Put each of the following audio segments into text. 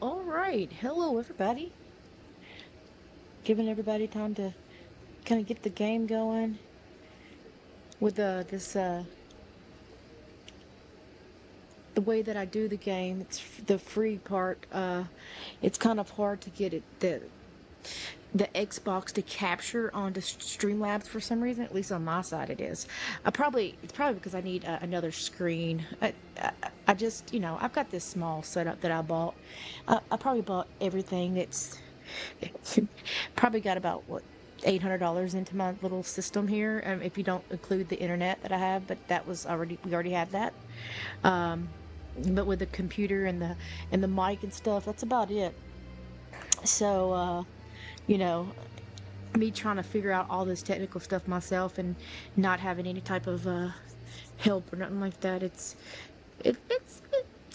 All right. Hello, everybody. Giving everybody time to kind of get the game going with this the way that I do the game. It's the free part. It's kind of hard to get the Xbox to capture onto Streamlabs for some reason. At least on my side, it is. It's probably because I need another screen. I just I've got this small setup that I bought. I probably bought everything that's probably got about what $800 into my little system here, if you don't include the internet that I have. But that was already we already had that. Um, but with the computer and the mic and stuff, that's about it. So you know, me trying to figure out all this technical stuff myself and not having any type of help or nothing like that. It's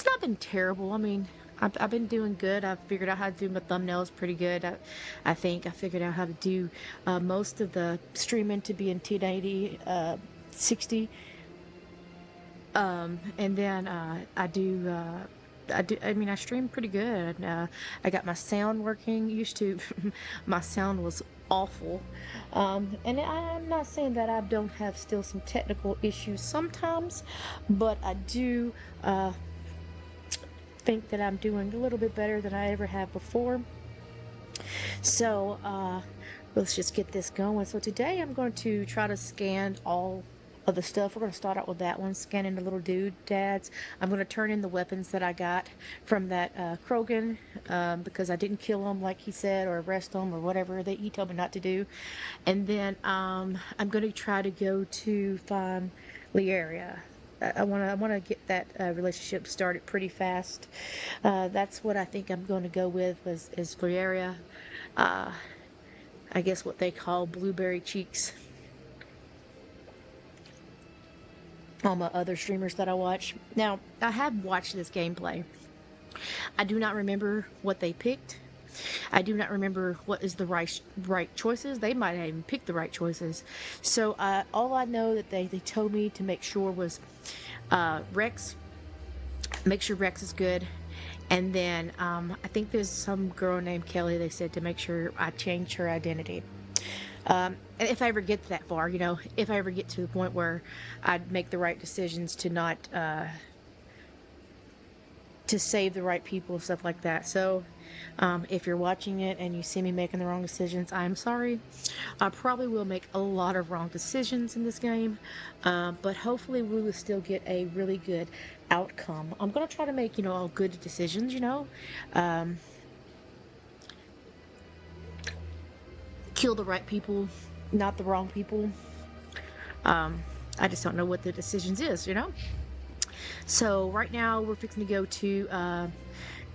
not been terrible. I mean, I've been doing good. I've figured out how to do my thumbnails pretty good. I think I figured out how to do most of the streaming to be in 1080 60. And then I mean, I stream pretty good. I got my sound working. Used to, my sound was awful. And I'm not saying that I don't have still some technical issues sometimes, but I do think that I'm doing a little bit better than I ever have before. So let's just get this going. So today I'm going to try to scan all of the stuff. We're going to start out with that one, scanning the little doodads. I'm going to turn in the weapons that I got from that Krogan, because I didn't kill him like he said, or arrest him, or whatever that he told me not to do. And then I'm going to try to go to find Liaria. I want to get that relationship started pretty fast. That's what I think I'm going to go with is Liaria. Uh, I guess what they call blueberry cheeks. All my other streamers that I watch. Now, I have watched this gameplay. I do not remember what they picked. I do not remember what is the right choices. They might have even picked the right choices. So all I know that they told me to make sure was Rex. Make sure Rex is good. And then I think there's some girl named Kelly. They said to make sure I change her identity. If I ever get that far, if I ever get to the point where I'd make the right decisions to not to save the right people, stuff like that. So if you're watching it and you see me making the wrong decisions, I'm sorry. I probably will make a lot of wrong decisions in this game, but hopefully we will still get a really good outcome. I'm gonna try to make all good decisions. Kill the right people, not the wrong people. I just don't know what the decisions is. So right now we're fixing to go to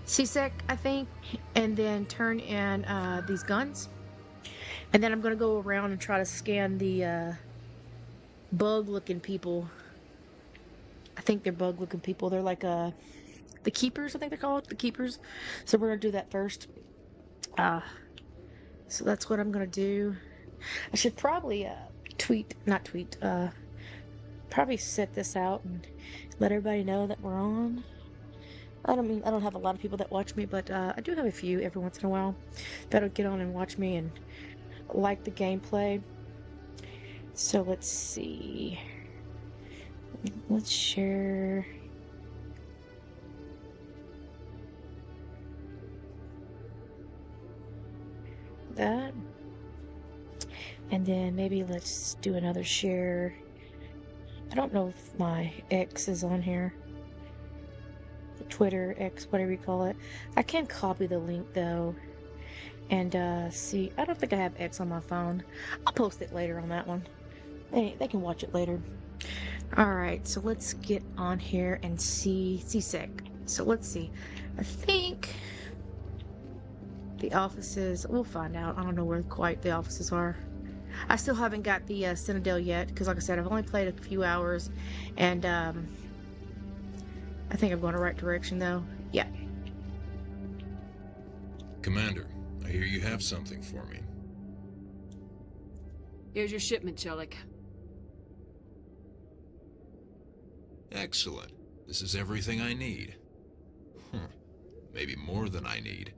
CSEC, I think, and then turn in these guns. And then I'm going to go around and try to scan the bug-looking people. I think they're bug-looking people. They're like the keepers, I think they're called, the keepers. So we're going to do that first. So that's what I'm going to do. I should probably probably set this out and let everybody know that we're on. I don't have a lot of people that watch me, but I do have a few every once in a while that'll get on and watch me and like the gameplay. So let's see. Let's share. That. And then maybe let's do another share. I don't know if my X is on here. Twitter, X, whatever you call it. I can copy the link though. And see, I don't think I have X on my phone. I'll post it later on that one. They can watch it later. Alright, so let's get on here and see CSEC. So let's see. I think the offices, we'll find out. I don't know where quite the offices are. I still haven't got the Citadel yet, because like I said, I've only played a few hours, and I think I'm going the right direction though. Yeah. Commander, I hear you have something for me. Here's your shipment, Chelik. Excellent. This is everything I need. maybe more than I need.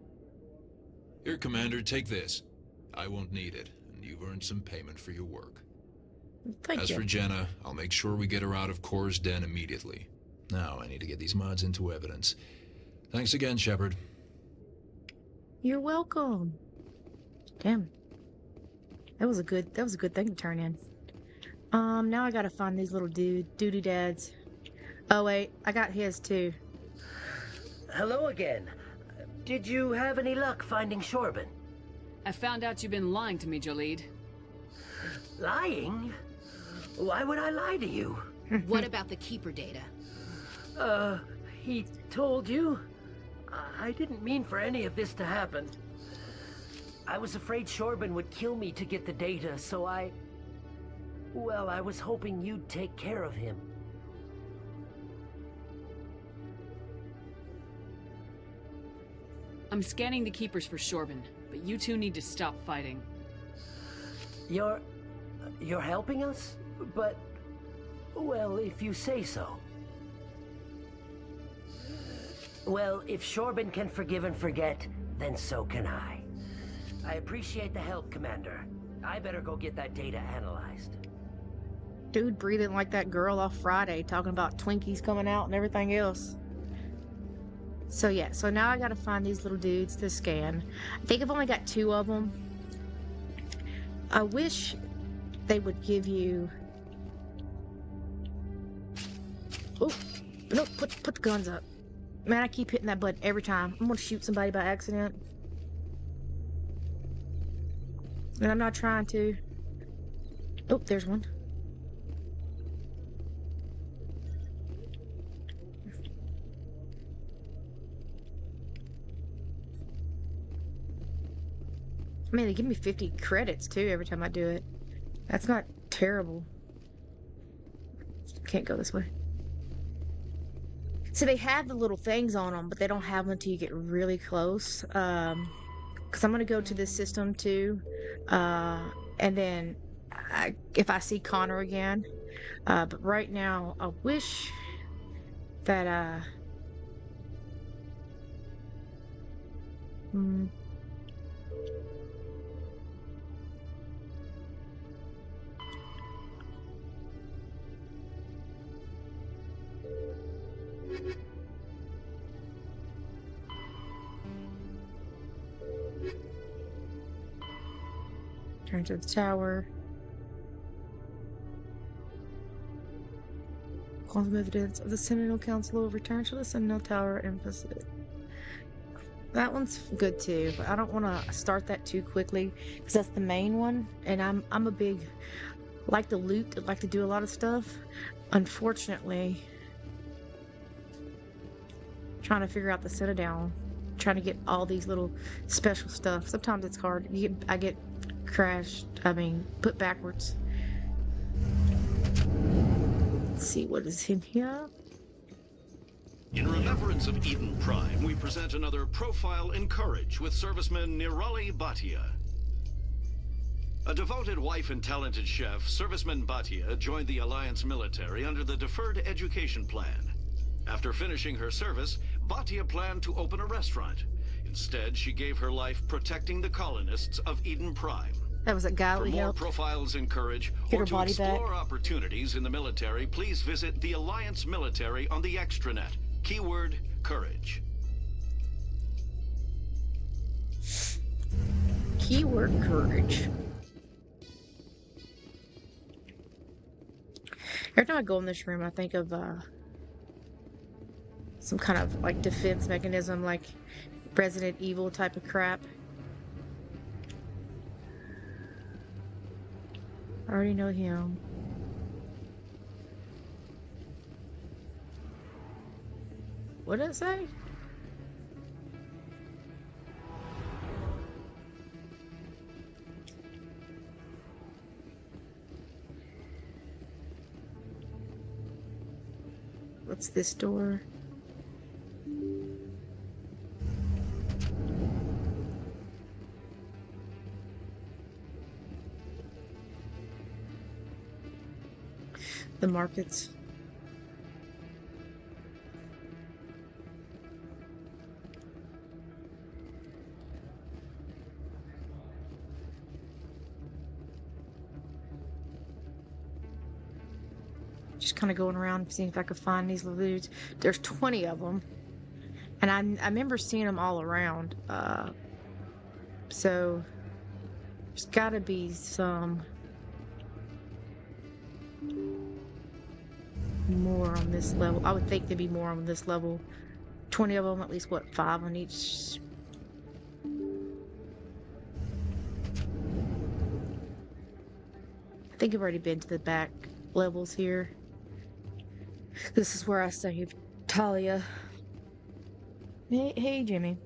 Here, Commander, take this. I won't need it, and you've earned some payment for your work. Thank As you. for Jenna, I'll make sure we get her out of Core's den immediately. Now, I need to get these mods into evidence. Thanks again, Shepard. You're welcome. Damn. That was a good thing to turn in. Now I gotta find these little doodads. Oh wait, I got his too. Hello again. Did you have any luck finding Shorban? I found out you've been lying to me, Jolene. Lying? Why would I lie to you? What about the Keeper data? He told you? I didn't mean for any of this to happen. I was afraid Shorban would kill me to get the data, so well, I was hoping you'd take care of him. I'm scanning the Keepers for Shorban, but you two need to stop fighting. You're helping us? But, well, if you say so. Well, if Shorban can forgive and forget, then so can I. I appreciate the help, Commander. I better go get that data analyzed. Dude breathing like that girl off Friday, talking about Twinkies coming out and everything else. So yeah, so now I gotta find these little dudes to scan. I think I've only got 2 of them. I wish they would give you... Oh, no, put the guns up. Man, I keep hitting that button every time. I'm gonna shoot somebody by accident. And I'm not trying to. Oh, there's one. Man, they give me 50 credits too every time I do it. That's not terrible. Can't go this way. So they have the little things on them, but they don't have them until you get really close. Because I'm going to go to this system too. And then if I see Connor again. But right now, I wish that... Turn to the tower. Call the evidence of the Sentinel Council will return to the Sentinel Tower and visit. That one's good too, but I don't want to start that too quickly because that's the main one, and I'm a big like to loot, like to do a lot of stuff. Unfortunately, trying to figure out the Citadel, trying to get all these little special stuff. Sometimes it's hard. I get crashed. Put backwards. Let's see what is in here. In remembrance of Eden Prime, we present another profile in courage with serviceman Nirali Bhatia. A devoted wife and talented chef, serviceman Bhatia joined the Alliance military under the Deferred Education Plan. After finishing her service, Bhatia planned to open a restaurant. Instead, she gave her life protecting the colonists of Eden Prime. That was a guy For we more helped profiles in courage get or her to body back. explore opportunities in the military, please visit the Alliance military on the extranet. Keyword, courage. Keyword courage. Every time I go in this room, I think of some kind of like defense mechanism, like Resident Evil type of crap. I already know him. What did it say? What's this door? The markets. Just kind of going around seeing if I could find these little dudes. There's 20 of them. And I remember seeing them all around. So there's got to be some more on this level. I would think there'd be more on this level. 20 of them, at least, what, 5 on each? I think I've already been to the back levels here. This is where I saved Talia. Hey, Jimmy.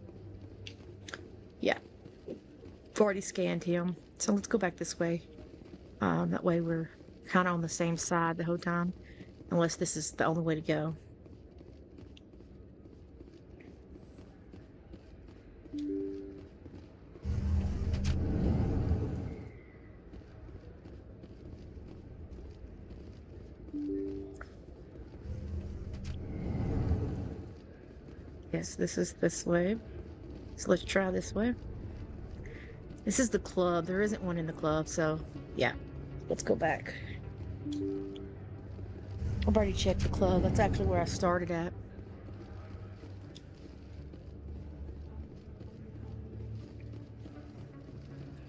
Yeah. I've already scanned him. So let's go back this way. That way we're kind of on the same side the whole time. Unless this is the only way to go. Yes, this is this way. So let's try this way. This is the club. There isn't one in the club, so yeah. Let's go back. I've already checked the club. That's actually where I started at.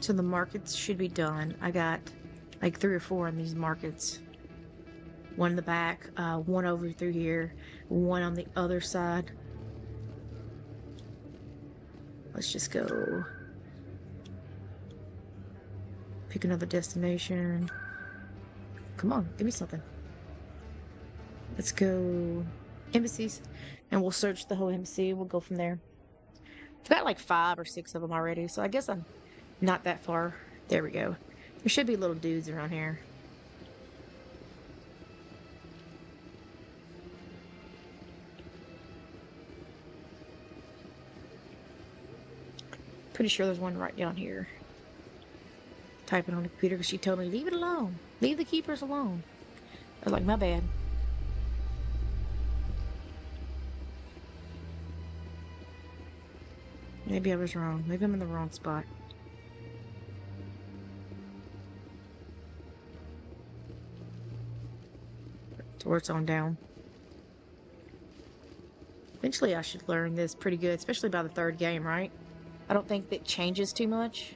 So the markets should be done. I got like 3 or 4 in these markets. One in the back, one over through here, one on the other side. Let's just go pick another destination. Come on, give me something. Let's go embassies, and we'll search the whole embassy. We'll go from there. I've got like 5 or 6 of them already, so I guess I'm not that far. There we go. There should be little dudes around here. Pretty sure there's one right down here. Typing on the computer because she told me, leave it alone. Leave the keepers alone. I was like, my bad. Maybe I was wrong. Maybe I'm in the wrong spot. Towards on down. Eventually I should learn this pretty good, especially by the 3rd game, right? I don't think that changes too much.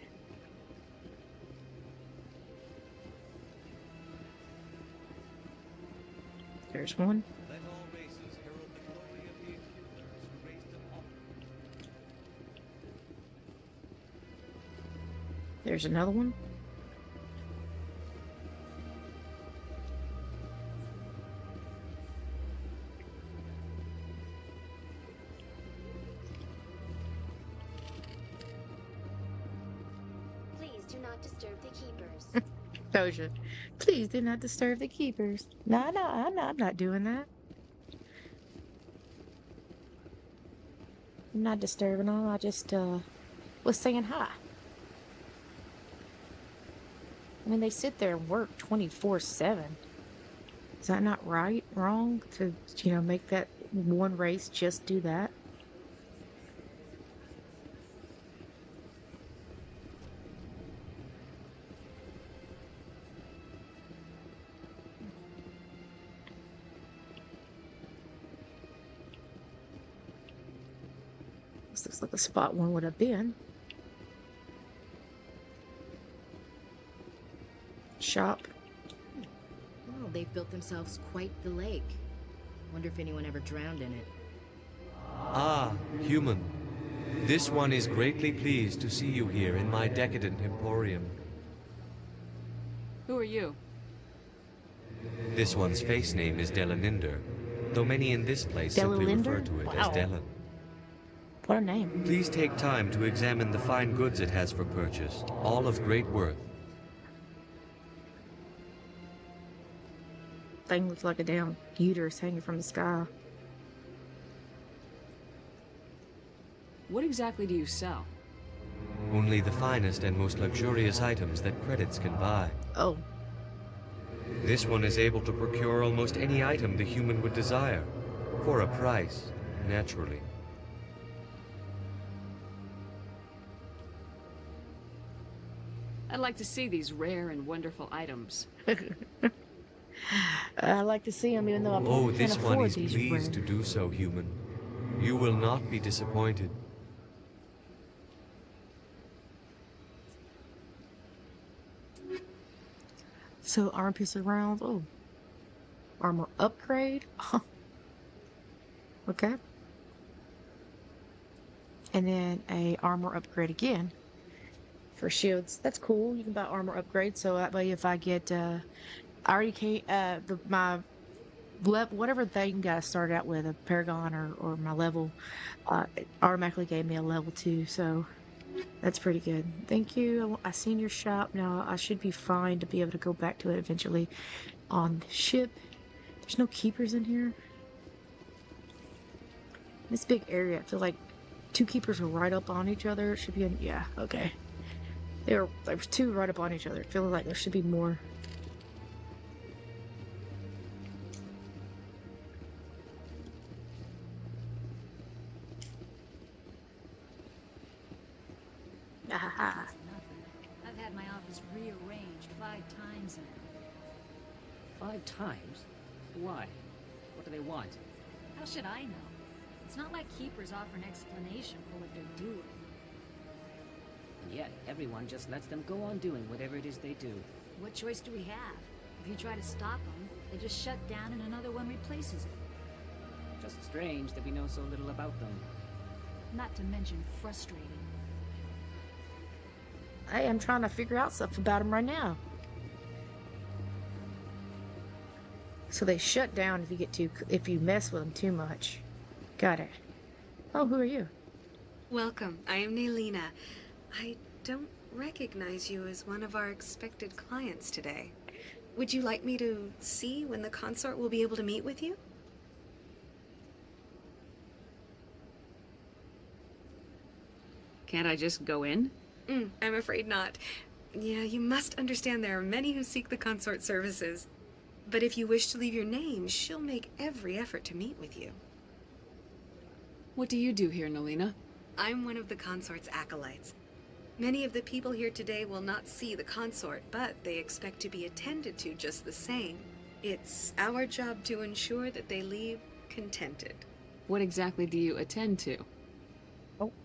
There's one. There's another one. Disturb the keepers. Doja, please do not disturb the keepers. No, I'm not doing that. I'm not disturbing them. I just was saying hi. I mean, they sit there and work 24/7. Is that not right? Wrong to, you know, make that one race just do that? This looks like the spot one would have been. Shop. Well, they've built themselves quite the lake. Wonder if anyone ever drowned in it. Ah, human. This one is greatly pleased to see you here in my decadent emporium. Who are you? This one's face name is Delaninder, though many in this place simply refer to it as Delan. What a name. Please take time to examine the fine goods it has for purchase, all of great worth. Thing looks like a damn uterus hanging from the sky. What exactly do you sell? Only the finest and most luxurious items that credits can buy. Oh. This one is able to procure almost any item the human would desire, for a price, naturally. I'd like to see these rare and wonderful items. I like to see them, even though I Oh, probably can't this one afford is these pleased to rare. do so, human. You will not be disappointed. So armor pistol rounds. Oh, armor upgrade. Okay. And then a armor upgrade again for shields. That's cool. You can buy armor upgrade, so that way if I get I already can't my whatever thing I started out with, a paragon or my level, it automatically gave me a level 2, so that's pretty good. Thank you. I seen your shop. Now I should be fine to be able to go back to it eventually on the ship. There's no keepers in here. This big area, I feel like 2 keepers are right up on each other. It should be yeah, okay. There's 2 right up on each other. I feel like there should be more. Aha. I've had my office rearranged 5 times now. 5 times? Why? What do they want? How should I know? It's not like keepers offer an explanation for what they're doing. And yet, everyone just lets them go on doing whatever it is they do. What choice do we have? If you try to stop them, they just shut down and another one replaces it. Just strange that we know so little about them. Not to mention frustrating. Hey, I'm trying to figure out stuff about them right now. So they shut down if you mess with them too much. Got it. Oh, who are you? Welcome. I am Naylina. I don't recognize you as one of our expected clients today. Would you like me to see when the consort will be able to meet with you? Can't I just go in? I'm afraid not. Yeah, you must understand there are many who seek the consort services. But if you wish to leave your name, she'll make every effort to meet with you. What do you do here, Naylina? I'm one of the consort's acolytes. Many of the people here today will not see the consort, but they expect to be attended to just the same. It's our job to ensure that they leave contented. What exactly do you attend to?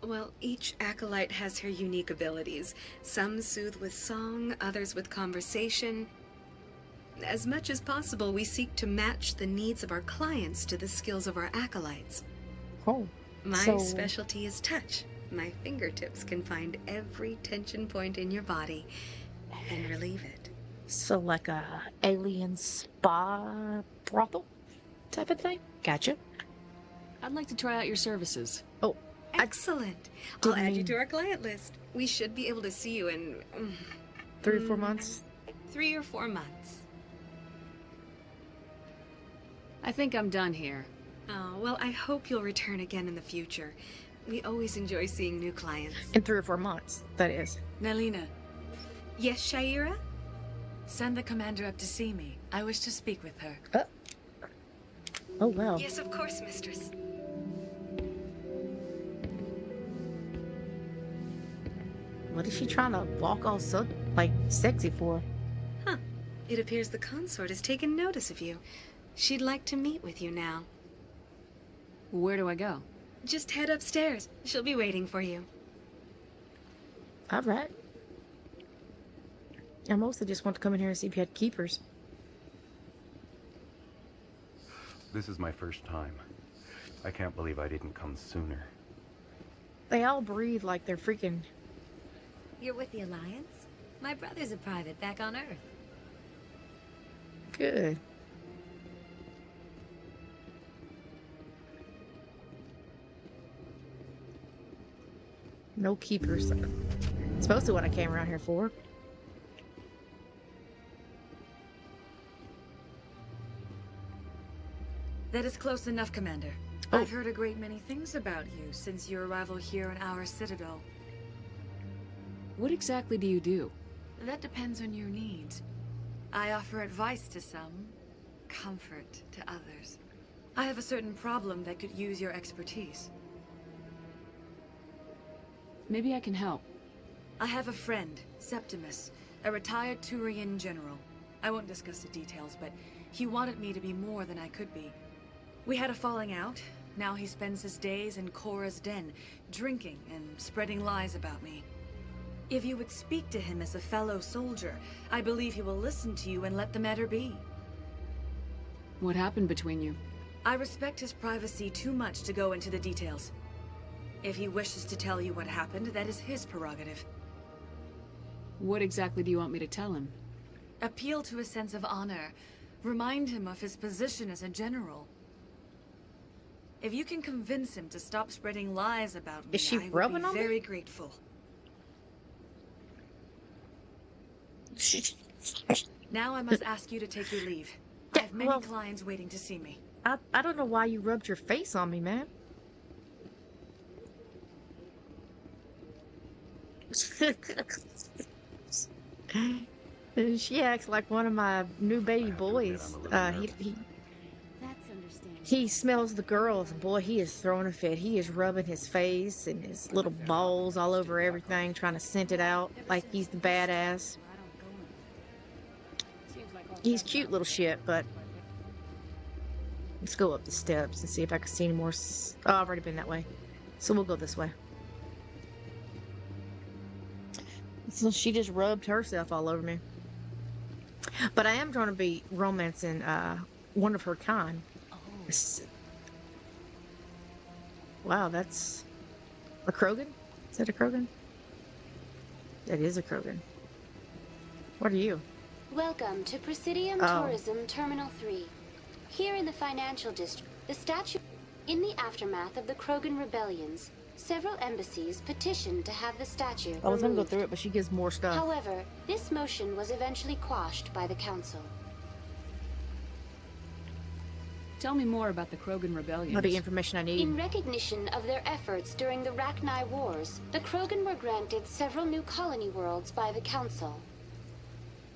Well, each acolyte has her unique abilities. Some soothe with song, others with conversation. As much as possible, we seek to match the needs of our clients to the skills of our acolytes. Oh. My specialty is touch. My fingertips can find every tension point in your body and relieve it. So like a alien spa brothel type of thing? Gotcha. I'd like to try out your services. Oh. Excellent. I'll add you to our client list. We should be able to see you in 3 or 4 months? 3 or 4 months. I think I'm done here. Oh, well, I hope you'll return again in the future. We always enjoy seeing new clients. In 3 or 4 months, that is. Naylina, Yes, Shaira? send the commander up to see me. I wish to speak with her. Oh, wow. Yes, of course, mistress. What is she trying to walk all so, like, sexy for? Huh. It appears the consort has taken notice of you. She'd like to meet with you now. Where do I go? Just head upstairs. She'll be waiting for you. All right. I mostly just want to come in here and see if you had keepers. This is my first time. I can't believe I didn't come sooner. They all breathe like they're freaking... You're with the Alliance? My brother's a private back on Earth. Good. No keepers. It's mostly what I came around here for. That is close enough, Commander. Oh. I've heard a great many things about you since your arrival here in our citadel. What exactly do you do? That depends on your needs. I offer advice to some, comfort to others. I have a certain problem that could use your expertise. Maybe I can help. I have a friend, Septimus, a retired Turian general. I won't discuss the details, but He wanted me to be more than I could be. We had a falling out. Now he spends his days in Korra's den, drinking and spreading lies about me. If you would speak to him as a fellow soldier, I believe he will listen to you and let the matter be. What happened between you? I respect his privacy too much to go into the details. If he wishes to tell you what happened, that is his prerogative. What exactly do you want me to tell him? Appeal to a sense of honor. Remind him of his position as a general. If you can convince him to stop spreading lies about me, I would be very grateful. Now I must ask you to take your leave. I have many clients waiting to see me. I don't know why you rubbed your face on me, man. She acts like one of my new baby boys. He smells the girls. Boy, he is throwing a fit. He is rubbing his face and his little balls all over everything, trying to scent it out like he's the badass. He's cute little shit, but let's go up the steps and see if I can see any more. Oh, I've already been that way, so we'll go this way. So she just rubbed herself all over me. But I am trying to be romancing one of her kind. Wow, that's a Krogan? Is that a Krogan? That is a Krogan. What are you? Welcome to Presidium Tourism Terminal 3. Here in the financial district, the statue in the aftermath of the Krogan rebellions, several embassies petitioned to have the statue I was gonna go removed. through it, but she gives more stuff. However, this motion was eventually quashed by the council. Tell me more about the Krogan rebellion. What the information I need. In recognition of their efforts during the Rachni Wars, the Krogan were granted several new colony worlds by the council.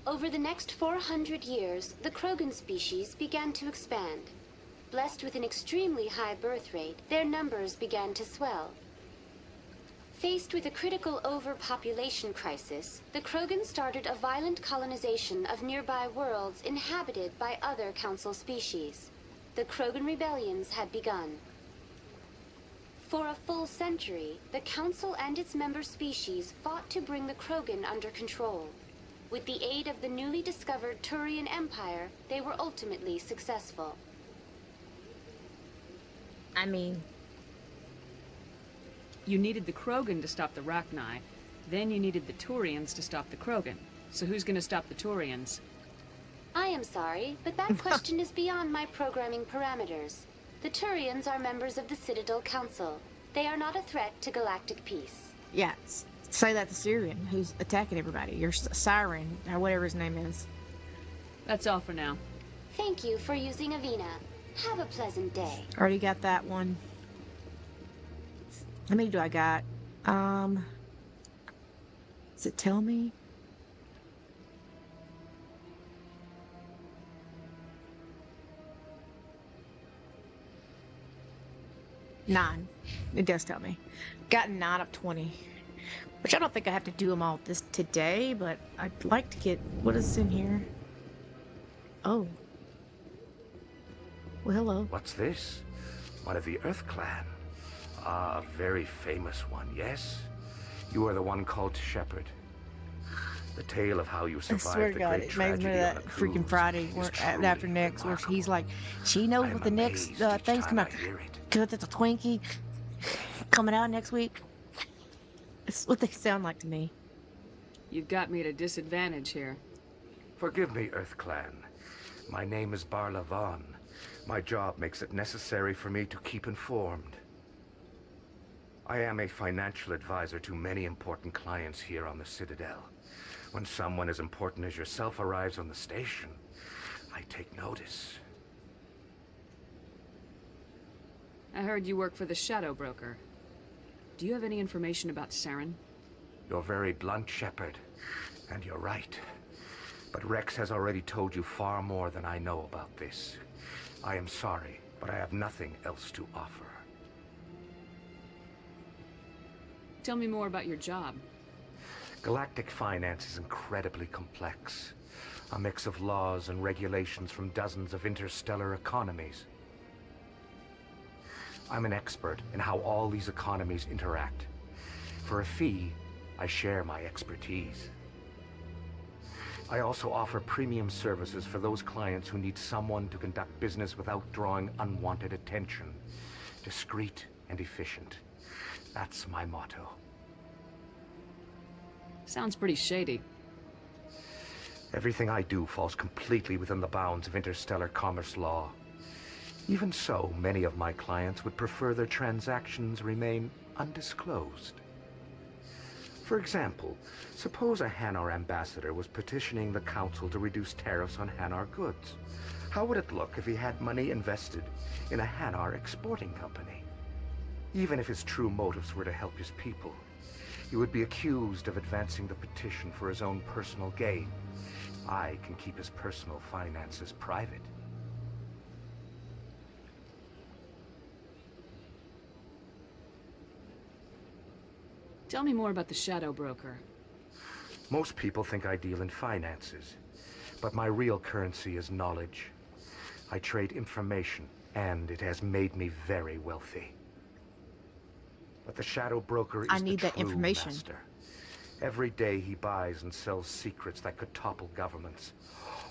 Over the next 400 years, the Krogan species began to expand. Blessed with an extremely high birth rate, their numbers began to swell. Faced with a critical overpopulation crisis, the Krogan started a violent colonization of nearby worlds inhabited by other council species. The Krogan rebellions had begun. For a full century, the council and its member species fought to bring the Krogan under control. With the aid of the newly discovered Turian Empire, they were ultimately successful. I mean, you needed the Krogan to stop the Rachni, then you needed the Turians to stop the Krogan. So who's gonna stop the Turians? I am sorry, but that question is beyond my programming parameters. The Turians are members of the Citadel Council. They are not a threat to galactic peace. yeah, say that to Syrian, who's attacking everybody. You're Saren, or whatever his name is. That's all for now. Thank you for using Avina. Have a pleasant day. Already got that one. How many do I got? Does it tell me? Nine. It does tell me. Got 9 of 20. Which I don't think I have to do them all this today, but I'd like to get... What is in here? Oh. Well, hello. What's this? One of the Earth Clan. Ah, a very famous one, yes? You are the one called Shepard. The tale of how you I survived swear to the God, great it makes tragedy me on that the freaking cruise Friday is after truly next, where remarkable. he's like, she knows I am what the next amazed each thing's time coming out. I hear it. Because it's a Twinkie coming out next week. It's what they sound like to me. You've got me at a disadvantage here. Forgive me, Earth Clan. My name is Barla Vaughn. My job makes it necessary for me to keep informed. I am a financial advisor to many important clients here on the Citadel. When someone as important as yourself arrives on the station, I take notice. I heard you work for the Shadow Broker. Do you have any information about Saren? You're very blunt, Shepard, and you're right. But Rex has already told you far more than I know about this. I am sorry, but I have nothing else to offer. Tell me more about your job. Galactic finance is incredibly complex. A mix of laws and regulations from dozens of interstellar economies. I'm an expert in how all these economies interact. For a fee, I share my expertise. I also offer premium services for those clients who need someone to conduct business without drawing unwanted attention. Discreet and efficient. That's my motto. Sounds pretty shady. Everything I do falls completely within the bounds of interstellar commerce law. Even so, many of my clients would prefer their transactions remain undisclosed. For example, suppose a Hanar ambassador was petitioning the Council to reduce tariffs on Hanar goods. How would it look if he had money invested in a Hanar exporting company? Even if his true motives were to help his people, he would be accused of advancing the petition for his own personal gain. I can keep his personal finances private. Tell me more about the Shadow Broker. Most people think I deal in finances, but my real currency is knowledge. I trade information, and it has made me very wealthy. But the Shadow Broker is the true master. Every day he buys and sells secrets that could topple governments,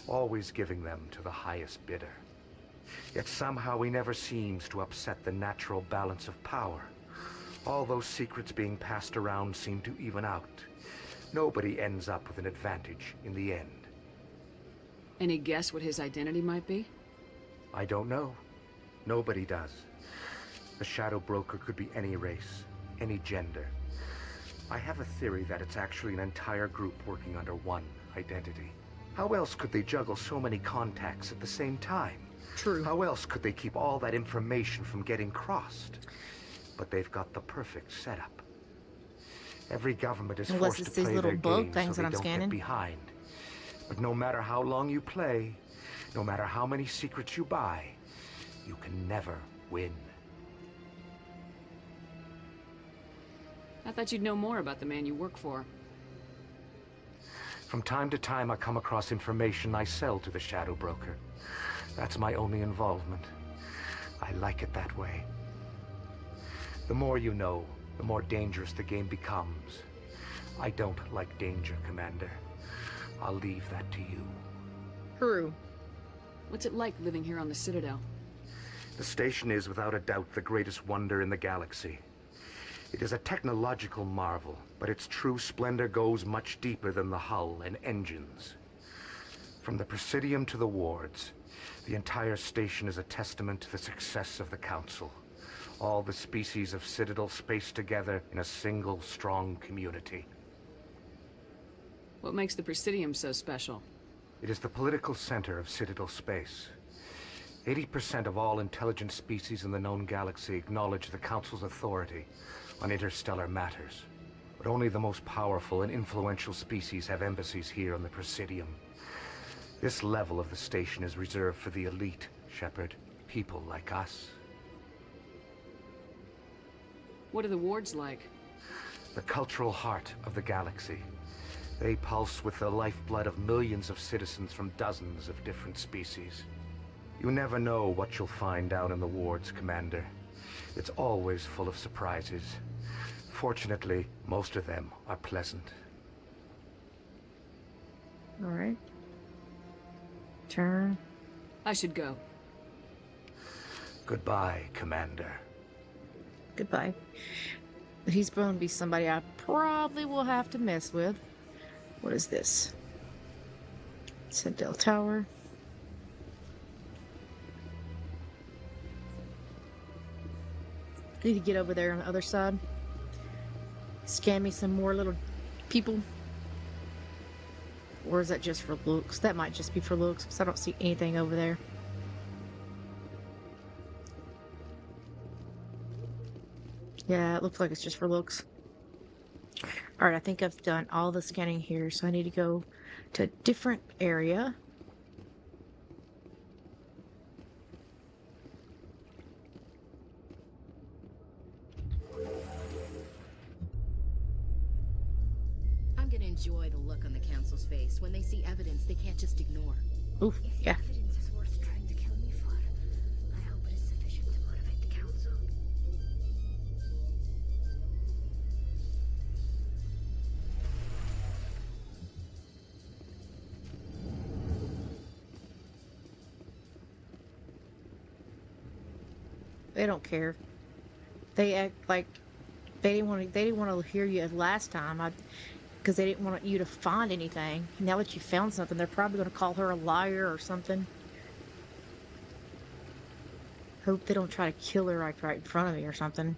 always giving them to the highest bidder. Yet somehow he never seems to upset the natural balance of power. All those secrets being passed around seem to even out. Nobody ends up with an advantage in the end. Any guess what his identity might be? I don't know. Nobody does. The Shadow Broker could be any race, any gender. I have a theory that it's actually an entire group working under one identity. How else could they juggle so many contacts at the same time? True. How else could they keep all that information from getting crossed? But they've got the perfect setup. Every government is forced to play their game so they don't get behind. But no matter how long you play, no matter how many secrets you buy, you can never win. I thought you'd know more about the man you work for. From time to time, I come across information I sell to the Shadow Broker. That's my only involvement. I like it that way. The more you know, the more dangerous the game becomes. I don't like danger, Commander. I'll leave that to you. True. What's it like living here on the Citadel? The station is, without a doubt, the greatest wonder in the galaxy. It is a technological marvel, but its true splendor goes much deeper than the hull and engines. From the Presidium to the wards, the entire station is a testament to the success of the Council. All the species of Citadel spaced together in a single, strong community. What makes the Presidium so special? It is the political center of Citadel space. 80% of all intelligent species in the known galaxy acknowledge the Council's authority on interstellar matters. But only the most powerful and influential species have embassies here on the Presidium. This level of the station is reserved for the elite, Shepard. People like us. What are the wards like? The cultural heart of the galaxy. They pulse with the lifeblood of millions of citizens from dozens of different species. You never know what you'll find down in the wards, Commander. It's always full of surprises. Fortunately, most of them are pleasant. All right. Turn. I should go. Goodbye, Commander. Goodbye. He's going to be somebody I probably will have to mess with. What is this? Citadel Tower. Need to get over there on the other side. Scan me some more little people. Or is that just for looks? That might just be for looks, because I don't see anything over there. Yeah, it looks like it's just for looks. Alright, I think I've done all the scanning here, so I need to go to a different area. I'm gonna Council's face. When they see evidence, they can't just ignore. Oof, yeah. Evidence is worth trying to kill me for. I hope it is sufficient to motivate the Council. They don't care. They act like they didn't want to. They didn't want to hear you last time, because they didn't want you to find anything. Now that you found something, they're probably going to call her a liar or something. Hope they don't try to kill her right in front of me or something.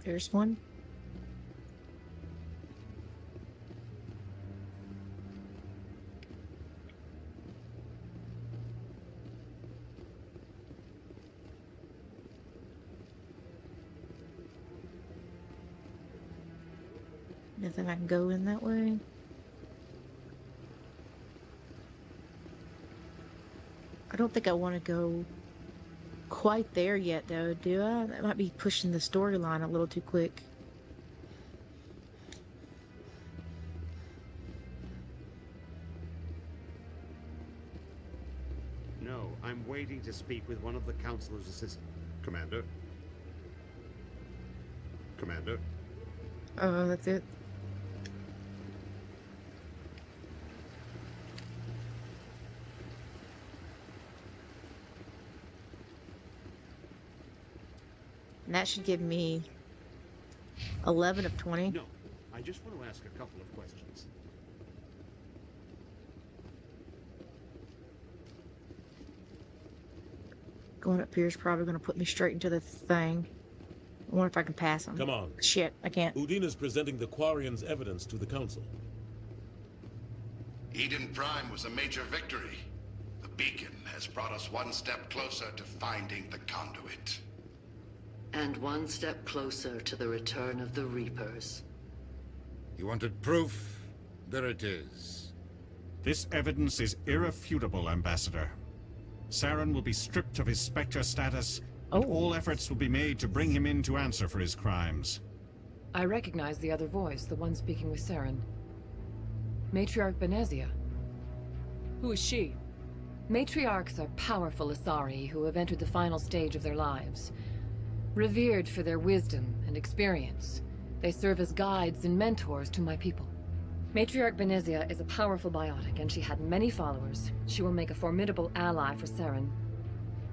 There's one. Nothing I can go in that way. I don't think I want to go quite there yet, though, do I? That might be pushing the storyline a little too quick. No, I'm waiting to speak with one of the Councilor's assistants. Commander? Commander? Oh, that's it. And that should give me 11 of 20. No, I just want to ask a couple of questions. Going up here is probably going to put me straight into the thing. I wonder if I can pass them. Come on. Shit, I can't. Udina's presenting the Quarians' evidence to the Council. Eden Prime was a major victory. The beacon has brought us one step closer to finding the conduit. And one step closer to the return of the Reapers. You wanted proof? There it is. This evidence is irrefutable, Ambassador. Saren will be stripped of his Spectre status, and all efforts will be made to bring him in to answer for his crimes. I recognize the other voice, the one speaking with Saren. Matriarch Benezia. Who is she? Matriarchs are powerful Asari who have entered the final stage of their lives. Revered for their wisdom and experience, they serve as guides and mentors to my people. Matriarch Benezia is a powerful biotic, and she had many followers. She will make a formidable ally for Saren.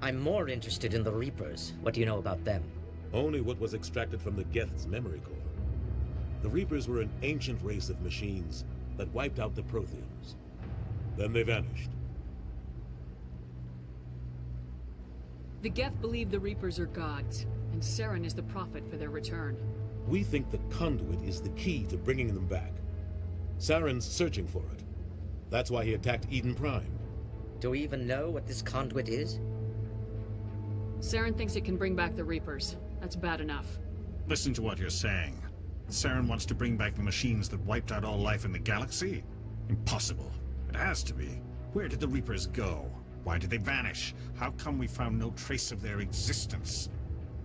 I'm more interested in the Reapers. What do you know about them? Only what was extracted from the Geth's memory core. The Reapers were an ancient race of machines that wiped out the Protheans. Then they vanished. The Geth believe the Reapers are gods, and Saren is the prophet for their return. We think the conduit is the key to bringing them back. Saren's searching for it. That's why he attacked Eden Prime. Do we even know what this conduit is? Saren thinks it can bring back the Reapers. That's bad enough. Listen to what you're saying. Saren wants to bring back the machines that wiped out all life in the galaxy? Impossible. It has to be. Where did the Reapers go? Why did they vanish? How come we found no trace of their existence?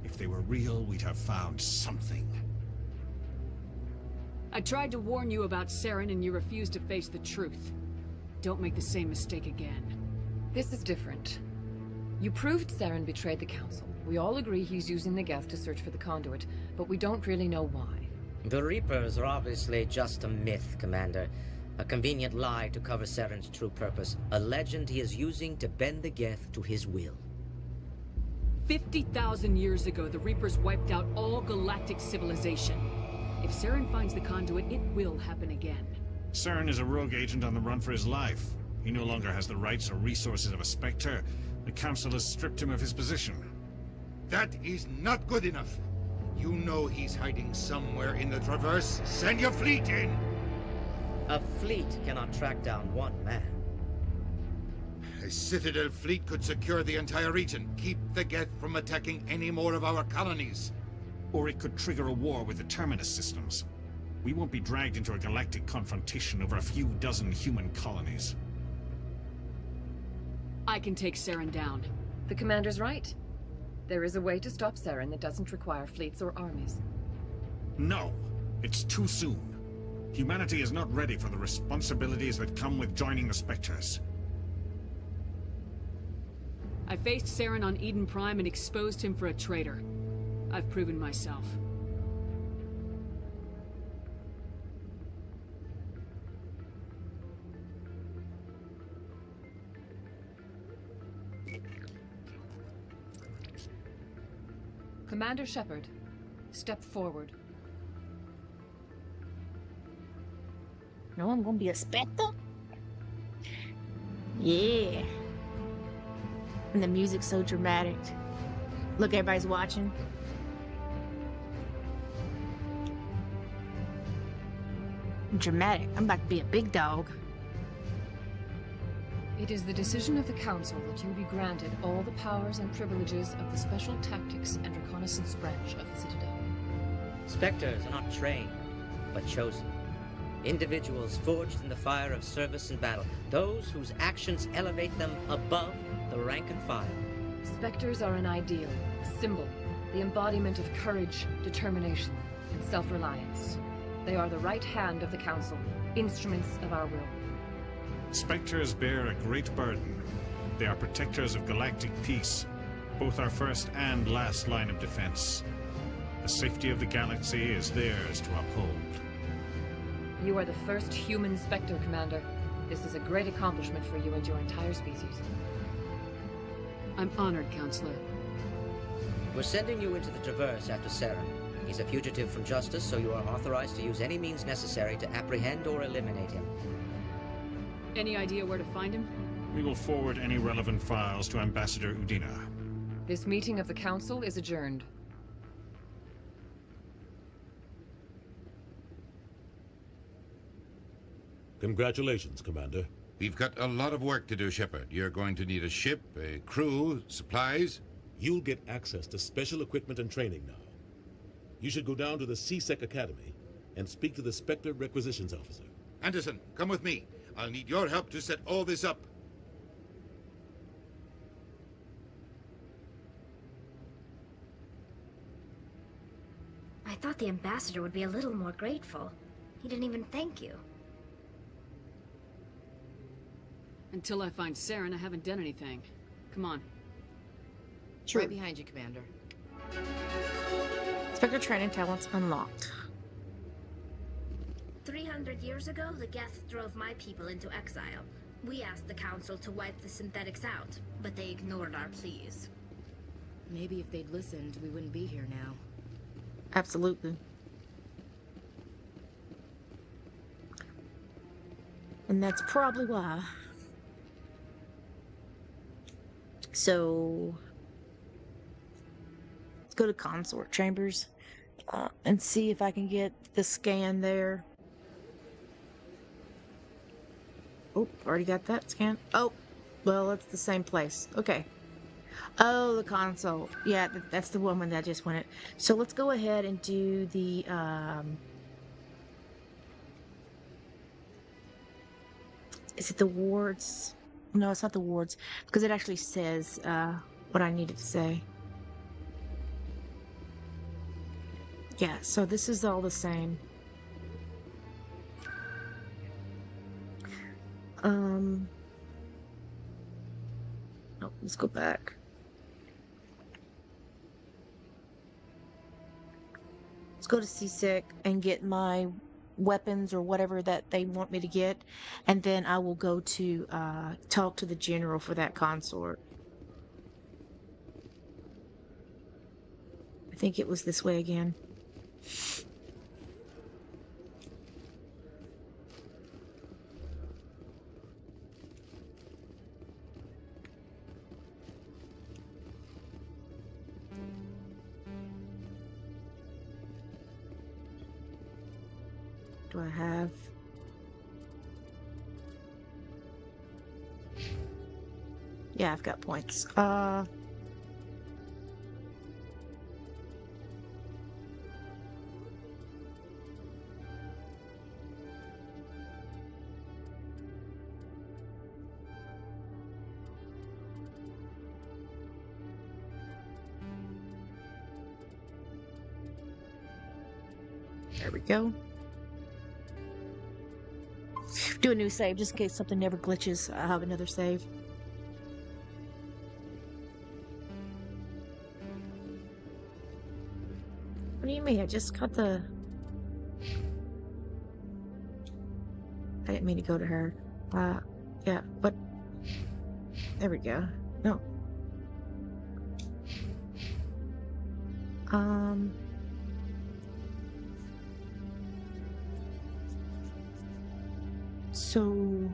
If they were real, we'd have found something. I tried to warn you about Saren, and you refused to face the truth. Don't make the same mistake again. This is different. You proved Saren betrayed the Council. We all agree he's using the Geth to search for the conduit, but we don't really know why. The Reapers are obviously just a myth, Commander. A convenient lie to cover Saren's true purpose. A legend he is using to bend the Geth to his will. 50,000 years ago, the Reapers wiped out all galactic civilization. If Saren finds the conduit, it will happen again. Saren is a rogue agent on the run for his life. He no longer has the rights or resources of a Spectre. The Council has stripped him of his position. That is not good enough. You know he's hiding somewhere in the Traverse. Send your fleet in! A fleet cannot track down one man. A Citadel fleet could secure the entire region. Keep the Geth from attacking any more of our colonies. Or it could trigger a war with the Terminus systems. We won't be dragged into a galactic confrontation over a few dozen human colonies. I can take Saren down. The commander's right. There is a way to stop Saren that doesn't require fleets or armies. No, it's too soon. Humanity is not ready for the responsibilities that come with joining the Spectres. I faced Saren on Eden Prime and exposed him for a traitor. I've proven myself. Commander Shepard, step forward. No, I'm gonna be a Spectre? Yeah. And the music's so dramatic. Look, everybody's watching. Dramatic. I'm about to be a big dog. It is the decision of the Council that you be granted all the powers and privileges of the Special Tactics and Reconnaissance branch of the Citadel. Spectres are not trained, but chosen. Individuals forged in the fire of service and battle. Those whose actions elevate them above the rank and file. Spectres are an ideal, a symbol, the embodiment of courage, determination, and self-reliance. They are the right hand of the Council, instruments of our will. Spectres bear a great burden. They are protectors of galactic peace, both our first and last line of defense. The safety of the galaxy is theirs to uphold. You are the first human Spectre, Commander. This is a great accomplishment for you and your entire species. I'm honored, Counselor. We're sending you into the Traverse after Saren. He's a fugitive from justice, so you are authorized to use any means necessary to apprehend or eliminate him. Any idea where to find him? We will forward any relevant files to Ambassador Udina. This meeting of the Council is adjourned. Congratulations, Commander. We've got a lot of work to do, Shepard. You're going to need a ship, a crew, supplies. You'll get access to special equipment and training now. You should go down to the C-Sec Academy and speak to the Spectre Requisitions Officer. Anderson, come with me. I'll need your help to set all this up. I thought the ambassador would be a little more grateful. He didn't even thank you. Until I find Saren, I haven't done anything. Come on. True. Right behind you, Commander. Spectre training talents unlocked. 300 years ago, the Geth drove my people into exile. We asked the Council to wipe the synthetics out, but they ignored our pleas. Maybe if they'd listened, we wouldn't be here now. Absolutely. And that's probably why. So, let's go to consort chambers and see if I can get the scan there. Oh, already got that scan. Oh, well, it's the same place. Okay. Oh, the console. Yeah, that's the one that I just went. So let's go ahead and do the is it the wards? No, it's not the wards, because it actually says what I needed to say. Yeah, so this is all the same. Oh, let's go back. Let's go to C-Sec and get my weapons or whatever that they want me to get, and then I will go to talk to the general for that consort. I think it was this way again. Do I have? Yeah, I've got points. There we go. Do a new save just in case something never glitches. I'll have another save. What do you mean? I just got the... I didn't mean to go to her. Yeah, but... There we go. No. So...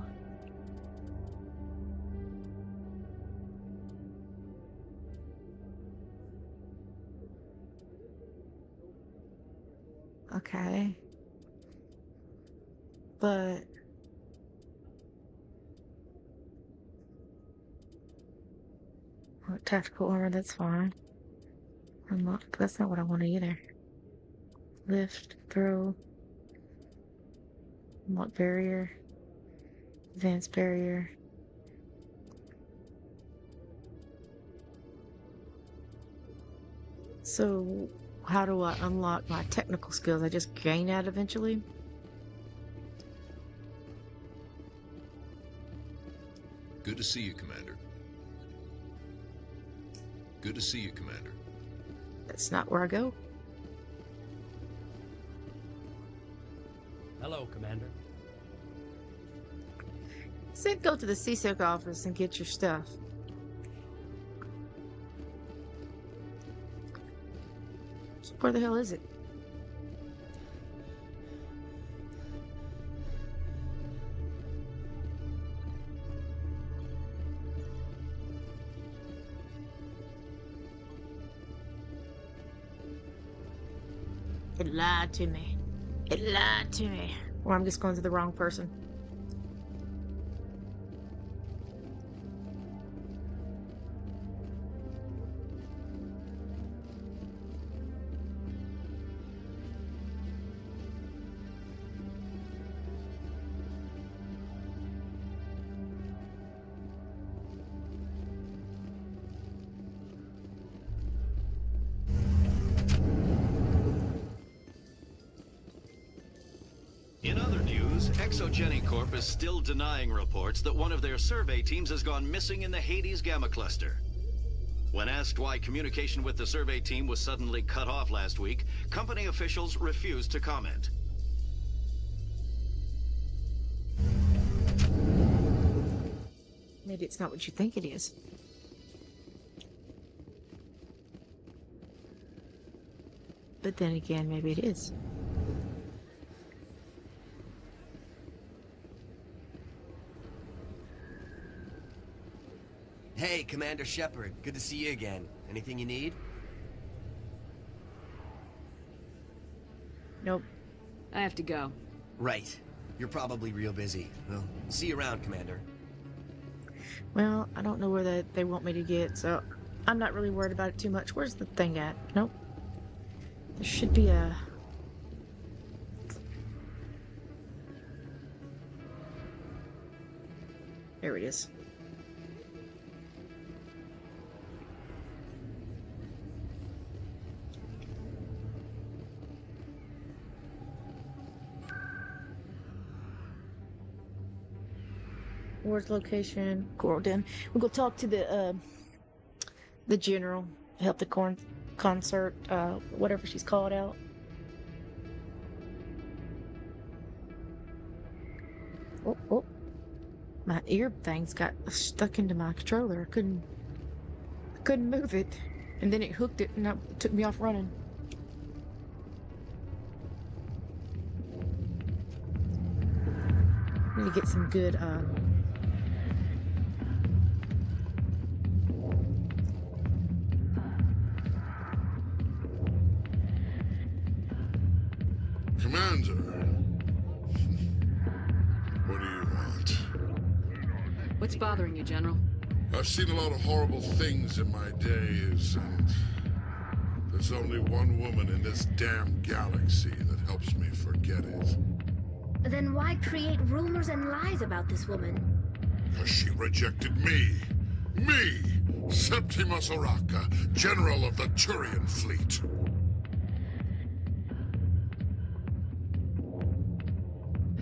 Okay. But... Tactical armor, that's fine. Unlock, that's not what I want either. Lift, throw. Unlock barrier. Advanced barrier. So, how do I unlock my technical skills? I just gain that eventually? Good to see you, Commander. Good to see you, Commander. That's not where I go. Hello, Commander. Said go to the CSEC office and get your stuff. So where the hell is it? It lied to me. It lied to me. Or I'm just going to the wrong person. In other news, Exogeny Corp is still denying reports that one of their survey teams has gone missing in the Hades Gamma Cluster. When asked why communication with the survey team was suddenly cut off last week, company officials refused to comment. Maybe it's not what you think it is. But then again, maybe it is. Hey, Commander Shepard. Good to see you again. Anything you need? Nope. I have to go. Right. You're probably real busy. Well, see you around, Commander. Well, I don't know where they want me to get, so I'm not really worried about it too much. Where's the thing at? Nope. There should be a... There it is. Where's location? Gordon. We'll go talk to the general. Help the concert, whatever she's called out. Oh. My ear things got stuck into my controller. I couldn't move it. And then it hooked it and that took me off running. Need to get some good, Commander, what do you want? What's bothering you, General? I've seen a lot of horrible things in my days, and there's only one woman in this damn galaxy that helps me forget it. Then why create rumors and lies about this woman? Because she rejected me. Me! Septimus Oraka, General of the Turian Fleet.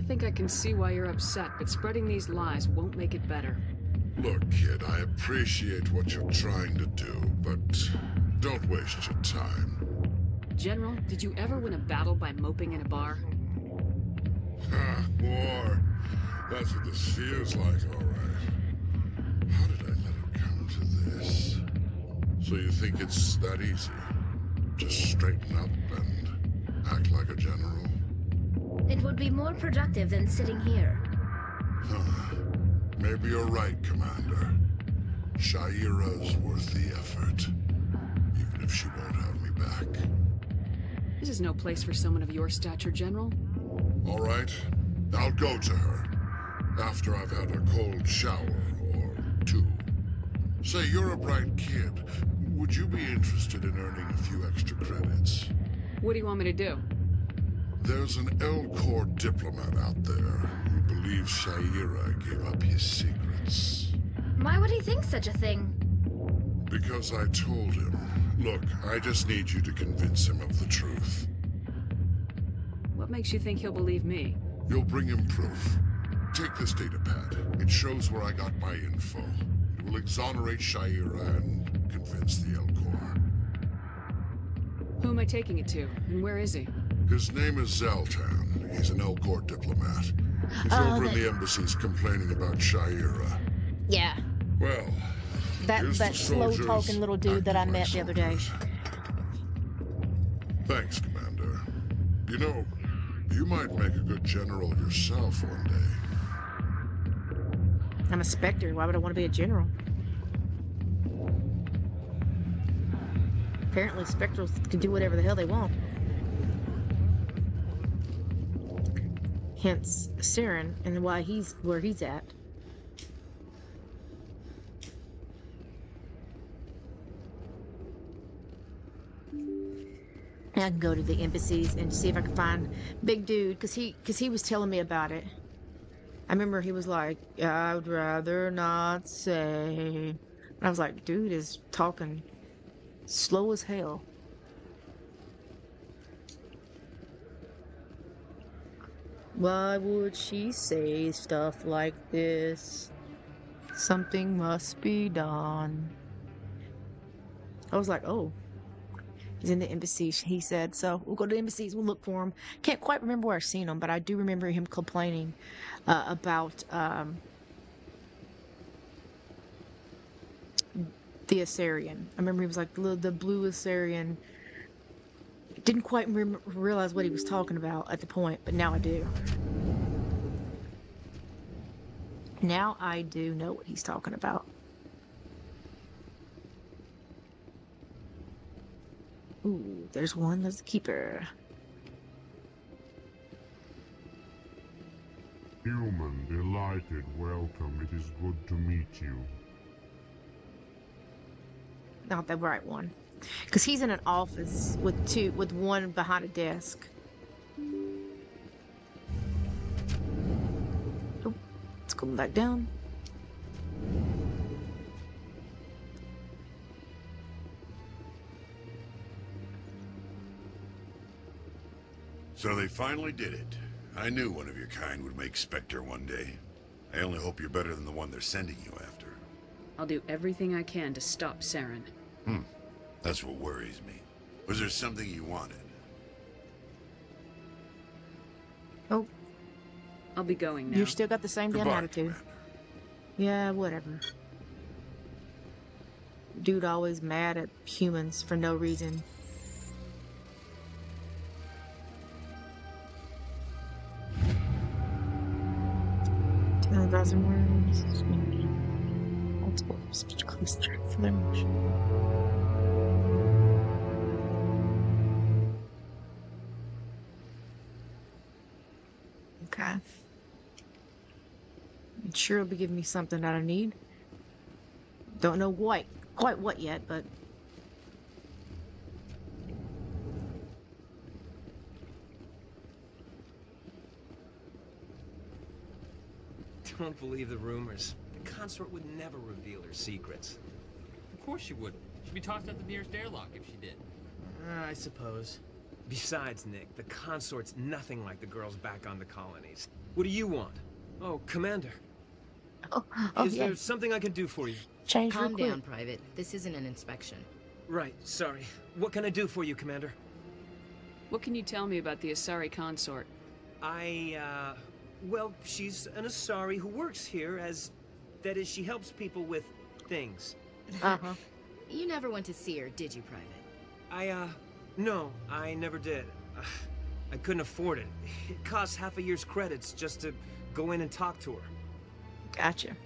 think I can see why you're upset, but spreading these lies won't make it better. Look, kid, I appreciate what you're trying to do, but don't waste your time. General, did you ever win a battle by moping in a bar? Ha, war. That's what this feels like, all right. How did I let it come to this? So you think it's that easy? Just straighten up and act like a general? It would be more productive than sitting here. Huh. Maybe you're right, Commander. Shaira's worth the effort. Even if she won't have me back. This is no place for someone of your stature, General. All right. I'll go to her. After I've had a cold shower or two. Say, you're a bright kid. Would you be interested in earning a few extra credits? What do you want me to do? There's an L-Corps diplomat out there who believes Shaira gave up his secrets. Why would he think such a thing? Because I told him. Look, I just need you to convince him of the truth. What makes you think he'll believe me? You'll bring him proof. Take this data pad. It shows where I got my info. It will exonerate Shaira and convince the L-Corps. Who am I taking it to, and where is he? His name is Zaltan. He's an L-Corps diplomat. He's over in the embassies complaining about Shaira. Yeah. Well, that slow-talking little dude that I met the other day. Thanks, Commander. You know, you might make a good general yourself one day. I'm a Spectre. Why would I want to be a general? Apparently, Spectrals can do whatever the hell they want. Hence, Saren and why he's where he's at. I can go to the embassies and see if I can find Big Dude, because he was telling me about it. I remember he was like, I'd rather not say. And I was like, dude is talking slow as hell. Why would she say stuff like this? Something must be done. I was like, oh. He's in the embassy, he said. So we'll go to the embassies, we'll look for him. Can't quite remember where I've seen him, but I do remember him complaining about the Assyrian. I remember he was like the blue Assyrian. Didn't quite realize what he was talking about at the point, but now I do. Now I do know what he's talking about. Ooh, there's one. There's the keeper. Human, delighted, welcome. It is good to meet you. Not the right one. Because he's in an office with one behind a desk. Oh, let's go back down. So they finally did it. I knew one of your kind would make Spectre one day. I only hope you're better than the one they're sending you after. I'll do everything I can to stop Saren. That's what worries me. Was there something you wanted? Oh. I'll be going now. You still got the same damn Goodbye, attitude. Commander. Yeah, whatever. Dude always mad at humans for no reason. Words, multiple close track for their motion. Okay. I'm sure it'll be giving me something that I need. Don't know quite what yet, but Don't believe the rumors. The consort would never reveal her secrets. Of course she wouldn't. She'd be tossed out the nearest airlock if she did. I suppose. Besides, Nick, the consort's nothing like the girls back on the colonies. What do you want? Oh, Commander. Is there something I can do for you? Calm down, Private. This isn't an inspection. Right, sorry. What can I do for you, Commander? What can you tell me about the Asari consort? Well, she's an Asari who works here as... That is, she helps people with things. Uh-huh. You never went to see her, did you, Private? No, I never did. I couldn't afford it. It costs half a year's credits just to go in and talk to her. Gotcha.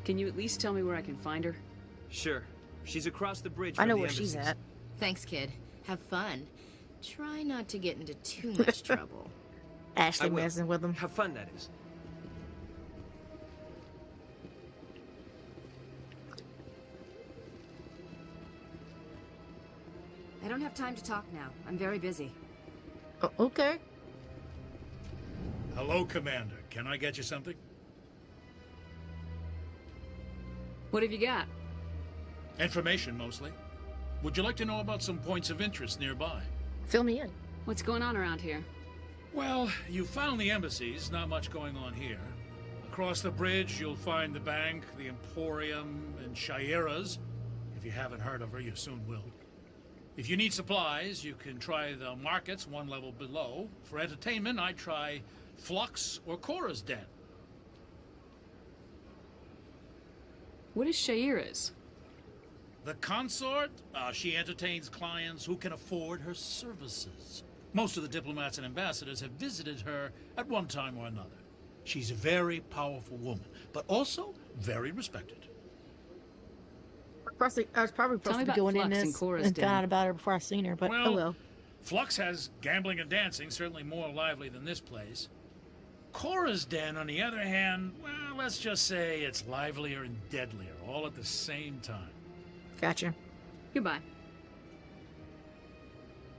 Can you at least tell me where I can find her? Sure. She's across the bridge I from know the where embassies. she's at. Thanks, kid. Have fun. Try not to get into too much trouble. Ashley messing with him. Have fun, that is. I don't have time to talk now. I'm very busy. Oh, okay. Hello, Commander. Can I get you something? What have you got? Information, mostly. Would you like to know about some points of interest nearby? Fill me in. What's going on around here? Well, you found the embassies. Not much going on here. Across the bridge, you'll find the bank, the Emporium, and Shaira's. If you haven't heard of her, you soon will. If you need supplies, you can try the markets one level below. For entertainment, I try Flux or Cora's Den. What is Shaira's? The consort, she entertains clients who can afford her services. Most of the diplomats and ambassadors have visited her at one time or another. She's a very powerful woman, but also very respected. I was probably supposed to be going in this and find out about her before I seen her, but oh well. Flux has gambling and dancing, certainly more lively than this place. Cora's Den, on the other hand, well, let's just say it's livelier and deadlier, all at the same time. Gotcha. Goodbye.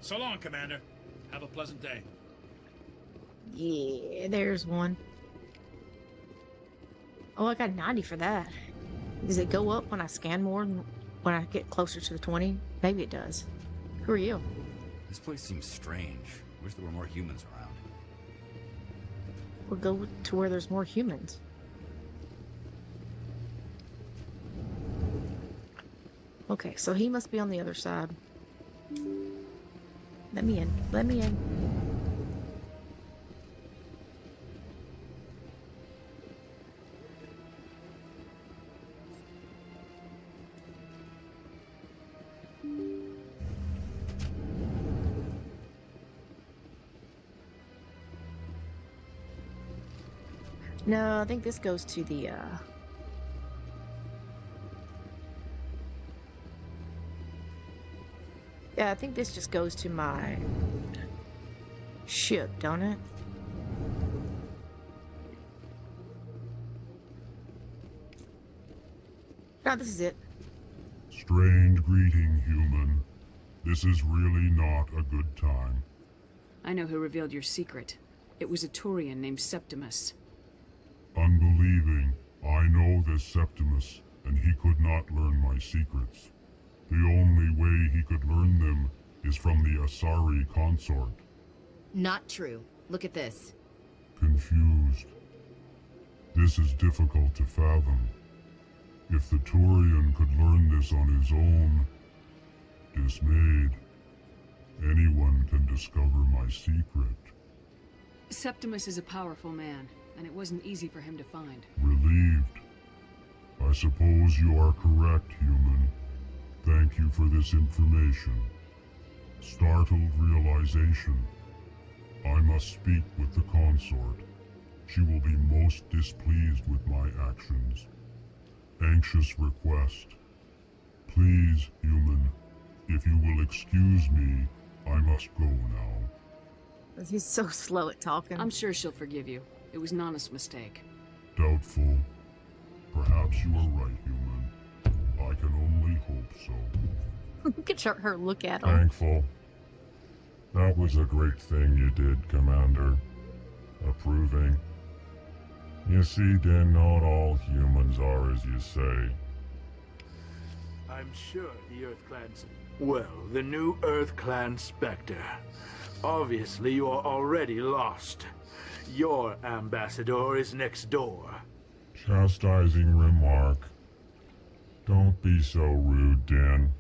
So long, Commander. Have a pleasant day. Yeah, there's one. Oh, I got 90 for that. Does it go up when I scan more than when I get closer to the 20? Maybe it does. Who are you? This place seems strange. Wish there were more humans around. We'll go to where there's more humans. Okay, so he must be on the other side. Let me in. Let me in. No, I think this goes to the, yeah, I think this just goes to my ship, don't it? No, this is it. Strange greeting, human. This is really not a good time. I know who revealed your secret. It was a Turian named Septimus. Unbelieving, I know this Septimus, and he could not learn my secrets. The only way he could learn them is from the Asari consort. Not true. Look at this. Confused. This is difficult to fathom. If the Turian could learn this on his own, dismayed, anyone can discover my secret. Septimus is a powerful man, and it wasn't easy for him to find. Relieved. I suppose you are correct, human. Thank you for this information. Startled realization. I must speak with the consort. She will be most displeased with my actions. Anxious request. Please, human, if you will excuse me, I must go now. He's so slow at talking. I'm sure she'll forgive you. It was Nana's mistake. Doubtful. Perhaps you are right, human. I can only hope so. Look at her look at him. Thankful. That was a great thing you did, Commander. Approving. You see, then, not all humans are as you say. I'm sure the Earth Clan's... Well, the new Earth Clan Spectre. Obviously, you are already lost. Your ambassador is next door. Chastising remark. Don't be so rude, Din.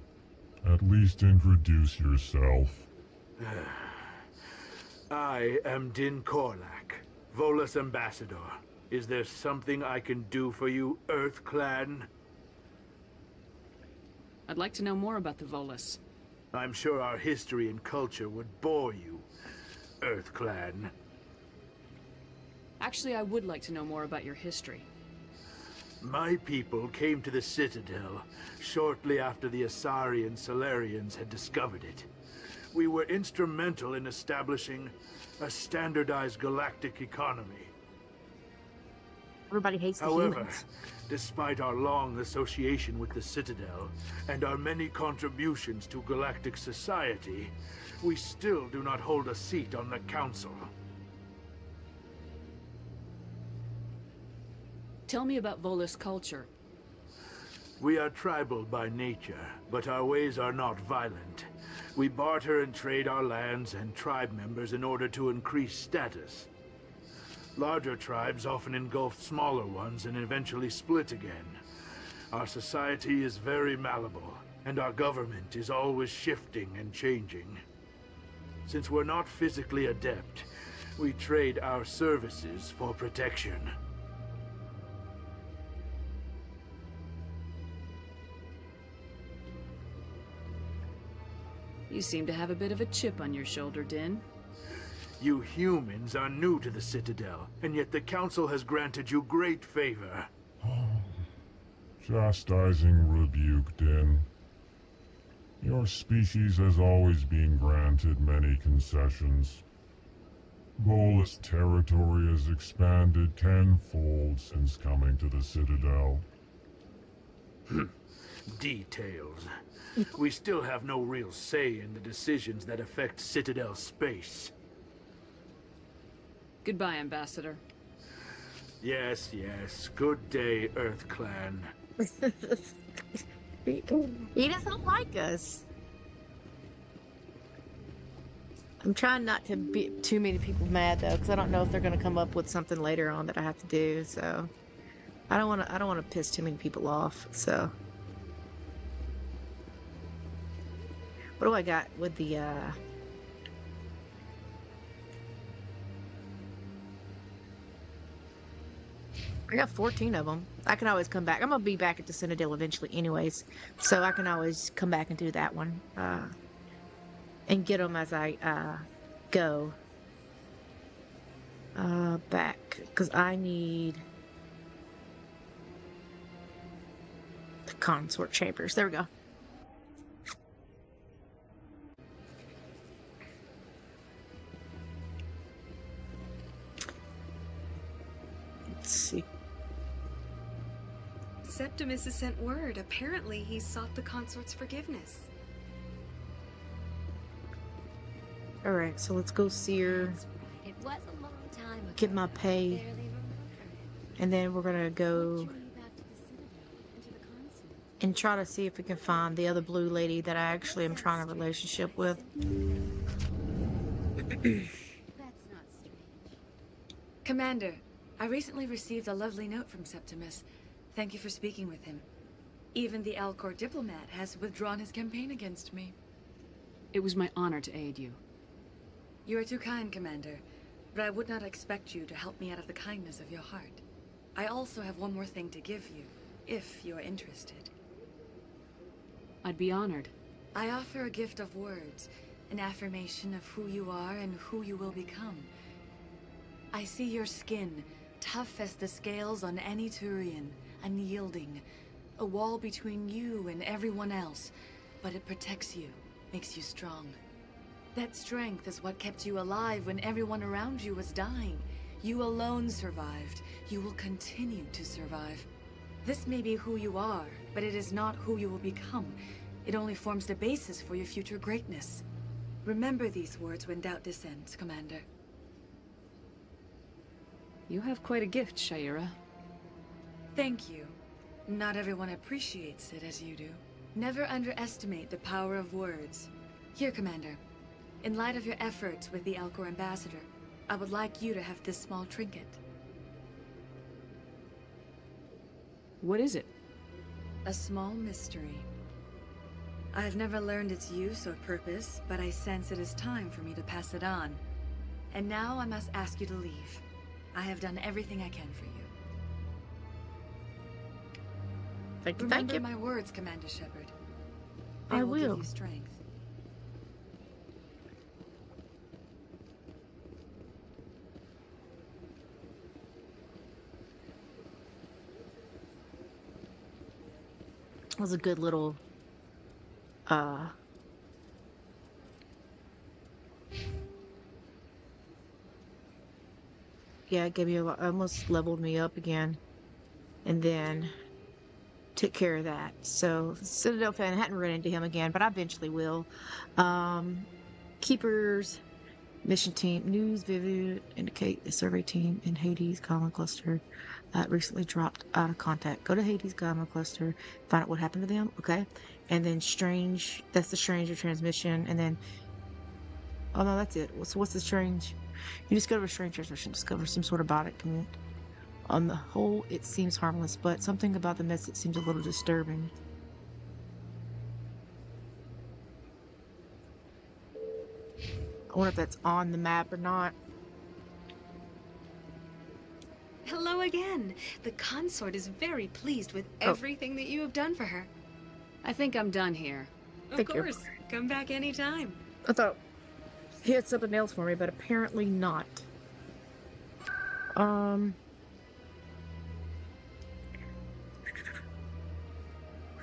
At least introduce yourself. I am Din Korlak, Volus ambassador. Is there something I can do for you, Earth Clan? I'd like to know more about the Volus. I'm sure our history and culture would bore you, Earth Clan. Actually, I would like to know more about your history. My people came to the Citadel shortly after the Asari and Salarians had discovered it. We were instrumental in establishing a standardized galactic economy. Everybody hates the However, humans. despite our long association with the Citadel and our many contributions to galactic society, we still do not hold a seat on the Council. Tell me about Volus culture. We are tribal by nature, but our ways are not violent. We barter and trade our lands and tribe members in order to increase status. Larger tribes often engulf smaller ones and eventually split again. Our society is very malleable, and our government is always shifting and changing. Since we're not physically adept, we trade our services for protection. You seem to have a bit of a chip on your shoulder, Din. You humans are new to the Citadel, and yet the Council has granted you great favor. Chastising rebuke, Din. Your species has always been granted many concessions. Volus territory has expanded tenfold since coming to the Citadel. Details. We still have no real say in the decisions that affect Citadel space. Goodbye, Ambassador. Yes, yes. Good day, Earth Clan. He doesn't like us. I'm trying not to be too many people mad though, because I don't know if they're going to come up with something later on that I have to do. So I don't want to piss too many people off. So what do I got with the? I got 14 of them. I can always come back. I'm gonna be back at the Citadel eventually, anyways, so I can always come back and do that one. And get them as I go back, because I need the consort chambers. There we go. Let's see. Septimus has sent word. Apparently, he sought the consort's forgiveness. Alright, so let's go see her. It was a long time ago. Get my pay. And then we're gonna go and try to see if we can find the other blue lady that I actually am trying a relationship with. Commander, I recently received a lovely note from Septimus. Thank you for speaking with him. Even the Alcor diplomat has withdrawn his campaign against me. It was my honor to aid you. You are too kind, Commander, but I would not expect you to help me out of the kindness of your heart. I also have one more thing to give you, if you are interested. I'd be honored. I offer a gift of words, an affirmation of who you are and who you will become. I see your skin, tough as the scales on any Turian, unyielding, a wall between you and everyone else, but it protects you, makes you strong. That strength is what kept you alive when everyone around you was dying. You alone survived. You will continue to survive. This may be who you are, but it is not who you will become. It only forms the basis for your future greatness. Remember these words when doubt descends, Commander. You have quite a gift, Sha'ira. Thank you. Not everyone appreciates it as you do. Never underestimate the power of words. Here, Commander. In light of your efforts with the Elcor ambassador, I would like you to have this small trinket. What is it? A small mystery. I have never learned its use or purpose, but I sense it is time for me to pass it on. And now I must ask you to leave. I have done everything I can for you. Remember my words, Commander Shepard. They will give you strength. It was a good little yeah, it gave me almost leveled me up again, and then took care of that. So Citadel fan, I hadn't run into him again, but I eventually will. Keepers mission team news vivid indicate the survey team in Hades Gamma cluster recently dropped out of contact. Go to Hades Gamma cluster, find out what happened to them. Okay, and then strange. That's the stranger transmission, and then oh no, that's it. So what's the strange? You discover a strange transmission. Discover some sort of biotic command. On the whole, it seems harmless, but something about the message seems a little disturbing. I wonder if that's on the map or not. Hello again. The consort is very pleased with everything that you have done for her. I think I'm done here. Of course. Come back anytime. I thought he had something else for me, but apparently not.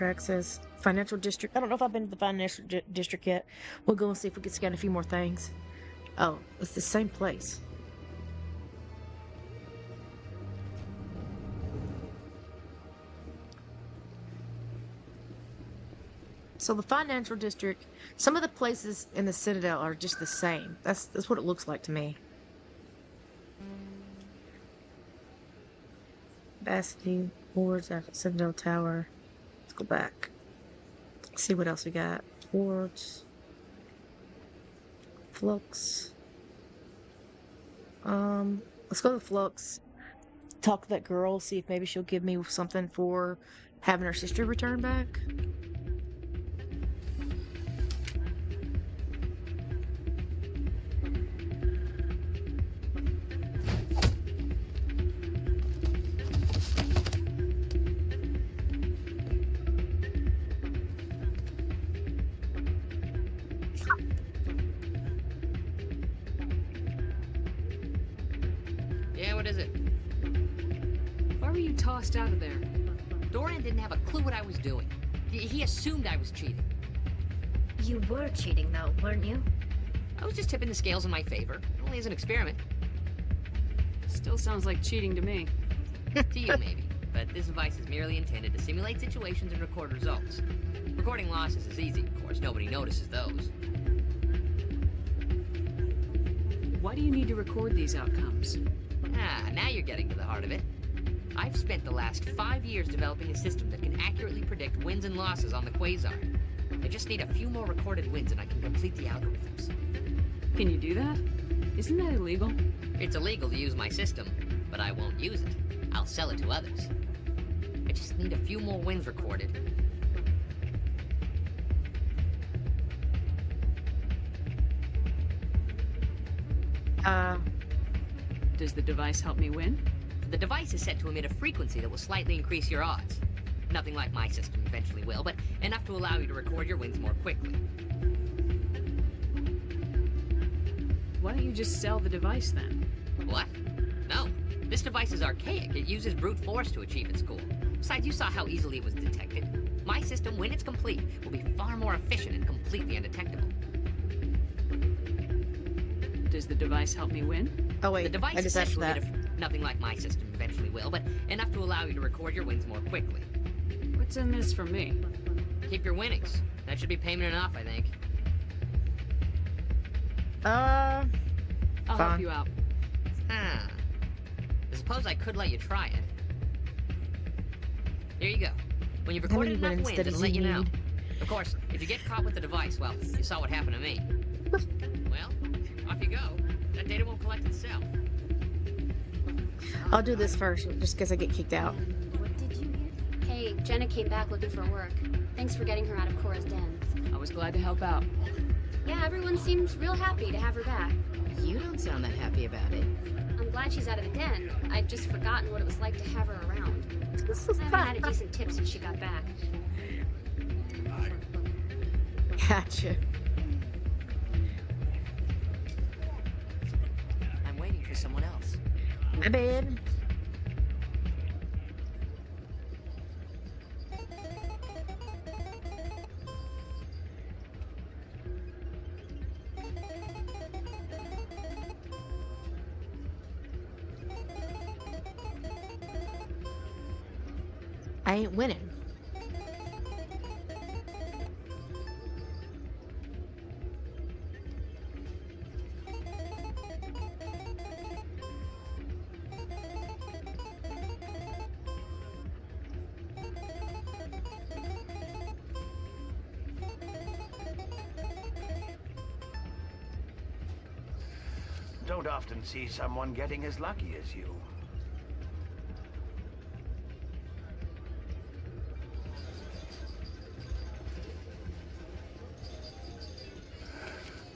Access financial district. I don't know if I've been to the financial district yet. We'll go and see if we can scan a few more things. Oh, it's the same place. So the financial district, some of the places in the Citadel are just the same. That's what it looks like to me. Bastion, wards, Citadel Tower. Let's go back. See what else we got. Wards. Flux. Let's go to Flux. Talk to that girl, see if maybe she'll give me something for having her sister return back. Yeah, what is it? Why were you tossed out of there? Dorian didn't have a clue what I was doing. He assumed I was cheating. You were cheating, though, weren't you? I was just tipping the scales in my favor. Only as an experiment. Still sounds like cheating to me. To you, maybe. But this device is merely intended to simulate situations and record results. Recording losses is easy, of course. Nobody notices those. Why do you need to record these outcomes? Now you're getting to the heart of it. I've spent the last 5 years developing a system that can accurately predict wins and losses on the Quasar. I just need a few more recorded wins and I can complete the algorithms. Can you do that? Isn't that illegal? It's illegal to use my system, but I won't use it. I'll sell it to others. I just need a few more wins recorded. Does the device help me win? The device is set to emit a frequency that will slightly increase your odds. Nothing like my system eventually will, but enough to allow you to record your wins more quickly. Why don't you just sell the device then? What? No. This device is archaic. It uses brute force to achieve its goal. Besides, you saw how easily it was detected. My system, when it's complete, will be far more efficient and completely undetectable. Does the device help me win? Oh wait, the device I just asked that. Nothing like my system eventually will, but enough to allow you to record your wins more quickly. What's in this for me? Keep your winnings. That should be payment enough, I think. I'll help you out. I suppose I could let you try it. Here you go. When you've recorded enough wins, it'll let you know. Of course, if you get caught with the device, well, you saw what happened to me. I'll do this first, just because I get kicked out. What did you hear? Hey, Jenna came back looking for work. Thanks for getting her out of Cora's den. I was glad to help out. Yeah, everyone seems real happy to have her back. You don't sound that happy about it. I'm glad she's out of the den. I'd just forgotten what it was like to have her around. I haven't had a decent tip since she got back. Gotcha. I'm waiting for someone else. My bad. I ain't winning. Don't often see someone getting as lucky as you.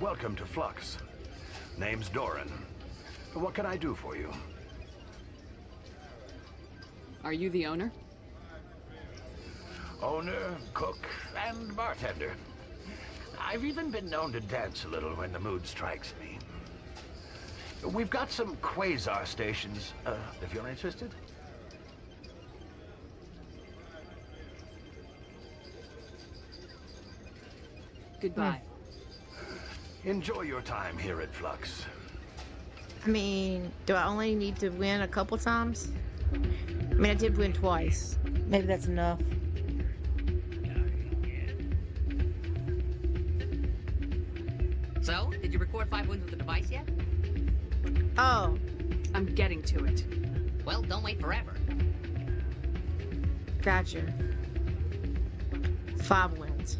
Welcome to Flux. Name's Doran. What can I do for you? Are you the owner? Owner, cook, and bartender. I've even been known to dance a little when the mood strikes me. We've got some quasar stations, if you're interested. Goodbye. Enjoy your time here at Flux. I mean, do I only need to win a couple times? I mean, I did win twice. Maybe that's enough. So, did you record 5 wins with the device yet? Oh. I'm getting to it. Well, don't wait forever. Gotcha. 5 wins.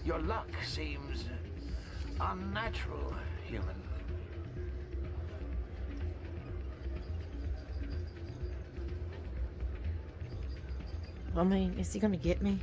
Your luck seems unnatural, human. I mean, is he gonna get me?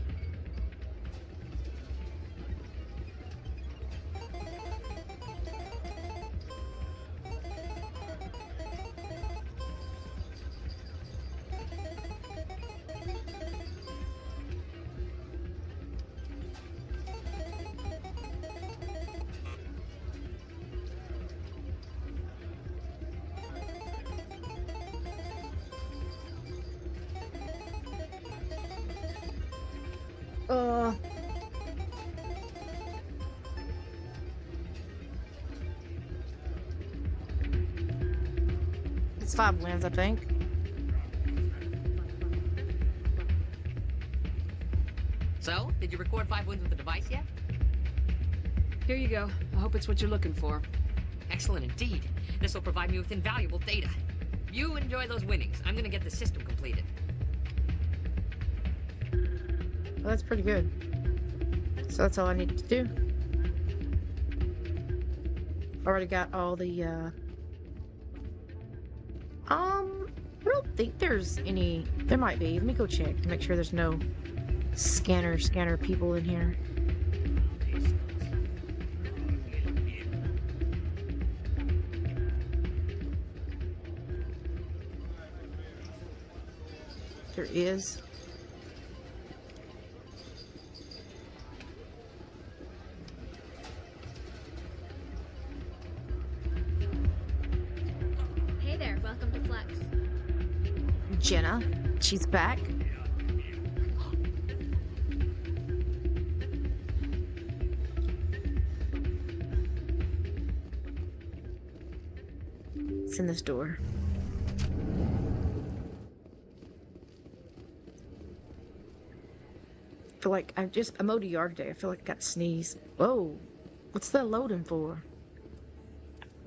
It's 5 wins, I think. So, did you record 5 wins with the device yet? Here you go. I hope it's what you're looking for. Excellent indeed. This will provide me with invaluable data. You enjoy those winnings. I'm gonna get the system completed. Well, that's pretty good. So that's all I need to do. Already got all the, I don't think there's any... There might be. Let me go check to make sure there's no scanner people in here. There is. Hey there, welcome to Flux. Jenna, she's back. What's in this door? I feel like I mowed the yard today. I feel like I got to sneeze. Whoa. What's that loading for?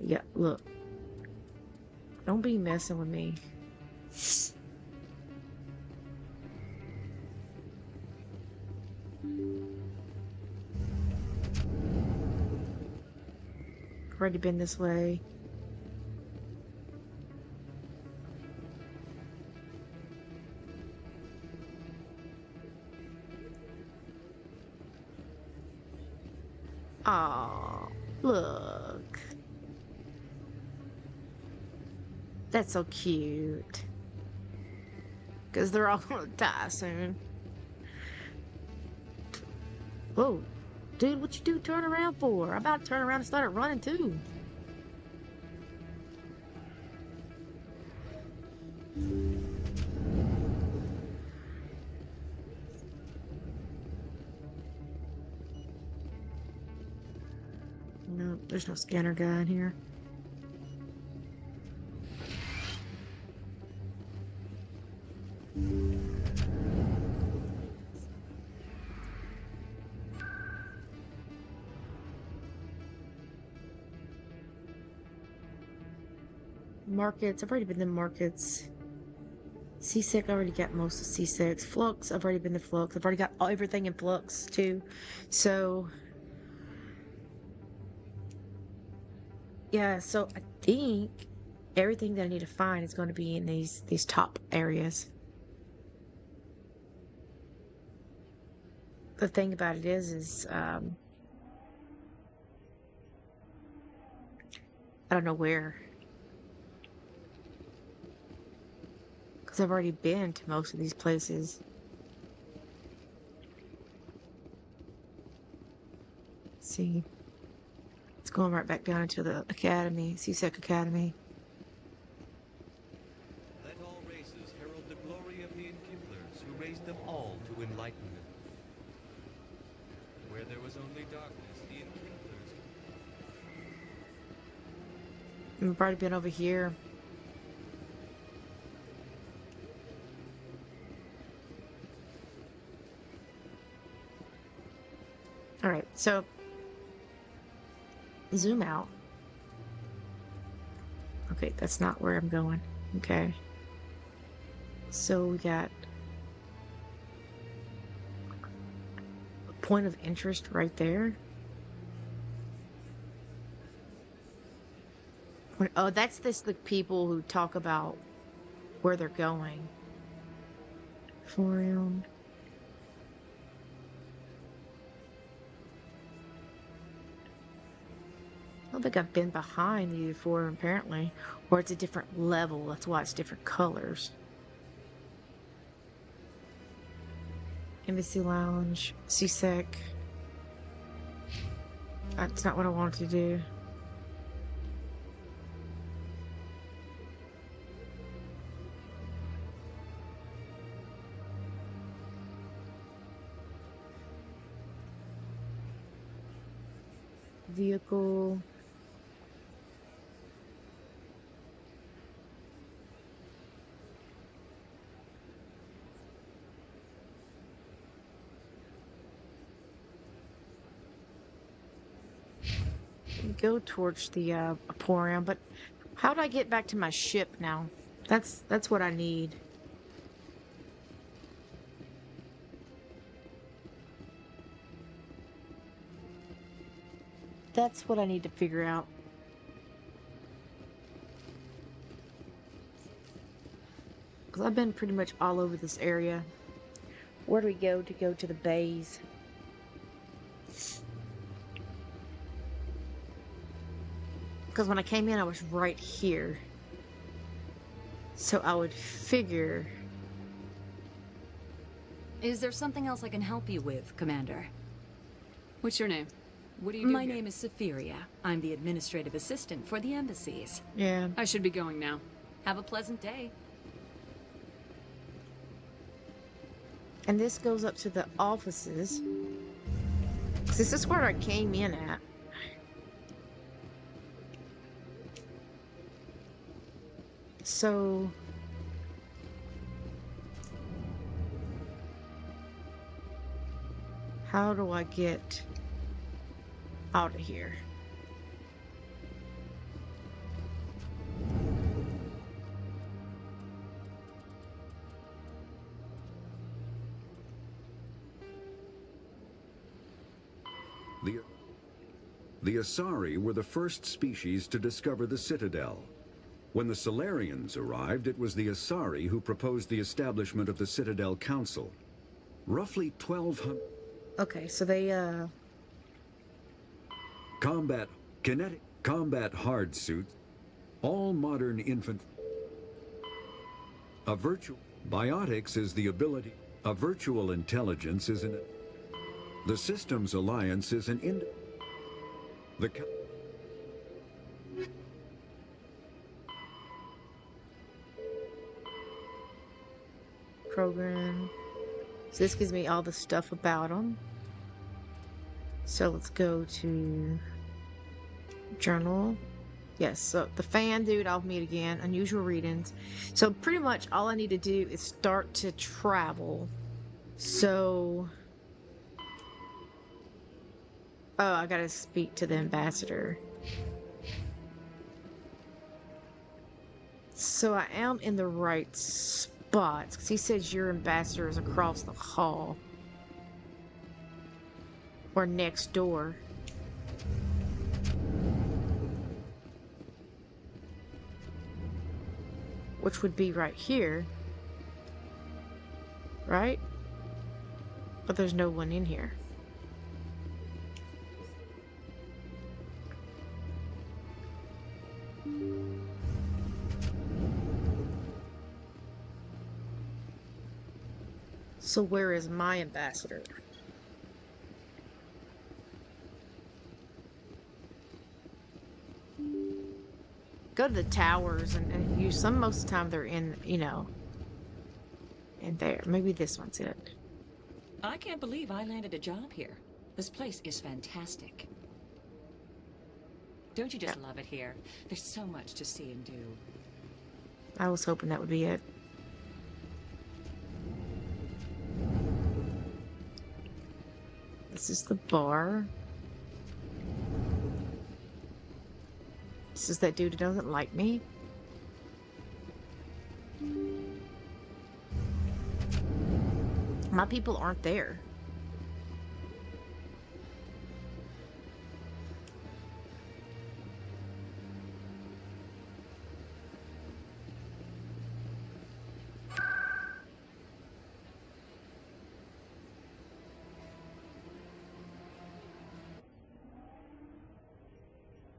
Yeah, look. Don't be messing with me. Already been this way. Aw, look. That's so cute. Because they're all gonna die soon. Whoa. Dude, what you do turn around for? I'm about to turn around and start running too. No, there's no scanner guy in here. Markets, I've already been to markets. C6, I already got most of C6. Flux, I've already been to Flux. I've already got everything in Flux too. So yeah, so I think everything that I need to find is going to be in these top areas. The thing about it is I don't know where. Because I've already been to most of these places. Let's see. It's going right back down into the academy, CSEC Academy. Let all races herald the glory of the Enkindlers who raised them all to enlightenment. Where there was only darkness, the Enkindlers. I've already been over here. Alright, so zoom out. Okay, that's not where I'm going. Okay. So we got a point of interest right there. Oh, that's the people who talk about where they're going. Forum. I don't think I've been behind you before, apparently. Or it's a different level, that's why it's different colors. Embassy Lounge, CSEC. That's not what I wanted to do. Vehicle. Go towards the Emporium, but how do I get back to my ship now? That's what I need. That's what I need to figure out. Because I've been pretty much all over this area. Where do we go to the bays? Because when I came in, I was right here. So I would figure... Is there something else I can help you with, Commander? What's your name? What do you do My here? name is Safiria. I'm the administrative assistant for the embassies. Yeah. I should be going now. Have a pleasant day. And this goes up to the offices. This is where I came in at. so... How do I get out of here? The Asari were the first species to discover the Citadel. When the Solarians arrived, it was the Asari who proposed the establishment of the Citadel Council. Roughly 1,200... Okay, so they, combat hard suits, all modern infant... Biotics is the ability... A virtual intelligence is an... The Systems Alliance is an program. So this gives me all the stuff about them. So let's go to journal. Yes, so the fan dude, I'll meet again. Unusual readings. So pretty much all I need to do is start to travel. So... Oh, I gotta speak to the ambassador. So I am in the right spots, because he says your ambassador is across the hall. Or next door. Which would be right here. Right? But there's no one in here. So where is my ambassador? Go to the towers and use some. Most of the time they're in, you know, in there. Maybe this one's it. I can't believe I landed a job here. This place is fantastic. Don't you just love it here? There's so much to see and do. I was hoping that would be it. This is the bar. This is that dude who doesn't like me. My people aren't there.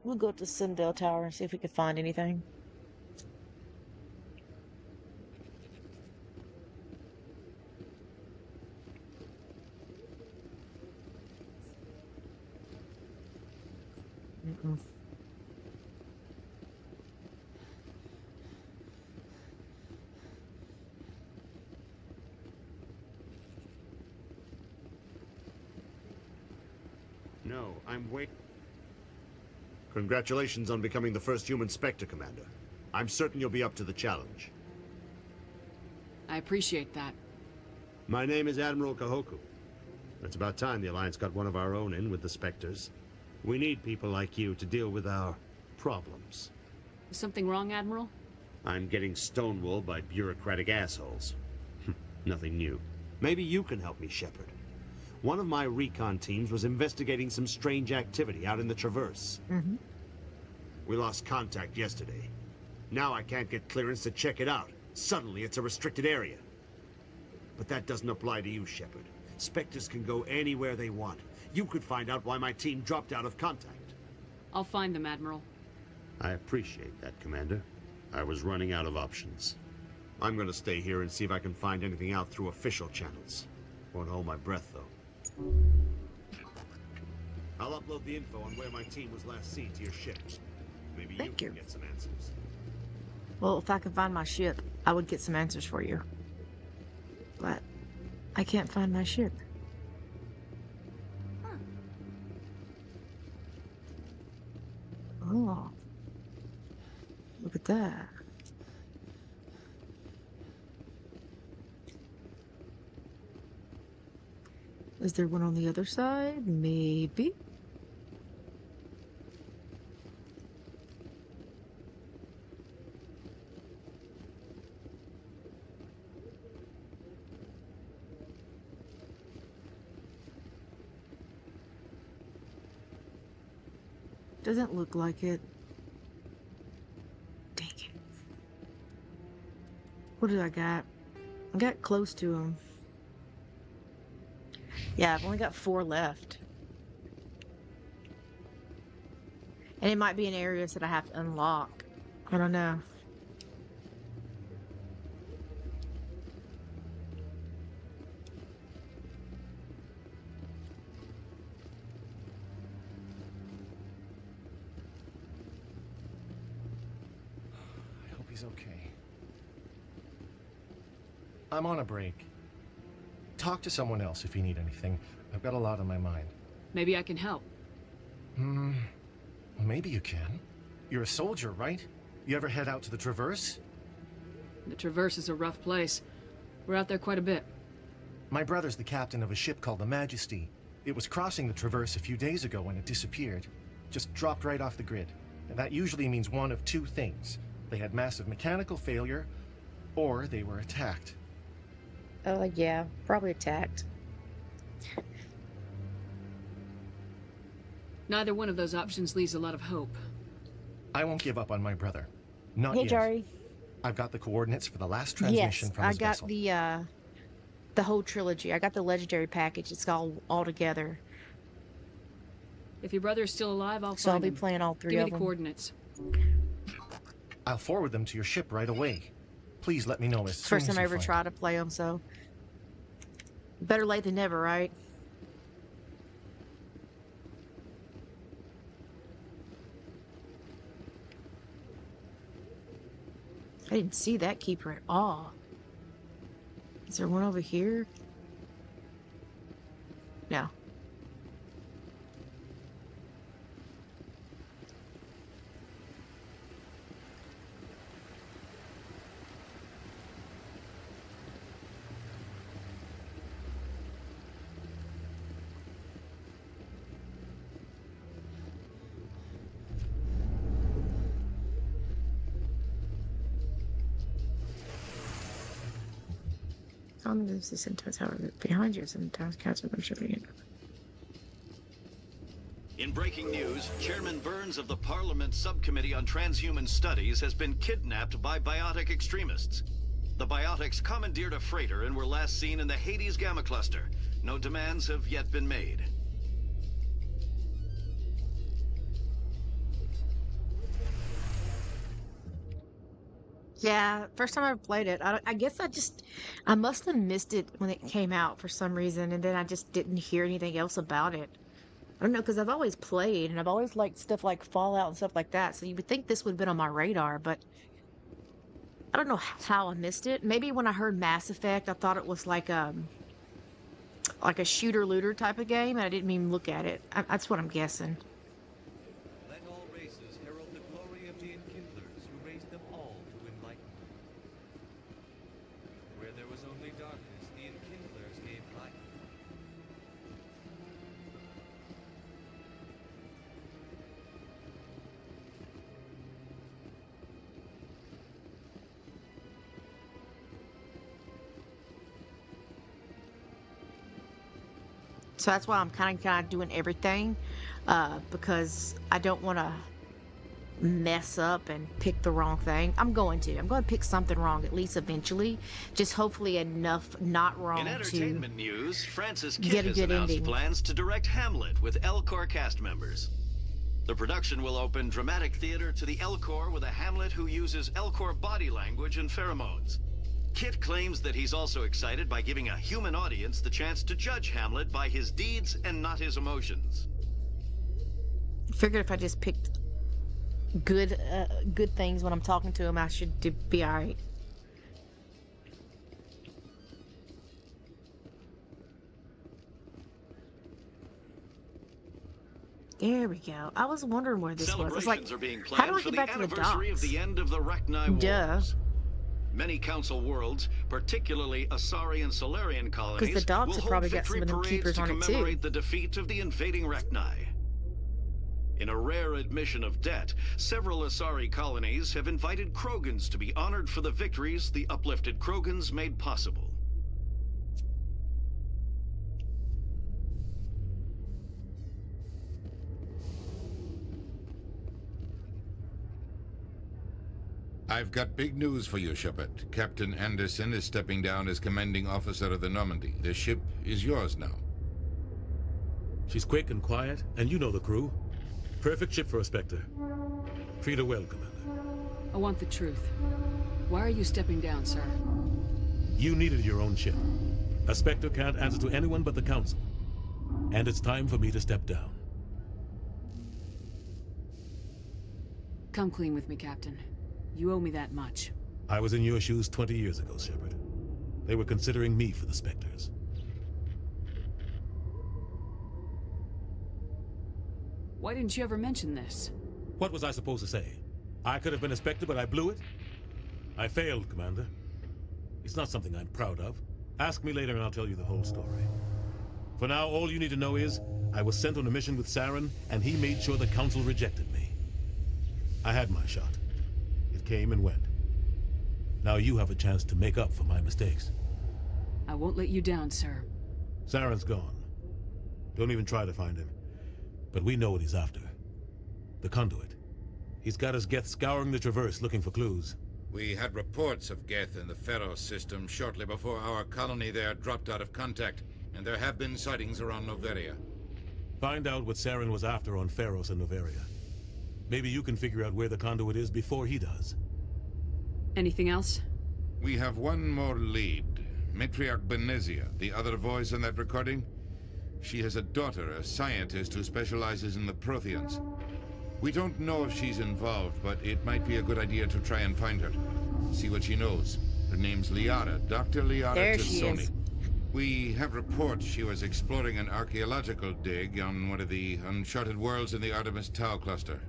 We'll go up to Citadel Tower and see if we can find anything. No, I'm waiting. Congratulations on becoming the first human Spectre, Commander. I'm certain you'll be up to the challenge. I appreciate that. My name is Admiral Kahoku. It's about time the Alliance got one of our own in with the Spectres. We need people like you to deal with our problems. Is something wrong, Admiral? I'm getting stonewalled by bureaucratic assholes. Nothing new. Maybe you can help me, Shepard. One of my recon teams was investigating some strange activity out in the Traverse. We lost contact yesterday. Now I can't get clearance to check it out. Suddenly it's a restricted area. But that doesn't apply to you, Shepard. Spectres can go anywhere they want. You could find out why my team dropped out of contact. I'll find them, Admiral. I appreciate that, Commander. I was running out of options. I'm gonna stay here and see if I can find anything out through official channels. Won't hold my breath, though. I'll upload the info on where my team was last seen to your ship. Maybe you can get some answers. Well, if I could find my ship, I would get some answers for you. But I can't find my ship. Oh. Look at that. Is there one on the other side? Maybe. Doesn't look like it. Dang it. What did I got? I got close to him. Yeah, I've only got 4 left. And it might be in areas that I have to unlock. I don't know. I hope he's okay. I'm on a break. Talk to someone else if you need anything. I've got a lot on my mind. Maybe I can help. Well, maybe you can. You're a soldier, right? You ever head out to the Traverse? The Traverse is a rough place. We're out there quite a bit. My brother's the captain of a ship called the Majesty. It was crossing the Traverse a few days ago when it disappeared. Just dropped right off the grid. And that usually means one of 2 things. They had massive mechanical failure, or they were attacked. Oh, yeah. Probably attacked. Neither one of those options leaves a lot of hope. I won't give up on my brother. Not Hey, yet. Jari. I've got the coordinates for the last transmission Yes, from I his got vessel. the whole trilogy. I got the legendary package. It's all together. If your brother is still alive, I'll So I'll find be him. playing all 3 Give of me the them. coordinates. I'll forward them to your ship right away. Please let me know as soon First as time I you ever find tried to play them, so better late than never, right? I didn't see that keeper at all. Is there one over here? No. On this is sometimes however behind you sometimes cats are shooting. In breaking news, Chairman Burns of the Parliament Subcommittee on Transhuman Studies has been kidnapped by biotic extremists. The biotics commandeered a freighter and were last seen in the Hades Gamma Cluster. No demands have yet been made. Yeah, first time I ever played it. I guess I must have missed it when it came out for some reason, and then I just didn't hear anything else about it. I don't know, because I've always played, and I've always liked stuff like Fallout and stuff like that, so you would think this would have been on my radar, but I don't know how I missed it. Maybe when I heard Mass Effect, I thought it was like a shooter-looter type of game, and I didn't even look at it. That's what I'm guessing. Let all races herald the glory of the enkindlers who raised them all to enlightenment. Where there was only darkness, the enkindlers gave light. So that's why I'm kind of doing everything, because I don't want to mess up and pick the wrong thing. I'm going to pick something wrong at least eventually, just hopefully enough not wrong In to entertainment news, Francis get Kidd a has good announced ending. plans to direct Hamlet with Elcor cast members. The production will open dramatic theater to the Elcor with a Hamlet who uses Elcor body language and pheromones. Kit claims that he's also excited by giving a human audience the chance to judge Hamlet by his deeds and not his emotions. Figured if I just picked good things when I'm talking to him, I should be all right. There we go. I was wondering where this was. It's like, Celebrations are being how do planned I for get the back to the anniversary docks? of the end of the Rachni Duh. Wars. Many council worlds particularly Asari and Salarian colonies, Because the dogs will have hold probably got victory some of them parades keepers to on it too. commemorate the defeat of the invading Rachni. In a rare admission of debt, several Asari colonies have invited Krogans to be honored for the victories the uplifted Krogans made possible. I've got big news for you, Shepard. Captain Anderson is stepping down as commanding officer of the Normandy. The ship is yours now. She's quick and quiet, and you know the crew. Perfect ship for a Spectre. Treat her well, Commander. I want the truth. Why are you stepping down, sir? You needed your own ship. A Spectre can't answer to anyone but the Council. And it's time for me to step down. Come clean with me, Captain. You owe me that much. I was in your shoes 20 years ago, Shepard. They were considering me for the Spectres. Why didn't you ever mention this? What was I supposed to say? I could have been a Spectre, but I blew it? I failed, Commander. It's not something I'm proud of. Ask me later and I'll tell you the whole story. For now, all you need to know is, I was sent on a mission with Saren, and he made sure the Council rejected me. I had my shot. It came and went. Now you have a chance to make up for my mistakes. I won't let you down, sir. Saren's gone. Don't even try to find him. But we know what he's after. The conduit. He's got his Geth scouring the Traverse looking for clues. We had reports of Geth in the Pharos system shortly before our colony there dropped out of contact, and there have been sightings around Noveria. Find out what Saren was after on Pharos and Noveria. Maybe you can figure out where the conduit is before he does. Anything else? We have one more lead. Matriarch Benezia, the other voice in that recording. She has a daughter, a scientist who specializes in the Protheans. We don't know if she's involved, but it might be a good idea to try and find her. See what she knows. Her name's Liara, Dr. Liara There she Tassoni. is. We have reports she was exploring an archaeological dig on one of the uncharted worlds in the Artemis Tau cluster.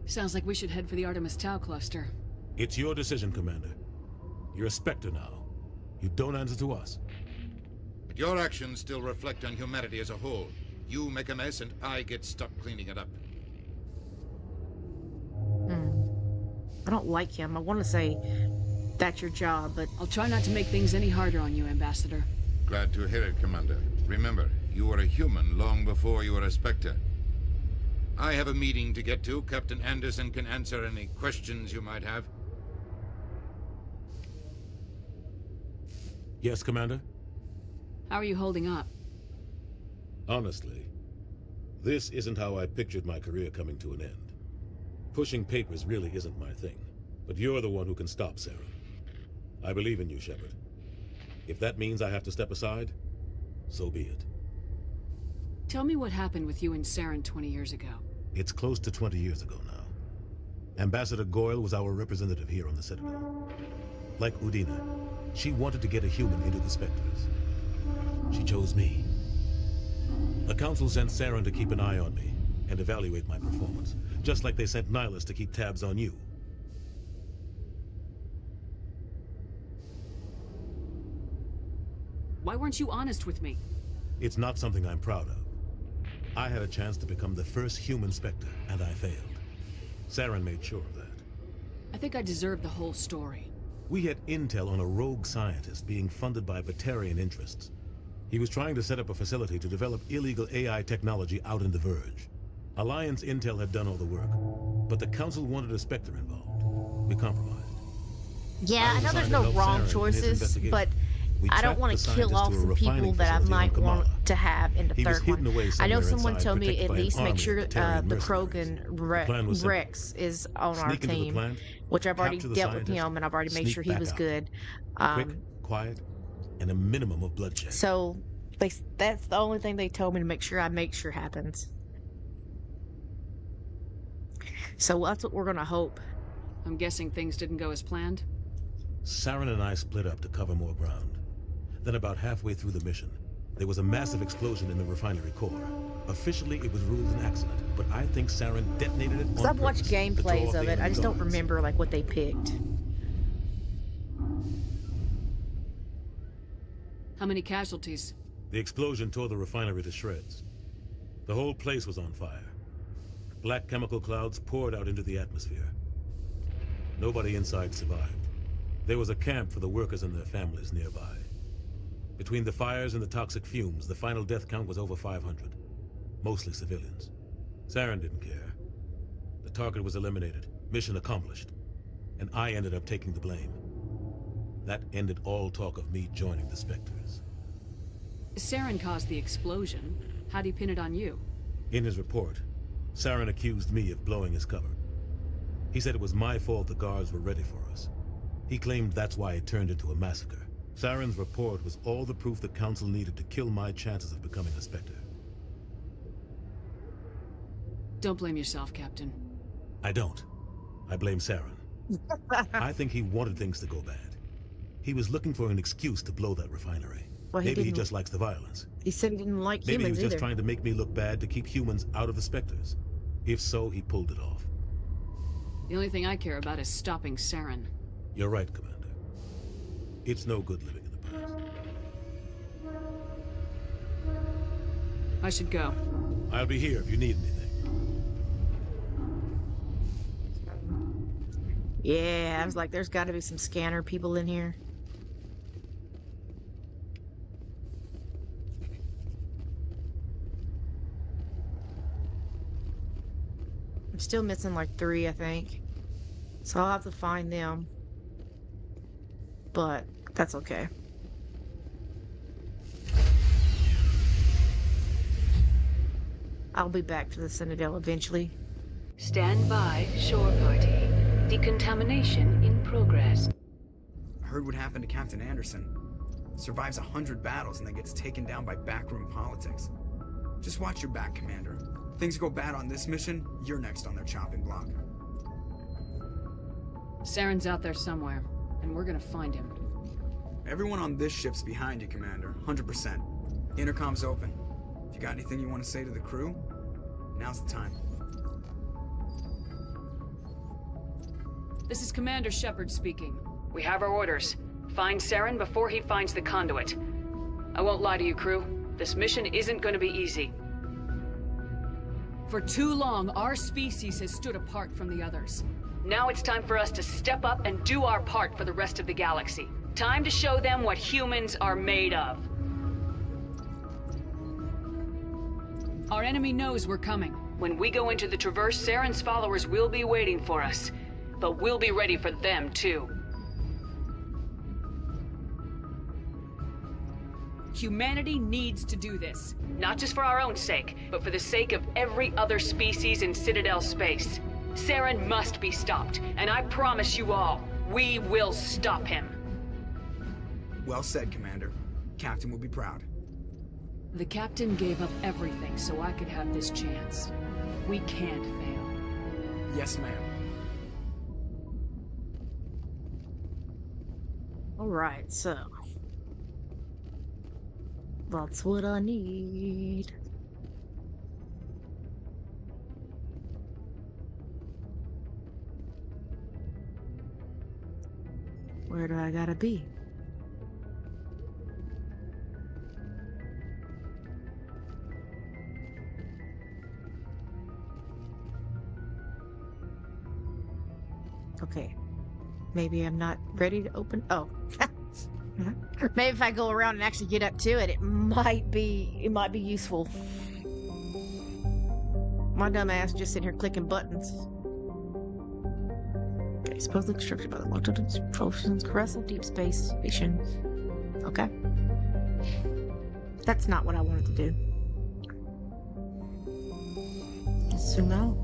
Sounds like we should head for the Artemis Tau cluster. It's your decision, Commander. You're a Spectre now. You don't answer to us. But your actions still reflect on humanity as a whole. You make a mess and I get stuck cleaning it up. I don't like him. I want to say that's your job, but... I'll try not to make things any harder on you, Ambassador. Glad to hear it, Commander. Remember, you were a human long before you were a Spectre. I have a meeting to get to. Captain Anderson can answer any questions you might have. Yes, Commander? How are you holding up? Honestly, this isn't how I pictured my career coming to an end. Pushing papers really isn't my thing, but you're the one who can stop Saren. I believe in you, Shepard. If that means I have to step aside, so be it. Tell me what happened with you and Saren 20 years ago. It's close to 20 years ago now. Ambassador Goyle was our representative here on the Citadel. Like Udina, she wanted to get a human into the Spectres. She chose me. The Council sent Saren to keep an eye on me and evaluate my performance, just like they sent Nihilus to keep tabs on you. Why weren't you honest with me? It's not something I'm proud of. I had a chance to become the first human Spectre, and I failed. Saren made sure of that. I think I deserve the whole story. We had intel on a rogue scientist being funded by Batarian interests. He was trying to set up a facility to develop illegal AI technology out in the Verge. Alliance intel had done all the work, but the Council wanted a Spectre involved. We compromised. Yeah, I know there's no wrong choices, but I don't want to kill off some people that I might want to have in the third one. I know someone told me at least make sure the Krogan Rex is on our team, which I've already dealt with him, and I've already made sure he was good. Quick, quiet, and a minimum of bloodshed. So that's the only thing they told me to make sure happens. So that's what we're gonna hope. I'm guessing things didn't go as planned? Saren and I split up to cover more ground. Then about halfway through the mission, There was a massive explosion in the refinery core. Officially, it was ruled an accident, but I think Saren detonated it on purpose. I've watched gameplays of it. I just don't remember like what they picked. How many casualties? The explosion tore the refinery to shreds. The whole place was on fire. Black chemical clouds poured out into the atmosphere. Nobody inside survived. There was a camp for the workers and their families nearby. Between the fires and the toxic fumes, the final death count was over 500. Mostly civilians. Saren didn't care. The target was eliminated, mission accomplished. And I ended up taking the blame. That ended all talk of me joining the Spectres. Saren caused the explosion. How'd he pin it on you? In his report, Saren accused me of blowing his cover. He said it was my fault the guards were ready for us. He claimed that's why it turned into a massacre. Saren's report was all the proof the Council needed to kill my chances of becoming a Spectre. Don't blame yourself, Captain. I don't. I blame Saren. I think he wanted things to go bad. He was looking for an excuse to blow that refinery. Well, Maybe he just likes the violence. He said he didn't like Maybe humans he was just either. trying to make me look bad to keep humans out of the Spectres. If so, he pulled it off. The only thing I care about is stopping Saren. You're right, Commander. It's no good living in the past. I should go. I'll be here if you need anything. Yeah, I was like, there's got to be some scanner people in here. I'm still missing like 3, I think. So I'll have to find them. But that's okay. I'll be back to the Citadel eventually. Stand by, shore party. Decontamination in progress. I heard what happened to Captain Anderson. Survives 100 battles and then gets taken down by backroom politics. Just watch your back, Commander. Things go bad on this mission, you're next on their chopping block. Saren's out there somewhere, and we're gonna find him. Everyone on this ship's behind you, Commander. 100%. Intercom's open. If you got anything you want to say to the crew, now's the time. This is Commander Shepard speaking. We have our orders. Find Saren before he finds the conduit. I won't lie to you, crew. This mission isn't gonna be easy. For too long, our species has stood apart from the others. Now it's time for us to step up and do our part for the rest of the galaxy. Time to show them what humans are made of. Our enemy knows we're coming. When we go into the Traverse, Saren's followers will be waiting for us. But we'll be ready for them, too. Humanity needs to do this. Not just for our own sake, but for the sake of every other species in Citadel space. Saren must be stopped, and I promise you all, we will stop him. Well said, Commander. Captain will be proud. The Captain gave up everything so I could have this chance. We can't fail. Yes, ma'am. Alright, so that's what I need. Where do I gotta be? Okay. Maybe I'm not ready to open. Oh. Maybe if I go around and actually get up to it, it might be useful. My dumb ass just sitting here clicking buttons. Okay, supposedly constructed by the Lotus Ocean's Caressel Deep Space Station. Okay. That's not what I wanted to do. So no.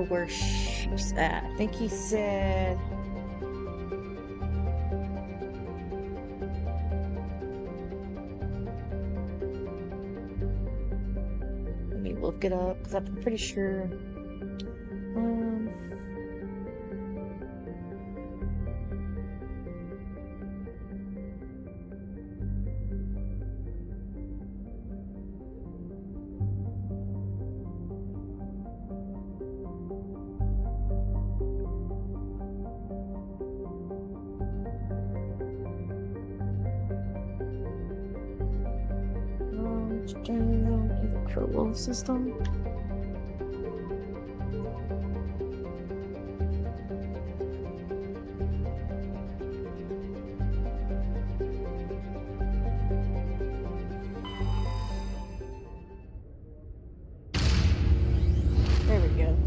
Where Where's that? I think he said... Let me look it up, because I'm pretty sure... Control system. There we go.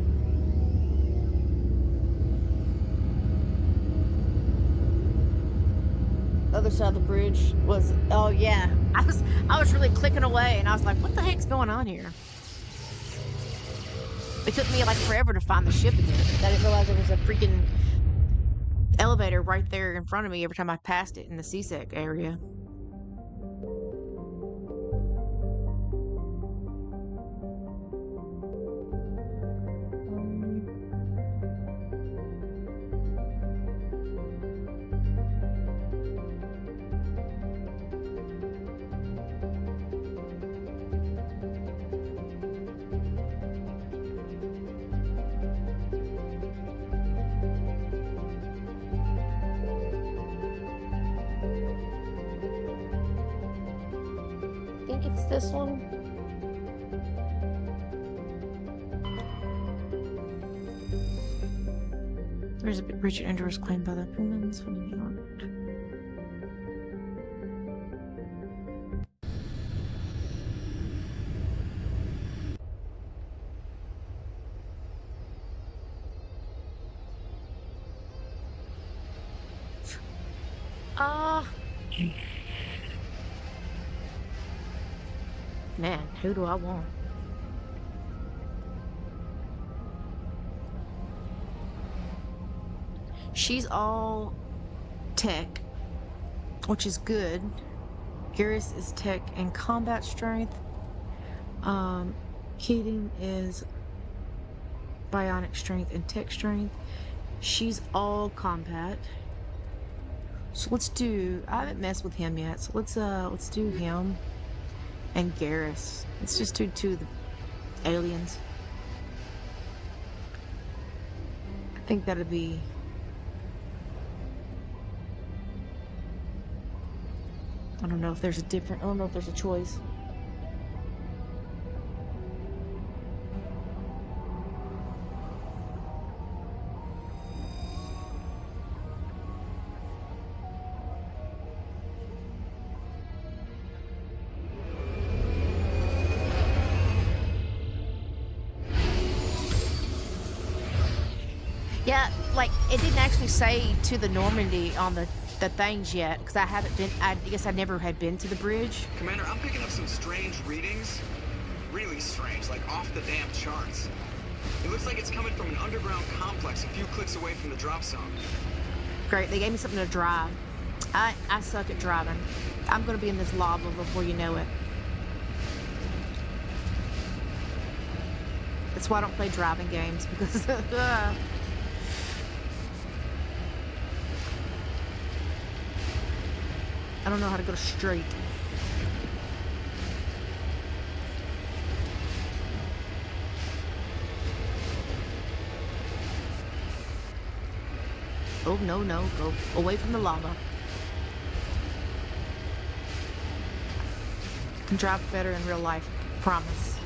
Other side of the bridge was, oh yeah, I was really clicking away and I was like, what the heck's going on here? It took me like forever to find the ship again. I didn't realize there was a freaking elevator right there in front of me every time I passed it in the CSEC area. I think it's this one. There's a bit Richard Andrews claimed by the humans from New York. Man, who do I want? She's all tech, which is good. Garrus is tech and combat strength. Keating is bionic strength and tech strength. She's all combat. So let's do, I haven't messed with him yet, so let's do him and Garrus. Let's just do two of the aliens. I think that'd be I don't know if there's a choice. Yeah, like, it didn't actually say to the Normandy on the things yet, because I haven't been, I guess I never had been to the bridge. Commander, I'm picking up some strange readings. Really strange, like off the damn charts. It looks like it's coming from an underground complex a few clicks away from the drop zone. Great, they gave me something to drive. I suck at driving. I'm gonna be in this lava before you know it. That's why I don't play driving games, because I don't know how to go straight. Oh, no, go away from the lava. I can drive better in real life, promise.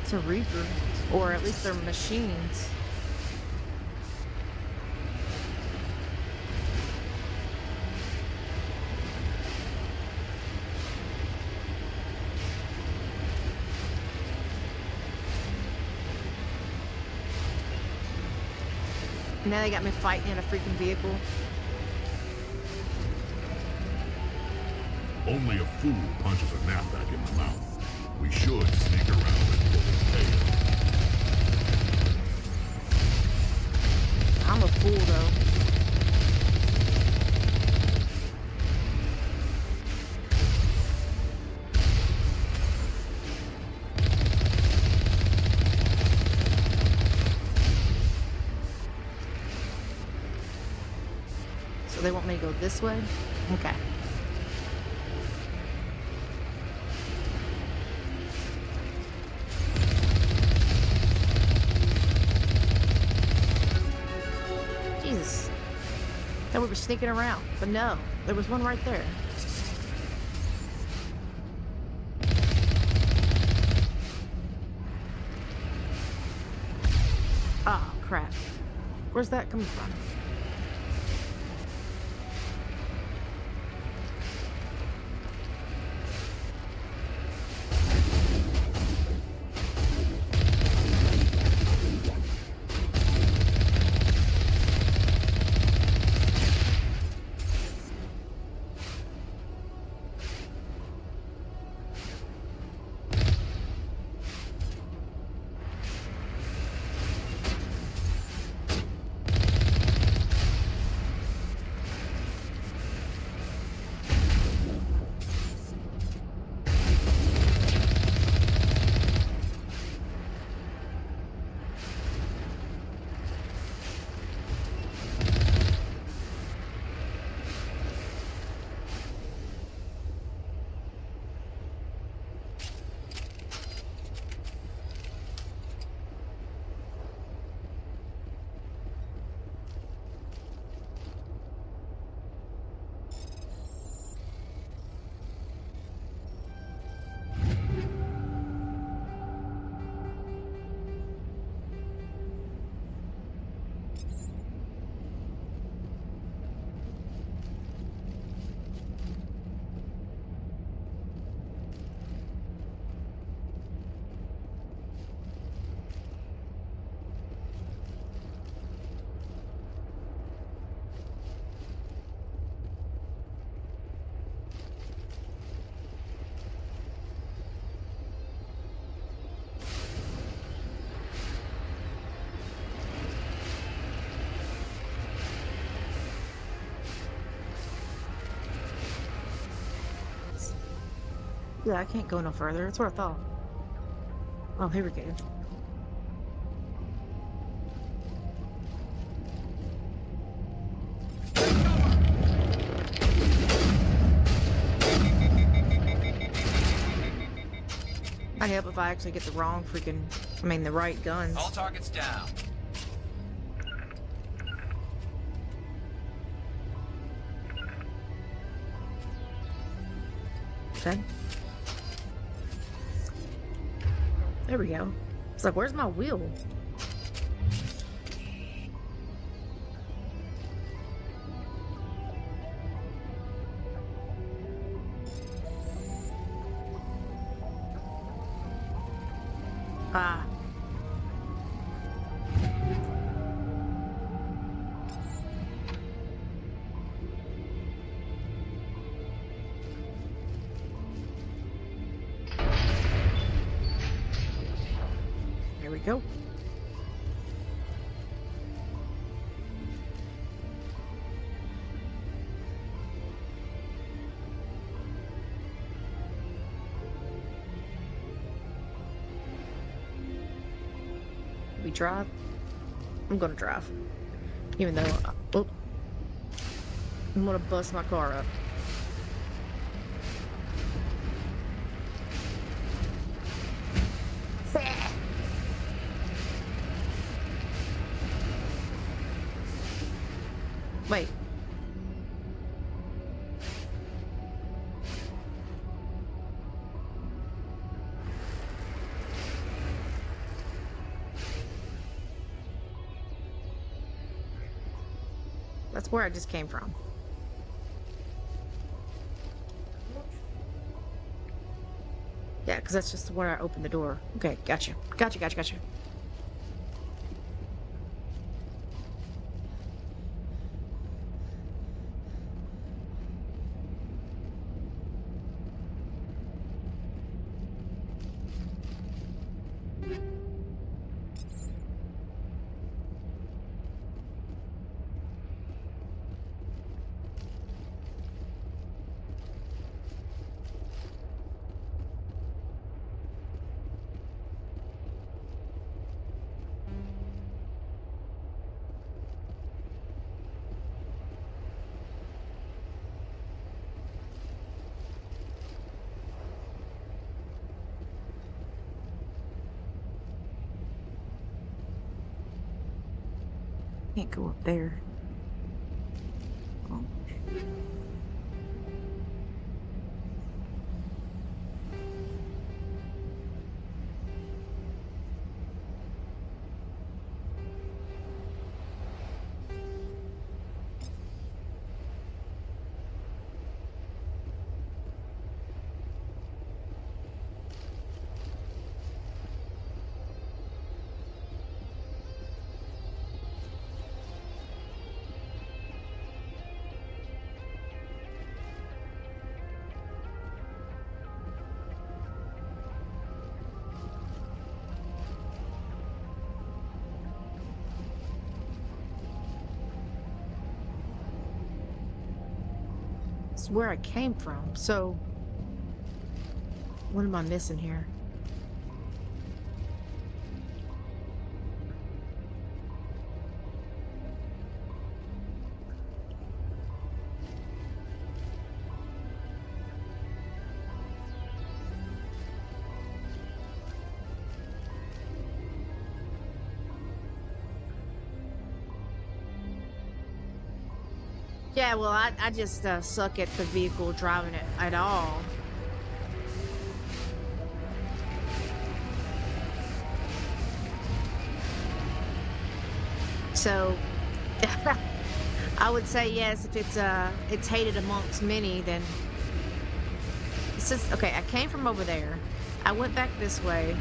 It's a Reaper. Or at least they're machines. Now they got me fighting in a freaking vehicle. Only a fool punches a knapsack in the mouth. We should sneak around and pull his tail. I'm a fool, though. So they want me to go this way? Okay. Jesus. Thought we were sneaking around, but no, there was one right there. Oh, crap. Where's that coming from? Yeah, I can't go no further. That's what I thought. Oh, here we go. I'd help if I actually get the wrong freaking, the right guns. All targets down. Okay. There we go. It's like, where's my wheel? Ah. There we go. We drive? I'm gonna drive. Even though, I'm gonna bust my car up. Wait. That's where I just came from. Yeah, because that's just where I opened the door. Okay, gotcha. Gotcha. Can't go up there. Oh. It's where I came from. So, what am I missing here? Yeah, well, I just suck at the vehicle driving it at all. So, I would say yes, if it's hated amongst many, then it's just, okay, I came from over there. I went back this way.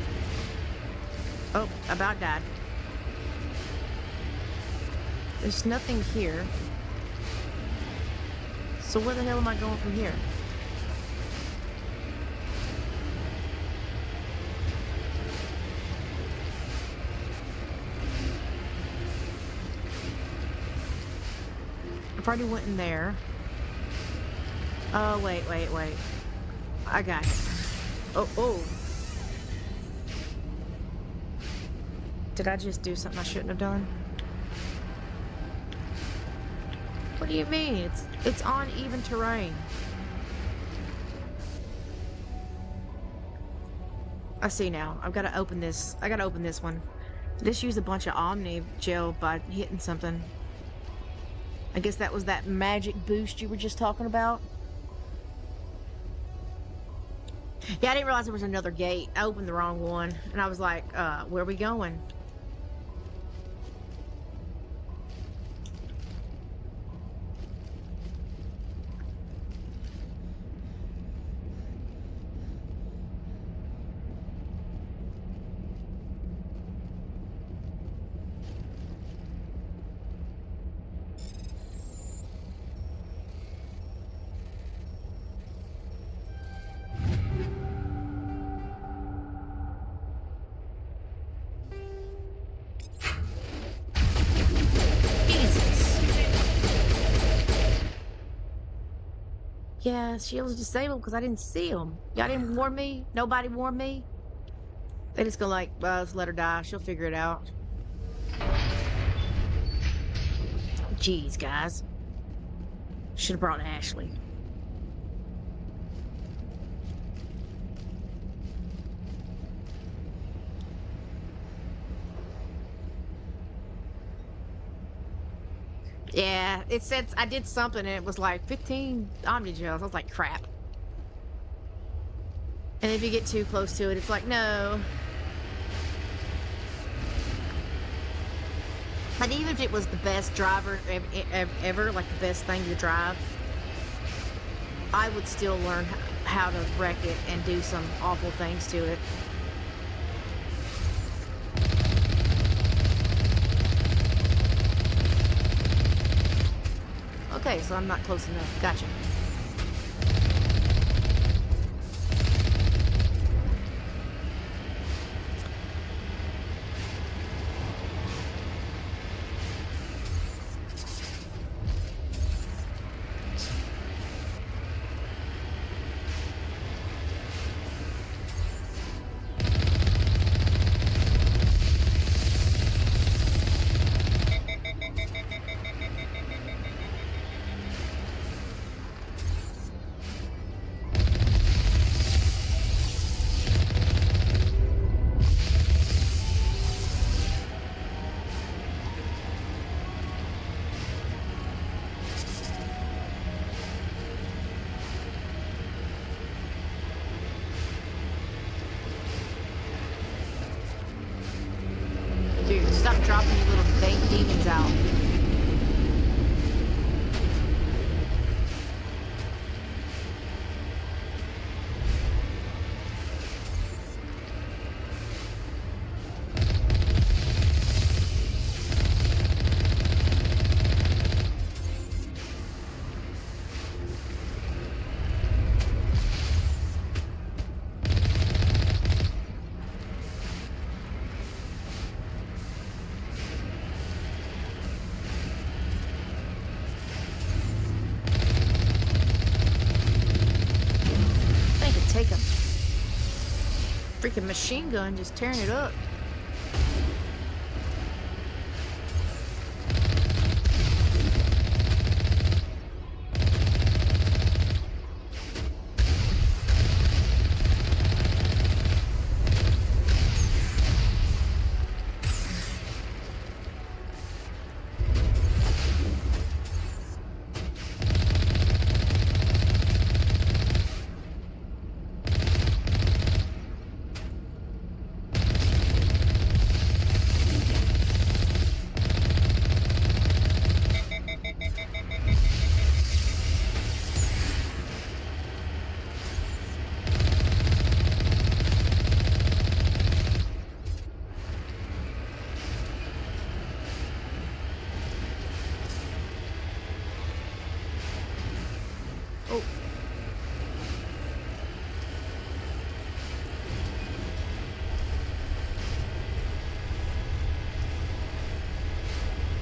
Oh, about died. There's nothing here. So where the hell am I going from here? I've already went in there. Oh, wait. I got it. Oh. Did I just do something I shouldn't have done? What do you mean? It's on even terrain. I see now. I've got to open this. I got to open this one. Just use a bunch of Omni gel by hitting something. I guess that was that magic boost you were just talking about. Yeah, I didn't realize there was another gate. I opened the wrong one, and I was like, where are we going? Yeah, shield's disabled because I didn't see them. Y'all didn't warn me? Nobody warned me? They just go like, let's let her die. She'll figure it out. Jeez, guys. Should have brought Ashley. Yeah, it said I did something and it was like 15 Omnigels. I was like, crap. And if you get too close to it, it's like, no. But even if it was the best driver ever, like the best thing to drive, I would still learn how to wreck it and do some awful things to it. Okay, so I'm not close enough. Gotcha. Dude, stop dropping your little dank demons out. Take a freaking machine gun just tearing it up.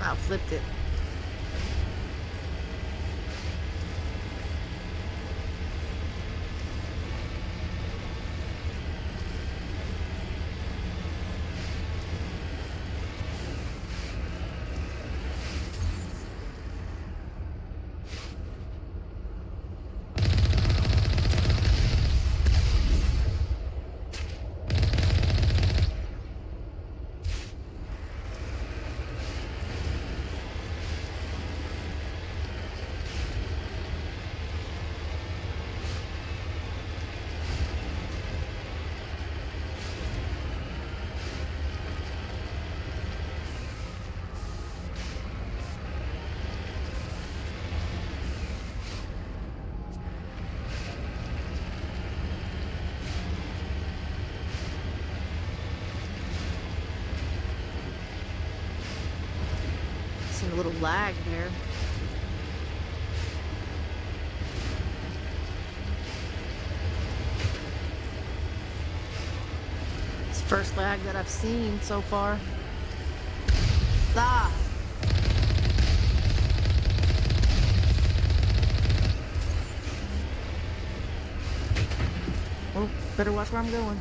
I flipped it. A little lag there. It's the first lag that I've seen so far. Ah! Oh, better watch where I'm going.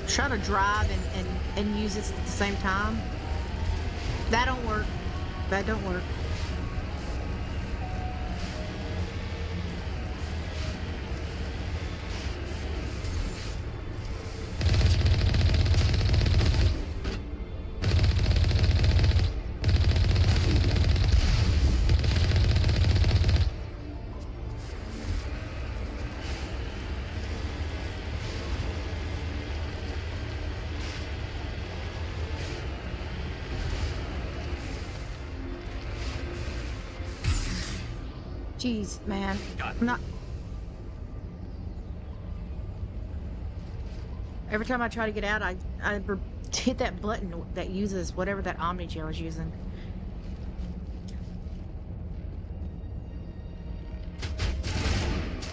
Try to drive and use it at the same time. That don't work. That don't work. Jeez, man. I'm not... Every time I try to get out, I hit that button that uses whatever that Omni-Gel is using.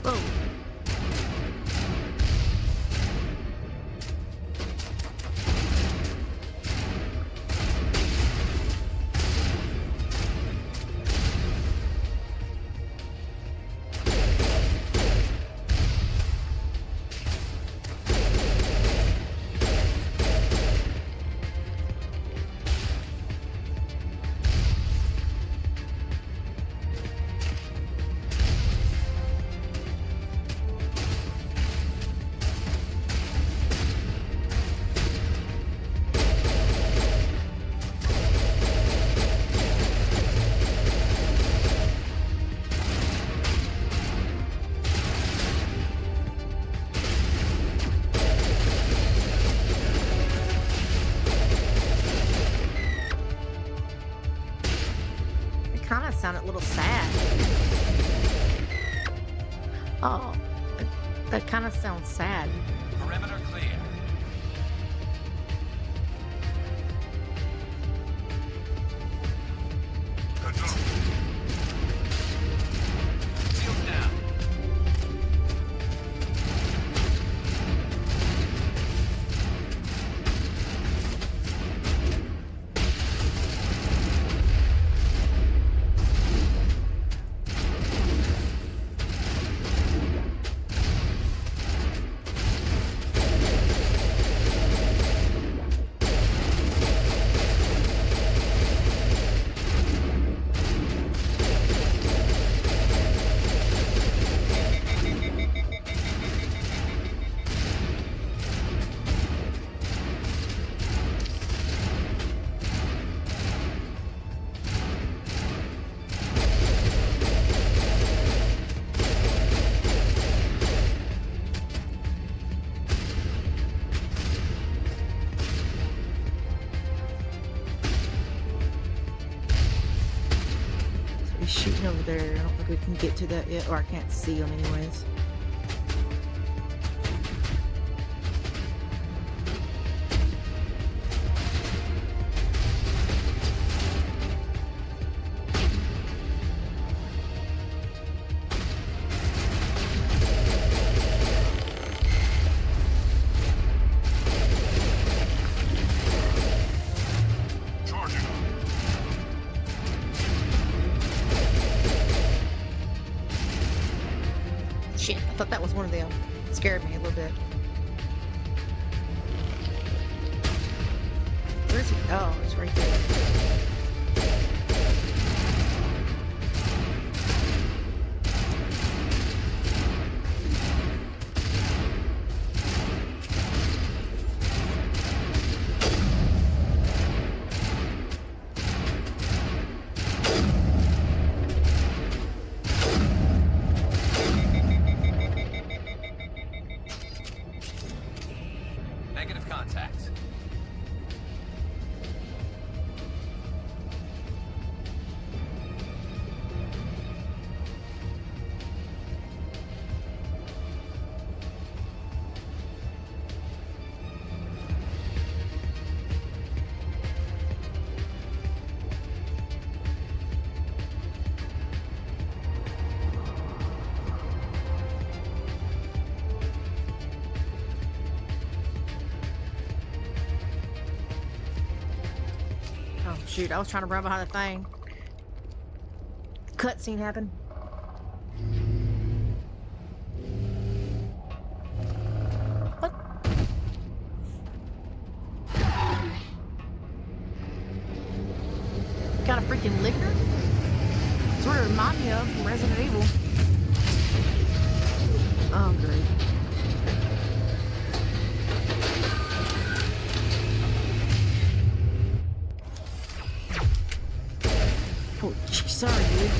Whoa. Sounded a little sad. Oh, that kind of sounds sad. Perimeter clear. Good move. Shields down. Shooting over there. I don't think we can get to that yet, or I can't see them anyways. Shit, I thought that was one of them. It scared me a little bit. Where's he? Oh, it's right there. Negative contact. Shoot, I was trying to run behind the thing. Cutscene happened. What? Got a freaking liquor? Sort of remind me of Resident Evil. Oh, great. Oh, sorry, dude.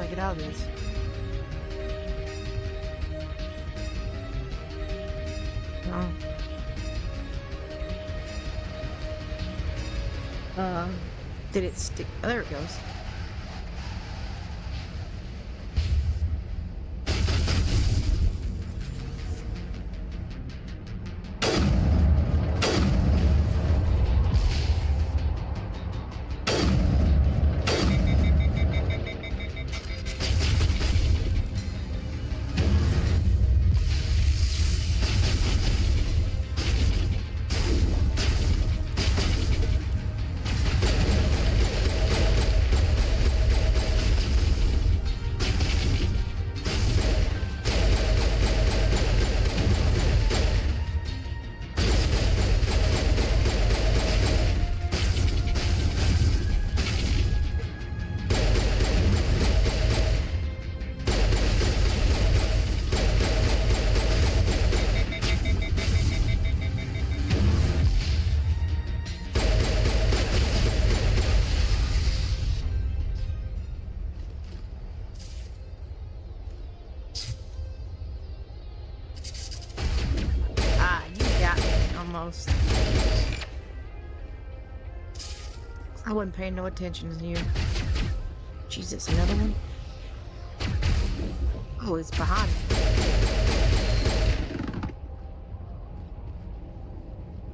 to get out of this. Oh. Did it stick? Oh, there it goes. Almost. I wasn't paying no attention to you. Jesus, another one? Oh, it's behind me.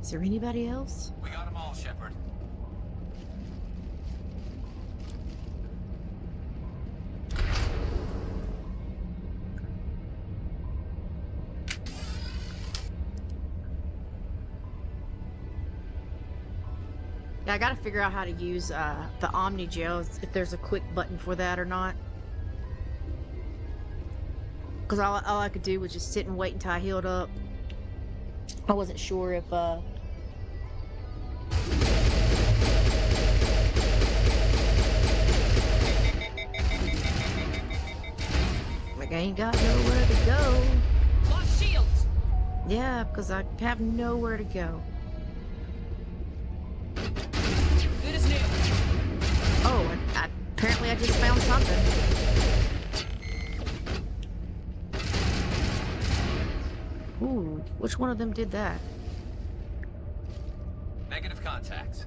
Is there anybody else? We got them all, Shepard. Yeah, I gotta figure out how to use the Omni Gel, if there's a quick button for that or not. Because all I could do was just sit and wait until I healed up. I wasn't sure if like I ain't got nowhere to go. Lost shields! Yeah, because I have nowhere to go. Good as new. Oh, apparently I just found something. Ooh, which one of them did that? Negative contacts.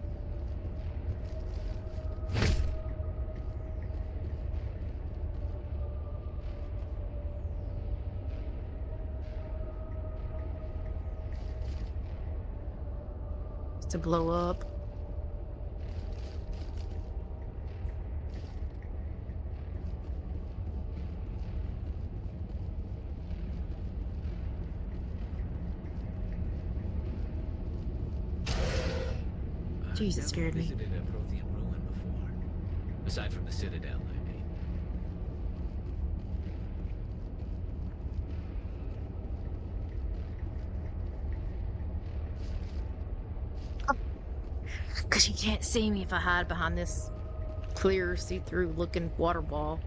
To blow up. Jeez, it scared me. Visited a Prothean ruin before. Aside from the Citadel, I mean. Because you can't see me if I hide behind this clear, see-through looking water ball.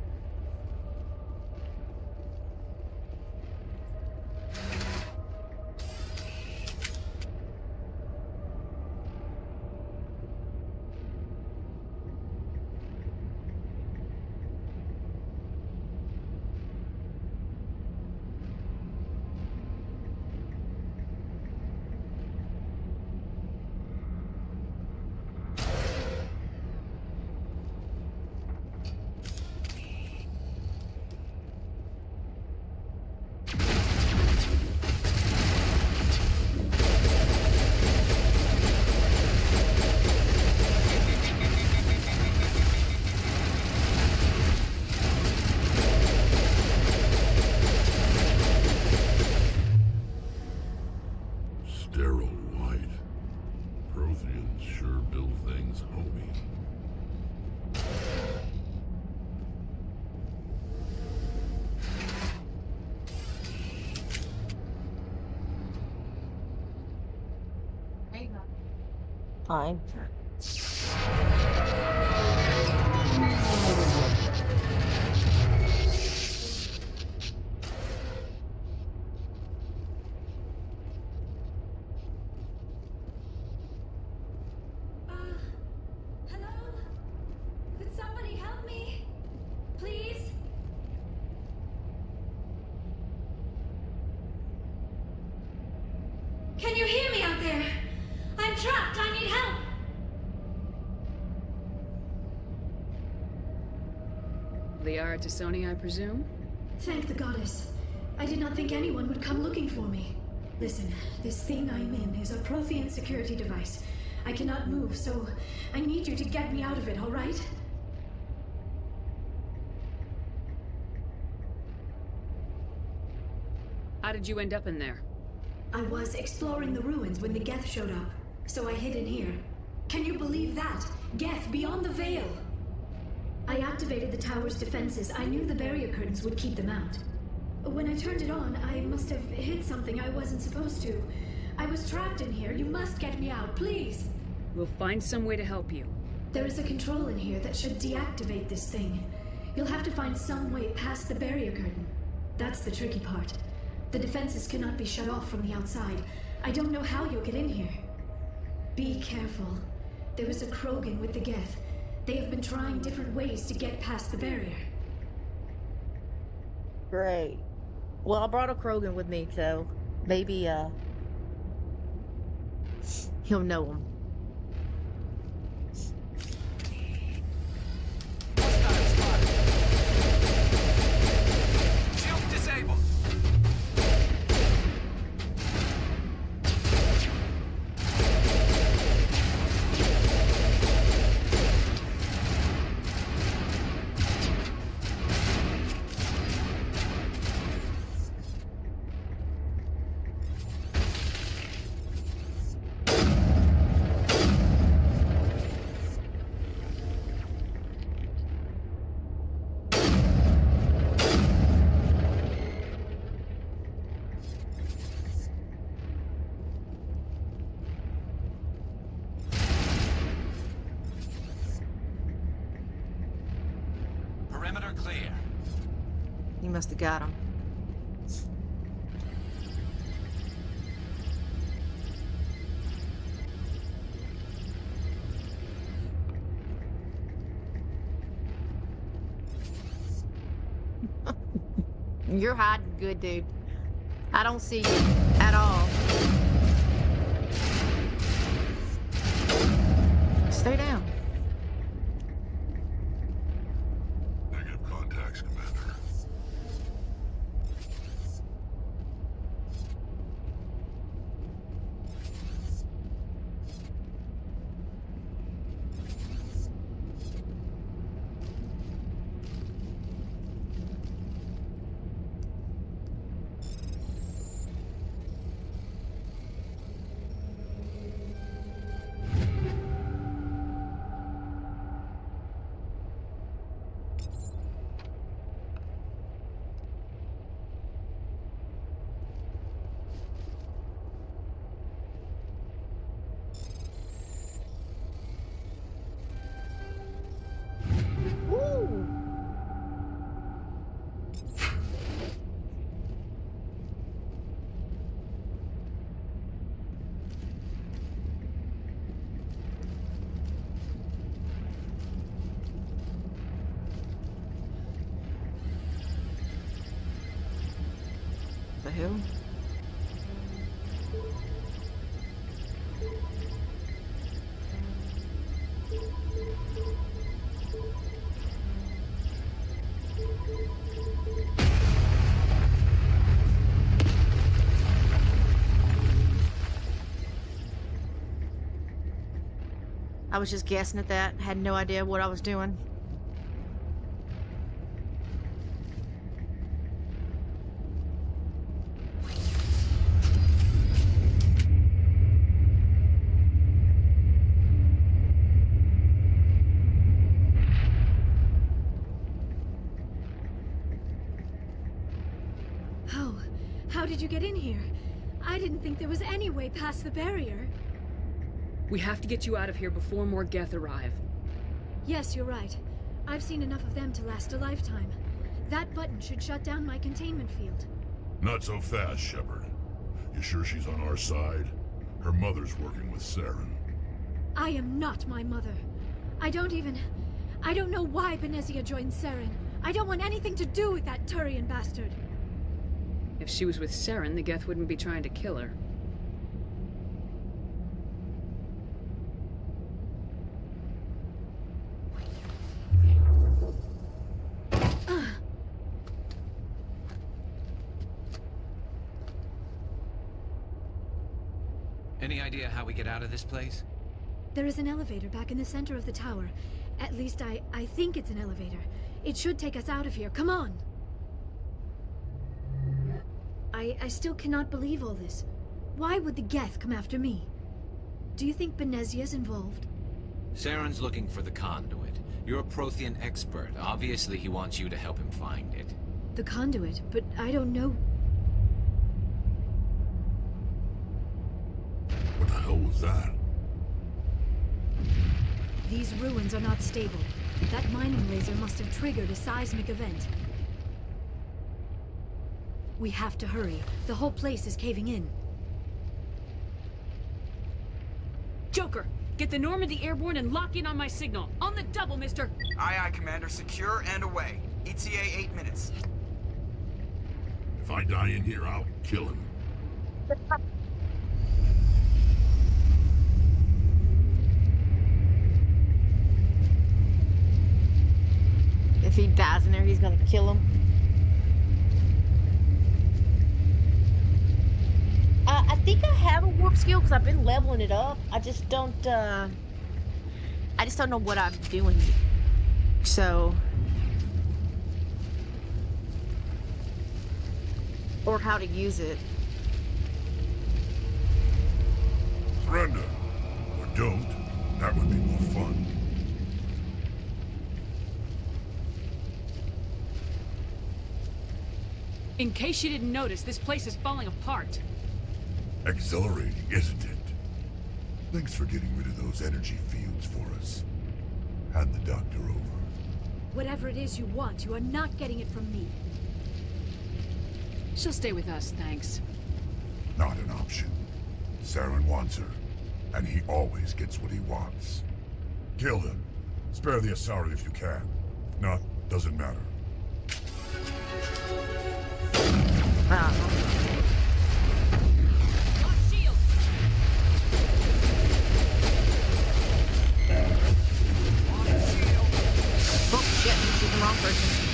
Sterile white. Protheans sure build things homey. Fine. Hello? Could somebody help me? Please? The Aratisoni, I presume? Thank the goddess. I did not think anyone would come looking for me. Listen, this thing I'm in is a Prothean security device. I cannot move, so I need you to get me out of it, all right? How did you end up in there? I was exploring the ruins when the Geth showed up, so I hid in here. Can you believe that? Geth beyond the veil! I activated the tower's defenses. I knew the barrier curtains would keep them out. When I turned it on, I must have hit something I wasn't supposed to. I was trapped in here. You must get me out, please! We'll find some way to help you. There is a control in here that should deactivate this thing. You'll have to find some way past the barrier curtain. That's the tricky part. The defenses cannot be shut off from the outside. I don't know how you'll get in here. Be careful. There is a Krogan with the Geth. They have been trying different ways to get past the barrier. Great. Well, I brought a Krogan with me, so maybe, he'll know him. Shield disabled. Perimeter clear. You must have got him. You're hiding good, dude. I don't see you at all. Stay down. Negative contacts, Commander. The hell? I was just guessing at that. Had no idea what I was doing. How did you get in here? I didn't think there was any way past the barrier. We have to get you out of here before more Geth arrive. Yes, you're right. I've seen enough of them to last a lifetime. That button should shut down my containment field. Not so fast, Shepard. You sure she's on our side? Her mother's working with Saren. I am not my mother. I don't know why Benezia joined Saren. I don't want anything to do with that Turian bastard. If she was with Saren, the Geth wouldn't be trying to kill her. Any idea how we get out of this place? There is an elevator back in the center of the tower. At least I think it's an elevator. It should take us out of here. Come on! I still cannot believe all this. Why would the Geth come after me? Do you think Benezia's involved? Saren's looking for the conduit. You're a Prothean expert. Obviously, he wants you to help him find it. The conduit, but I don't know. What the hell was that? These ruins are not stable. That mining laser must have triggered a seismic event. We have to hurry. The whole place is caving in. Joker, get the Normandy airborne and lock in on my signal. On the double, mister! Aye, aye, Commander. Secure and away. ETA 8 minutes. If I die in here, I'll kill him. If he dies in there, he's gonna kill him. I think I have a warp skill because I've been leveling it up. I just don't know what I'm doing. So, or how to use it. Surrender. Or don't. That would be more fun. In case you didn't notice, this place is falling apart. Exhilarating, isn't it? Thanks for getting rid of those energy fields for us. Hand the doctor over. Whatever it is you want, you are not getting it from me. She'll stay with us, thanks. Not an option. Saren wants her, and he always gets what he wants. Kill him. Spare the Asari if you can. If not, doesn't matter. Oh shit, he's the wrong person.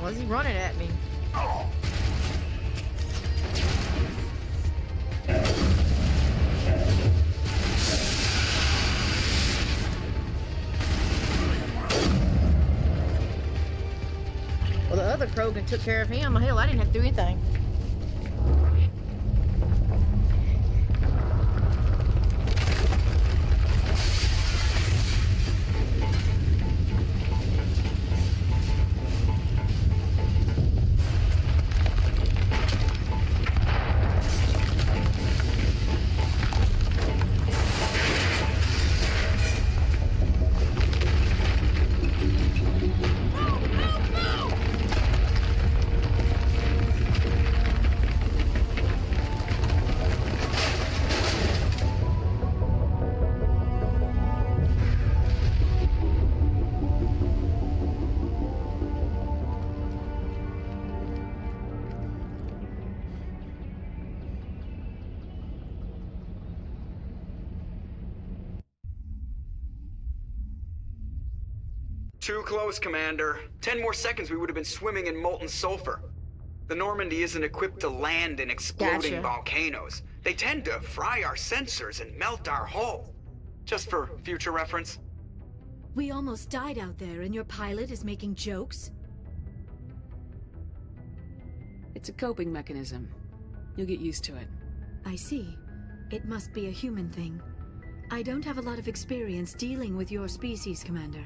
Why's he running at me? Well, the other Krogan took care of him. Hell, I didn't have to do anything. Too close, Commander. 10 more seconds we would have been swimming in molten sulfur. The Normandy isn't equipped to land in exploding volcanoes. They tend to fry our sensors and melt our hull. Just for future reference. We almost died out there and your pilot is making jokes? It's a coping mechanism. You'll get used to it. I see. It must be a human thing. I don't have a lot of experience dealing with your species, Commander.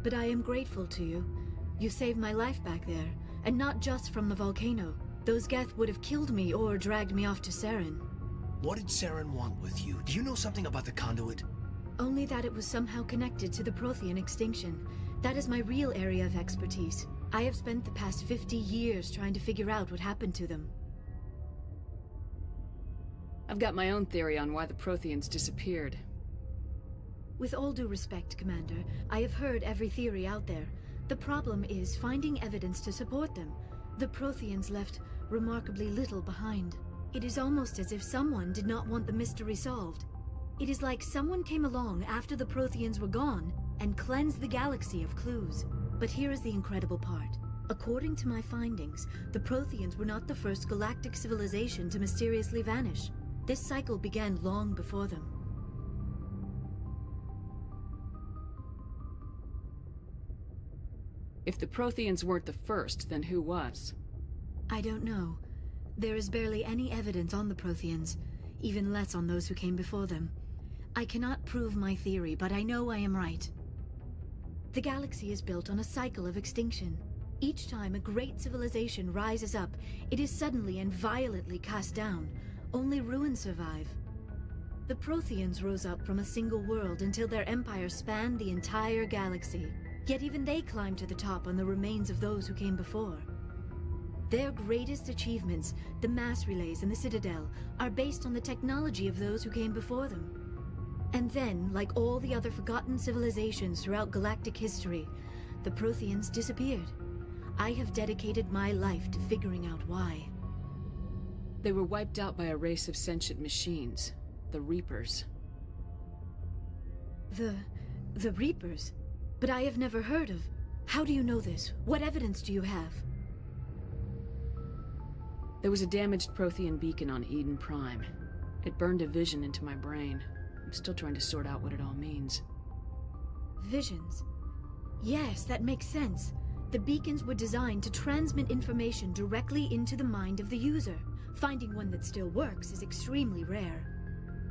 But I am grateful to you. You saved my life back there, and not just from the volcano. Those Geth would have killed me or dragged me off to Saren. What did Saren want with you? Do you know something about the conduit? Only that it was somehow connected to the Prothean extinction. That is my real area of expertise. I have spent the past 50 years trying to figure out what happened to them. I've got my own theory on why the Protheans disappeared. With all due respect, Commander, I have heard every theory out there. The problem is finding evidence to support them. The Protheans left remarkably little behind. It is almost as if someone did not want the mystery solved. It is like someone came along after the Protheans were gone and cleansed the galaxy of clues. But here is the incredible part. According to my findings, the Protheans were not the first galactic civilization to mysteriously vanish. This cycle began long before them. If the Protheans weren't the first, then who was? I don't know. There is barely any evidence on the Protheans, even less on those who came before them. I cannot prove my theory, but I know I am right. The galaxy is built on a cycle of extinction. Each time a great civilization rises up, it is suddenly and violently cast down. Only ruins survive. The Protheans rose up from a single world until their empire spanned the entire galaxy. Yet even they climbed to the top on the remains of those who came before. Their greatest achievements, the mass relays and the Citadel, are based on the technology of those who came before them. And then, like all the other forgotten civilizations throughout galactic history, the Protheans disappeared. I have dedicated my life to figuring out why. They were wiped out by a race of sentient machines, the Reapers. The Reapers? But I have never heard of... How do you know this? What evidence do you have? There was a damaged Prothean beacon on Eden Prime. It burned a vision into my brain. I'm still trying to sort out what it all means. Visions? Yes, that makes sense. The beacons were designed to transmit information directly into the mind of the user. Finding one that still works is extremely rare.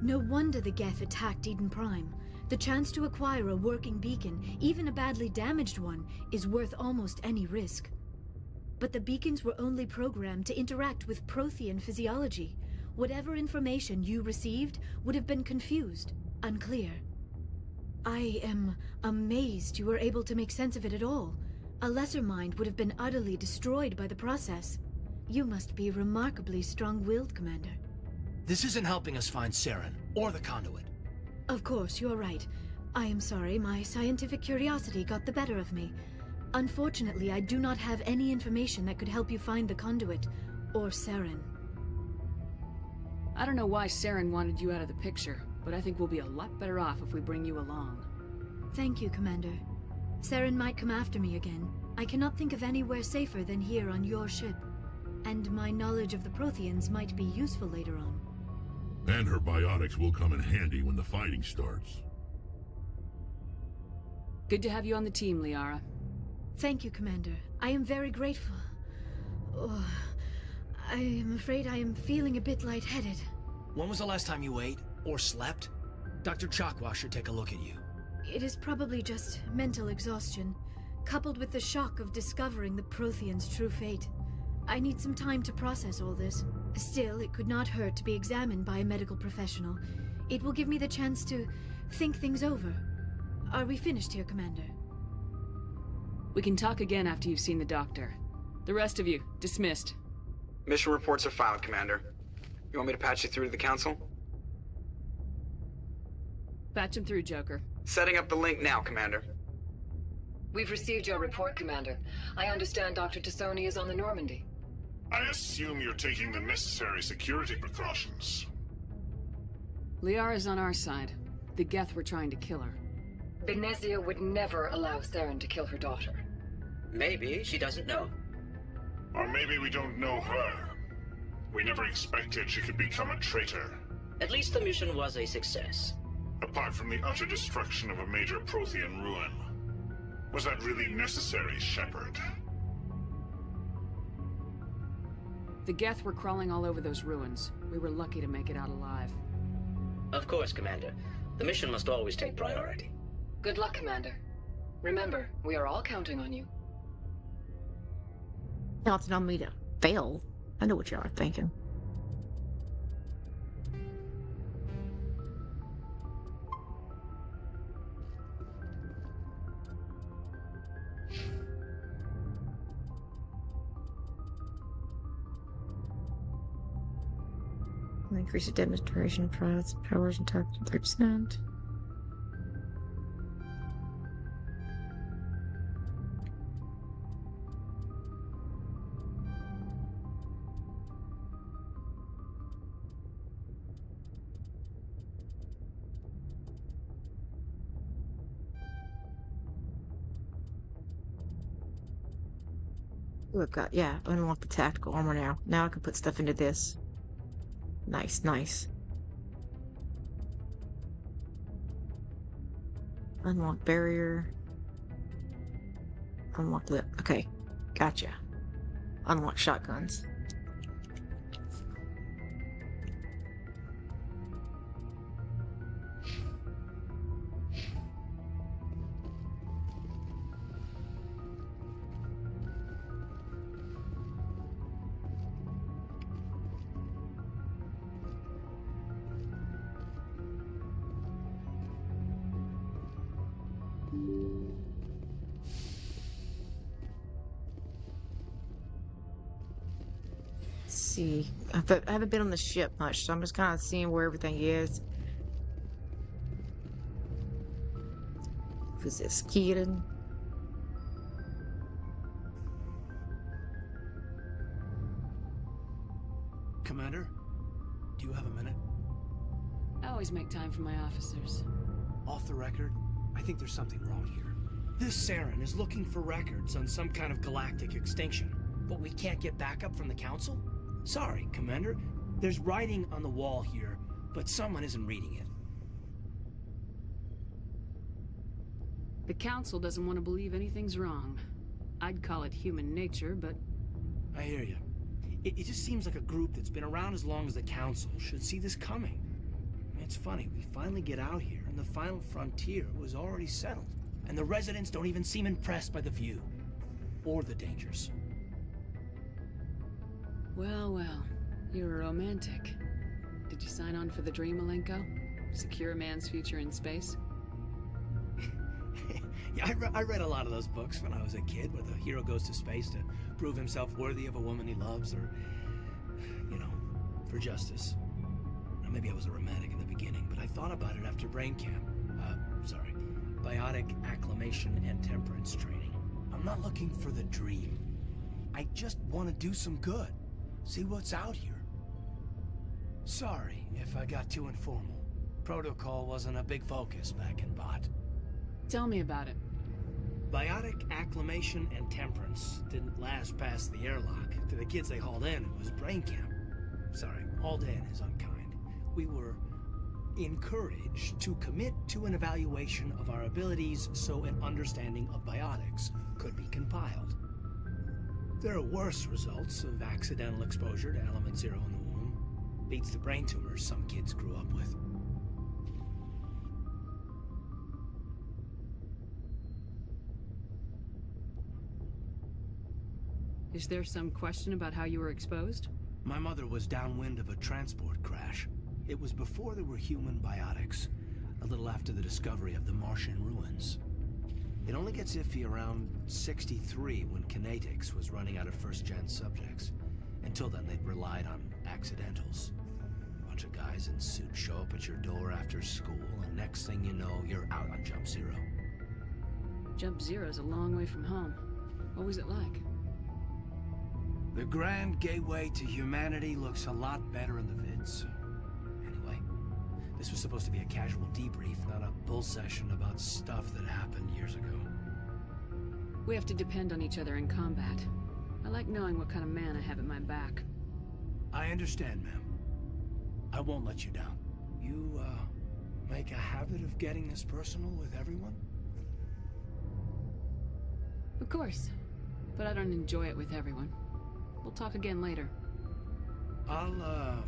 No wonder the Geth attacked Eden Prime. The chance to acquire a working beacon, even a badly damaged one, is worth almost any risk. But the beacons were only programmed to interact with Prothean physiology. Whatever information you received would have been confused, unclear. I am amazed you were able to make sense of it at all. A lesser mind would have been utterly destroyed by the process. You must be remarkably strong-willed, Commander. This isn't helping us find Saren, or the conduit. Of course, you're right. I am sorry, my scientific curiosity got the better of me. Unfortunately, I do not have any information that could help you find the conduit, or Saren. I don't know why Saren wanted you out of the picture, but I think we'll be a lot better off if we bring you along. Thank you, Commander. Saren might come after me again. I cannot think of anywhere safer than here on your ship. And my knowledge of the Protheans might be useful later on. And her biotics will come in handy when the fighting starts. Good to have you on the team, Liara. Thank you, Commander. I am very grateful. Oh, I am afraid I am feeling a bit lightheaded. When was the last time you ate, or slept? Dr. Chakwa should take a look at you. It is probably just mental exhaustion, coupled with the shock of discovering the Protheans' true fate. I need some time to process all this. Still, it could not hurt to be examined by a medical professional. It will give me the chance to think things over. Are we finished here, Commander? We can talk again after you've seen the doctor. The rest of you, dismissed. Mission reports are filed, Commander. You want me to patch you through to the Council? Patch him through, Joker. Setting up the link now, Commander. We've received your report, Commander. I understand Dr. Tassoni is on the Normandy. I assume you're taking the necessary security precautions. Liara's on our side. The Geth were trying to kill her. Benezia would never allow Saren to kill her daughter. Maybe she doesn't know. Or maybe we don't know her. We never expected she could become a traitor. At least the mission was a success. Apart from the utter destruction of a major Prothean ruin. Was that really necessary, Shepard? The Geth were crawling all over those ruins. We were lucky to make it out alive. Of course, Commander. The mission must always take priority. Good luck, Commander. Remember, we are all counting on you. Counting on me to fail. I know what y'all are thinking. Increase the demonstration powers and target 30%. Ooh, I've got, yeah, unlock the tactical armor now. Now I can put stuff into this. Nice, nice. Unlock barrier. Unlock lip. Okay, gotcha. Unlock shotguns. See, I haven't been on the ship much, so I'm just kind of seeing where everything is. Who's this? Kieran? Commander, do you have a minute? I always make time for my officers. Off the record, I think there's something wrong here. This Saren is looking for records on some kind of galactic extinction, but we can't get backup from the Council? Sorry, Commander. There's writing on the wall here, but someone isn't reading it. The Council doesn't want to believe anything's wrong. I'd call it human nature, but... I hear you. It just seems like a group that's been around as long as the Council should see this coming. It's funny, we finally get out here, and the final frontier was already settled. And the residents don't even seem impressed by the view. Or the dangers. Well, well. You're a romantic. Did you sign on for the dream, Malenko? Secure a man's future in space? Yeah, I read a lot of those books when I was a kid, where the hero goes to space to prove himself worthy of a woman he loves, or, you know, for justice. Now, maybe I was a romantic in the beginning, but I thought about it after brain camp. Biotic acclimation and temperance training. I'm not looking for the dream. I just want to do some good. See what's out here. Sorry if I got too informal. Protocol wasn't a big focus back in Bot. Tell me about it. Biotic acclimation and temperance didn't last past the airlock. To the kids they hauled in, it was brain camp. Sorry, hauled in is unkind. We were encouraged to commit to an evaluation of our abilities so an understanding of biotics could be compiled. There are worse results of accidental exposure to element 0 in the womb. Beats the brain tumors some kids grew up with. Is there some question about how you were exposed? My mother was downwind of a transport crash. It was before there were human biotics, a little after the discovery of the Martian ruins. It only gets iffy around 63 when kinetics was running out of first-gen subjects. Until then, they'd relied on accidentals. A bunch of guys in suits show up at your door after school, and next thing you know, you're out on Jump Zero. Jump Zero's a long way from home. What was it like? The grand gateway to humanity looks a lot better in the vids. Anyway, this was supposed to be a casual debrief, not a bull session about stuff that happened years ago. We have to depend on each other in combat. I like knowing what kind of man I have at my back. I understand, ma'am. I won't let you down. You, make a habit of getting this personal with everyone? Of course. But I don't enjoy it with everyone. We'll talk again later. I'll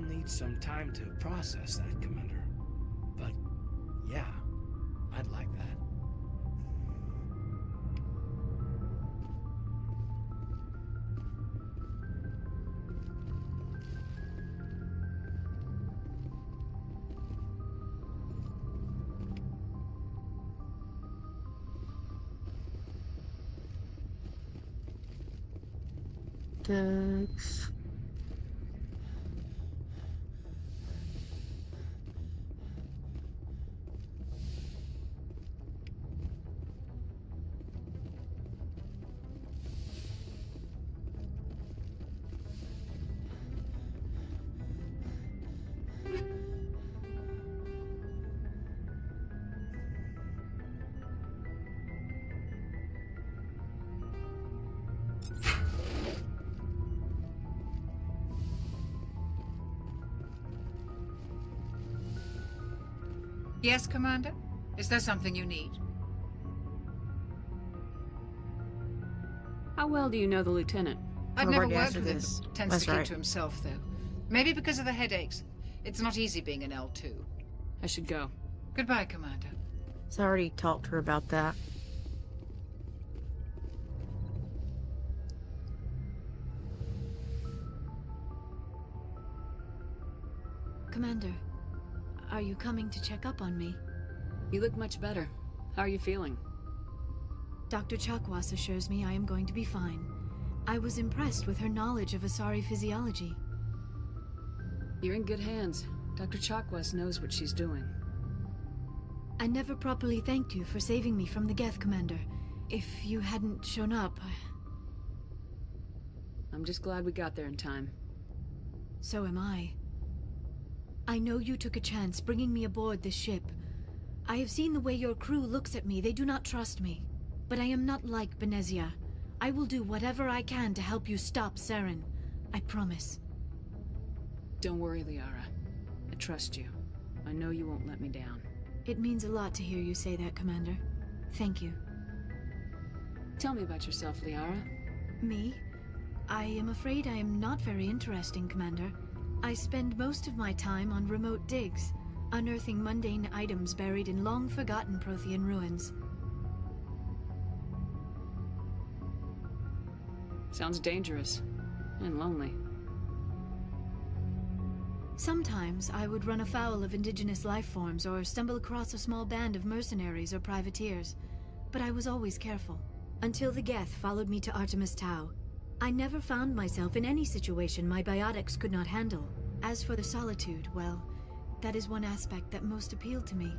need some time to process that, Commander. But, yeah, I'd like that. Ducks. Yes, Commander? Is there something you need? How well do you know the lieutenant? I've We're never already worked after with him, this. but tends That's to keep right. to himself, though. Maybe because of the headaches. It's not easy being an L2. I should go. Goodbye, Commander. So I already talked to her about that. Commander, are you coming to check up on me? You look much better. How are you feeling? Dr. Chakwas assures me I am going to be fine. I was impressed with her knowledge of Asari physiology. You're in good hands. Dr. Chakwas knows what she's doing. I never properly thanked you for saving me from the Geth, Commander. If you hadn't shown up, I'm just glad we got there in time. So am I. I know you took a chance bringing me aboard this ship. I have seen the way your crew looks at me. They do not trust me. But I am not like Benezia. I will do whatever I can to help you stop Saren. I promise. Don't worry, Liara. I trust you. I know you won't let me down. It means a lot to hear you say that, Commander. Thank you. Tell me about yourself, Liara. Me? I am afraid I am not very interesting, Commander. I spend most of my time on remote digs, unearthing mundane items buried in long-forgotten Prothean ruins. Sounds dangerous. And lonely. Sometimes I would run afoul of indigenous life forms or stumble across a small band of mercenaries or privateers, but I was always careful. Until the Geth followed me to Artemis Tau. I never found myself in any situation my biotics could not handle. As for the solitude, well, that is one aspect that most appealed to me.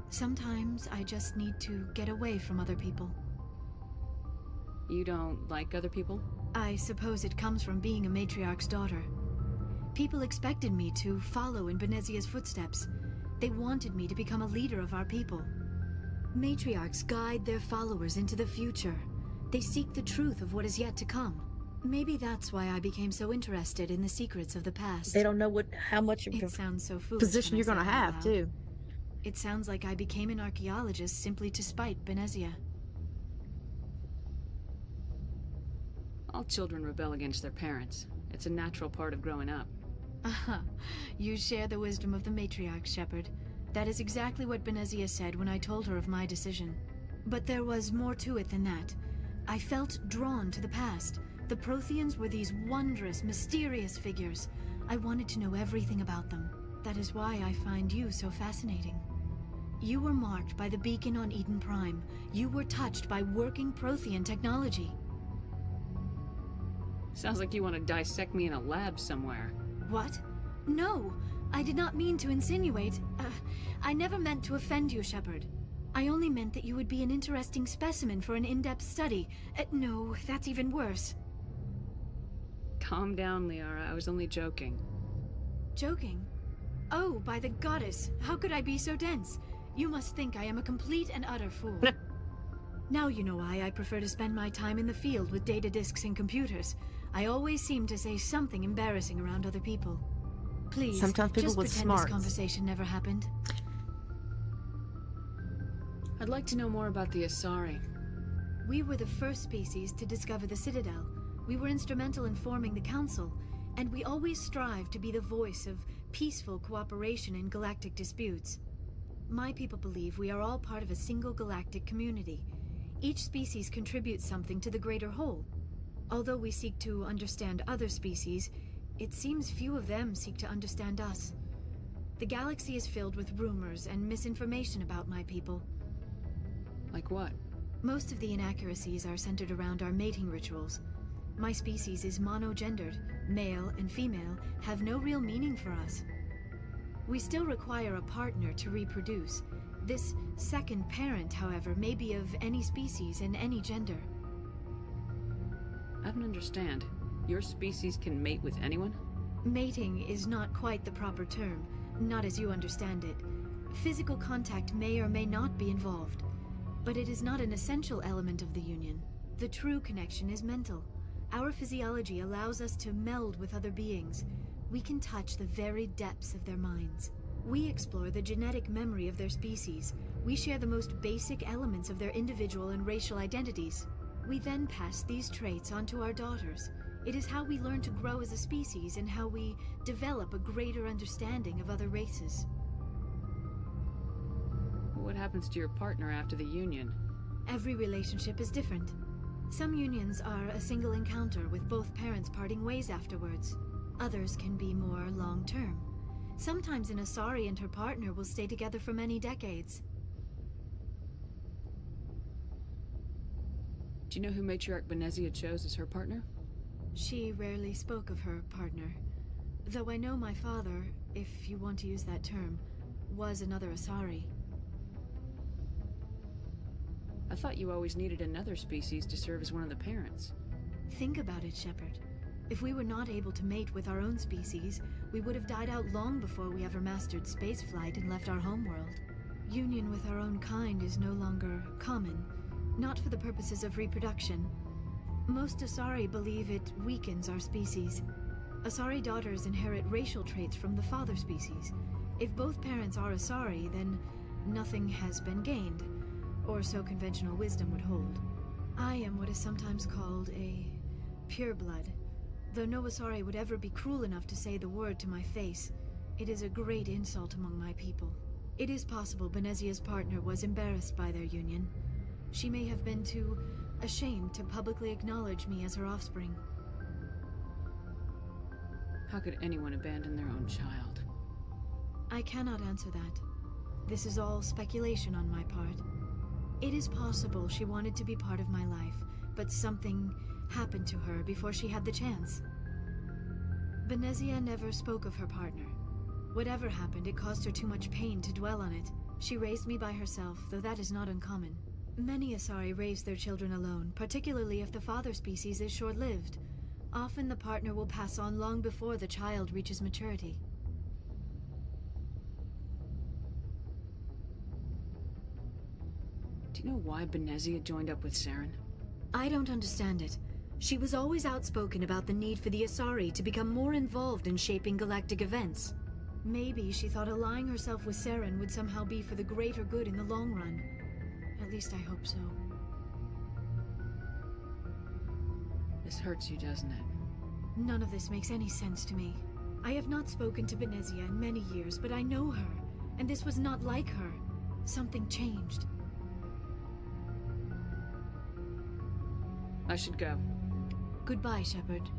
Sometimes I just need to get away from other people. You don't like other people? I suppose it comes from being a matriarch's daughter. People expected me to follow in Benezia's footsteps. They wanted me to become a leader of our people. Matriarchs guide their followers into the future. They seek the truth of what is yet to come. Maybe that's why I became so interested in the secrets of the past. They don't know how much of it sounds so foolish position you're going to have, too. It sounds like I became an archaeologist simply to spite Benezia. All children rebel against their parents. It's a natural part of growing up. Aha, you share the wisdom of the matriarch, Shepard. That is exactly what Benezia said when I told her of my decision. But there was more to it than that. I felt drawn to the past. The Protheans were these wondrous, mysterious figures. I wanted to know everything about them. That is why I find you so fascinating. You were marked by the beacon on Eden Prime. You were touched by working Prothean technology. Sounds like you want to dissect me in a lab somewhere. What? No, I did not mean to insinuate. I never meant to offend you, Shepard. I only meant that you would be an interesting specimen for an in-depth study. No, that's even worse. Calm down, Liara. I was only joking. Joking? Oh, by the goddess, how could I be so dense? You must think I am a complete and utter fool. Now you know why I prefer to spend my time in the field with data disks and computers. I always seem to say something embarrassing around other people. Please, sometimes people just with pretend smarts. This conversation never happened. I'd like to know more about the Asari. We were the first species to discover the Citadel. We were instrumental in forming the Council, and we always strive to be the voice of peaceful cooperation in galactic disputes. My people believe we are all part of a single galactic community. Each species contributes something to the greater whole. Although we seek to understand other species, it seems few of them seek to understand us. The galaxy is filled with rumors and misinformation about my people. Like what? Most of the inaccuracies are centered around our mating rituals. My species is monogendered. Male and female have no real meaning for us. We still require a partner to reproduce. This second parent, however, may be of any species and any gender. I don't understand. Your species can mate with anyone? Mating is not quite the proper term, not as you understand it. Physical contact may or may not be involved, but it is not an essential element of the union. The true connection is mental. Our physiology allows us to meld with other beings. We can touch the very depths of their minds. We explore the genetic memory of their species. We share the most basic elements of their individual and racial identities. We then pass these traits on to our daughters. It is how we learn to grow as a species and how we develop a greater understanding of other races. What happens to your partner after the union? Every relationship is different. Some unions are a single encounter with both parents parting ways afterwards. Others can be more long-term. Sometimes an Asari and her partner will stay together for many decades. Do you know who Matriarch Benezia chose as her partner? She rarely spoke of her partner. Though I know my father, if you want to use that term, was another Asari. I thought you always needed another species to serve as one of the parents. Think about it, Shepard. If we were not able to mate with our own species, we would have died out long before we ever mastered spaceflight and left our homeworld. Union with our own kind is no longer common, not for the purposes of reproduction. Most Asari believe it weakens our species. Asari daughters inherit racial traits from the father species. If both parents are Asari, then nothing has been gained, or so conventional wisdom would hold. I am what is sometimes called a pureblood. Though no Asari would ever be cruel enough to say the word to my face, it is a great insult among my people. It is possible Benezia's partner was embarrassed by their union. She may have been too ashamed to publicly acknowledge me as her offspring. How could anyone abandon their own child? I cannot answer that. This is all speculation on my part. It is possible she wanted to be part of my life, but something happened to her before she had the chance. Benezia never spoke of her partner. Whatever happened, it caused her too much pain to dwell on it. She raised me by herself, though that is not uncommon. Many Asari raise their children alone, particularly if the father species is short-lived. Often the partner will pass on long before the child reaches maturity. Do you know why Benezia joined up with Saren? I don't understand it. She was always outspoken about the need for the Asari to become more involved in shaping galactic events. Maybe she thought allying herself with Saren would somehow be for the greater good in the long run. At least I hope so. This hurts you, doesn't it? None of this makes any sense to me. I have not spoken to Benezia in many years, but I know her, and this was not like her. Something changed. I should go. Goodbye, Shepard.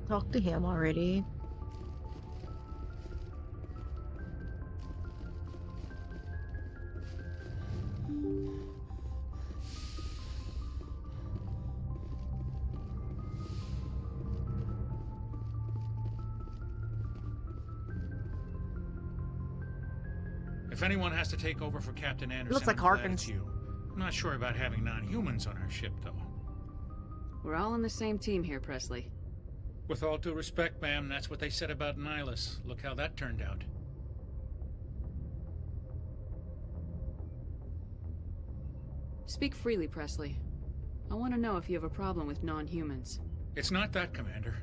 Talk to him already. If anyone has to take over for Captain Anderson, Looks like I'm glad Harkins. it's you. I'm not sure about having non-humans on our ship, though. We're all on the same team here, Presley. With all due respect, ma'am, that's what they said about Nihilus. Look how that turned out. Speak freely, Presley. I want to know if you have a problem with non-humans. It's not that, Commander.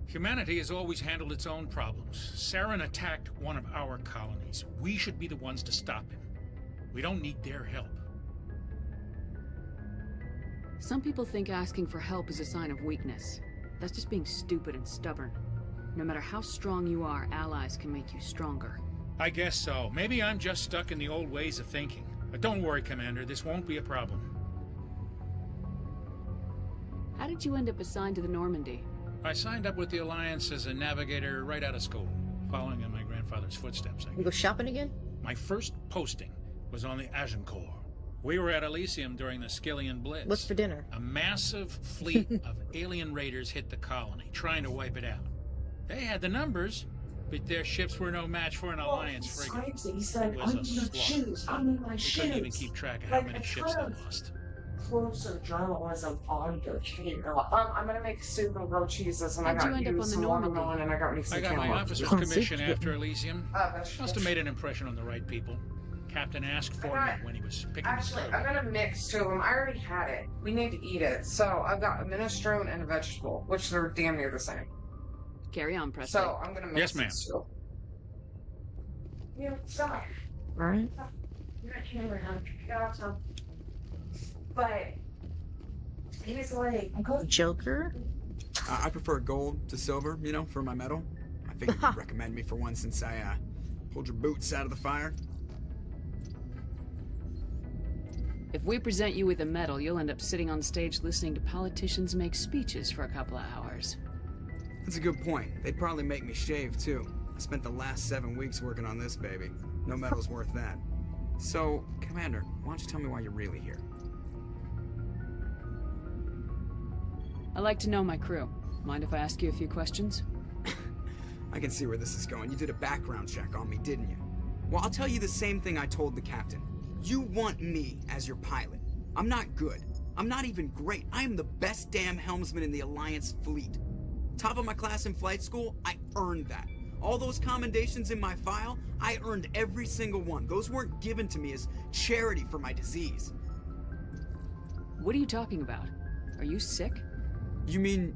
Humanity has always handled its own problems. Saren attacked one of our colonies. We should be the ones to stop him. We don't need their help. Some people think asking for help is a sign of weakness. That's just being stupid and stubborn. No matter how strong you are, allies can make you stronger. I guess so. Maybe I'm just stuck in the old ways of thinking. But don't worry, Commander. This won't be a problem. How did you end up assigned to the Normandy? I signed up with the Alliance as a navigator right out of school, following in my grandfather's footsteps. You go shopping again? My first posting was on the Agincourt. We were at Elysium during the Skillian Blitz. What's for dinner? A massive fleet of alien raiders hit the colony, trying to wipe it out. They had the numbers, but their ships were no match for an Alliance frigate. It was a slaughter. We couldn't even keep track of how many ships they lost. Closer journalism on your channel. I'm gonna make soup and grilled cheeses, and How'd I you got end up on the some Normandy? watermelon, and I got me some I got my cantaloupe. officer's commission after Elysium. Must have made an impression on the right people. Captain asked for me when he was picking Actually, the I'm gonna mix two of them. I already had it. We need to eat it. So I've got a minestrone and a vegetable, which they're damn near the same. Carry on, Presley. So I'm gonna mix Yes, ma'am. these two. Yeah, stop. Right. You're not camera, huh? Gotcha. But he's like, Joker? I prefer gold to silver, you know, for my medal. I figured you'd recommend me for one since I pulled your boots out of the fire. If we present you with a medal, you'll end up sitting on stage listening to politicians make speeches for a couple of hours. That's a good point. They'd probably make me shave, too. I spent the last 7 weeks working on this baby. No medal's worth that. So, Commander, why don't you tell me why you're really here? I like to know my crew. Mind if I ask you a few questions? I can see where this is going. You did a background check on me, didn't you? Well, I'll tell you the same thing I told the captain. You want me as your pilot. I'm not good. I'm not even great. I am the best damn helmsman in the Alliance fleet. Top of my class in flight school, I earned that. All those commendations in my file, I earned every single one. Those weren't given to me as charity for my disease. What are you talking about? Are you sick? You mean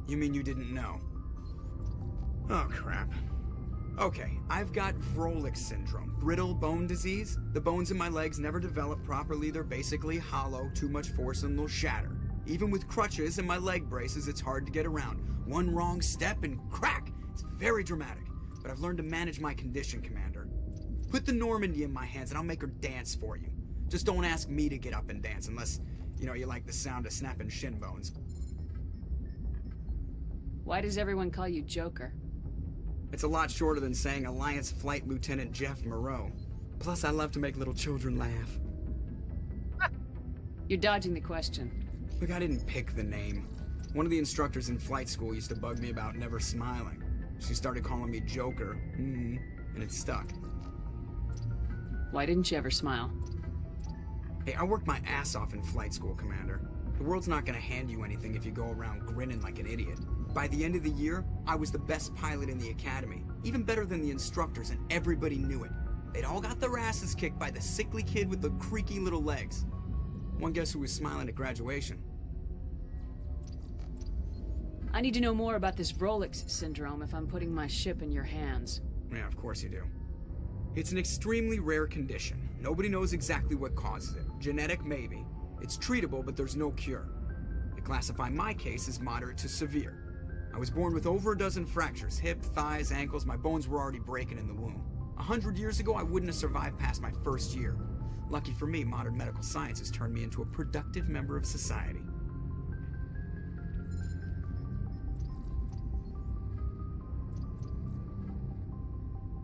you didn't know? Oh, crap. Okay, I've got Vrolik's syndrome, brittle bone disease. The bones in my legs never develop properly. They're basically hollow, too much force and they'll shatter. Even with crutches and my leg braces, it's hard to get around. One wrong step and crack! It's very dramatic, but I've learned to manage my condition, Commander. Put the Normandy in my hands and I'll make her dance for you. Just don't ask me to get up and dance unless, you know, you like the sound of snapping shin bones. Why does everyone call you Joker? It's a lot shorter than saying Alliance Flight Lieutenant Jeff Moreau. Plus, I love to make little children laugh. You're dodging the question. Look, I didn't pick the name. One of the instructors in flight school used to bug me about never smiling. She started calling me Joker, and it stuck. Why didn't you ever smile? Hey, I worked my ass off in flight school, Commander. The world's not gonna hand you anything if you go around grinning like an idiot. By the end of the year, I was the best pilot in the academy, even better than the instructors, and everybody knew it. They'd all got their asses kicked by the sickly kid with the creaky little legs. One guess who was smiling at graduation? I need to know more about this Vrolik's syndrome if I'm putting my ship in your hands. Yeah, of course you do. It's an extremely rare condition. Nobody knows exactly what causes it. Genetic, maybe. It's treatable, but there's no cure. They classify my case as moderate to severe. I was born with over a dozen fractures, hip, thighs, ankles. My bones were already breaking in the womb. 100 years ago, I wouldn't have survived past my first year. Lucky for me, modern medical science has turned me into a productive member of society.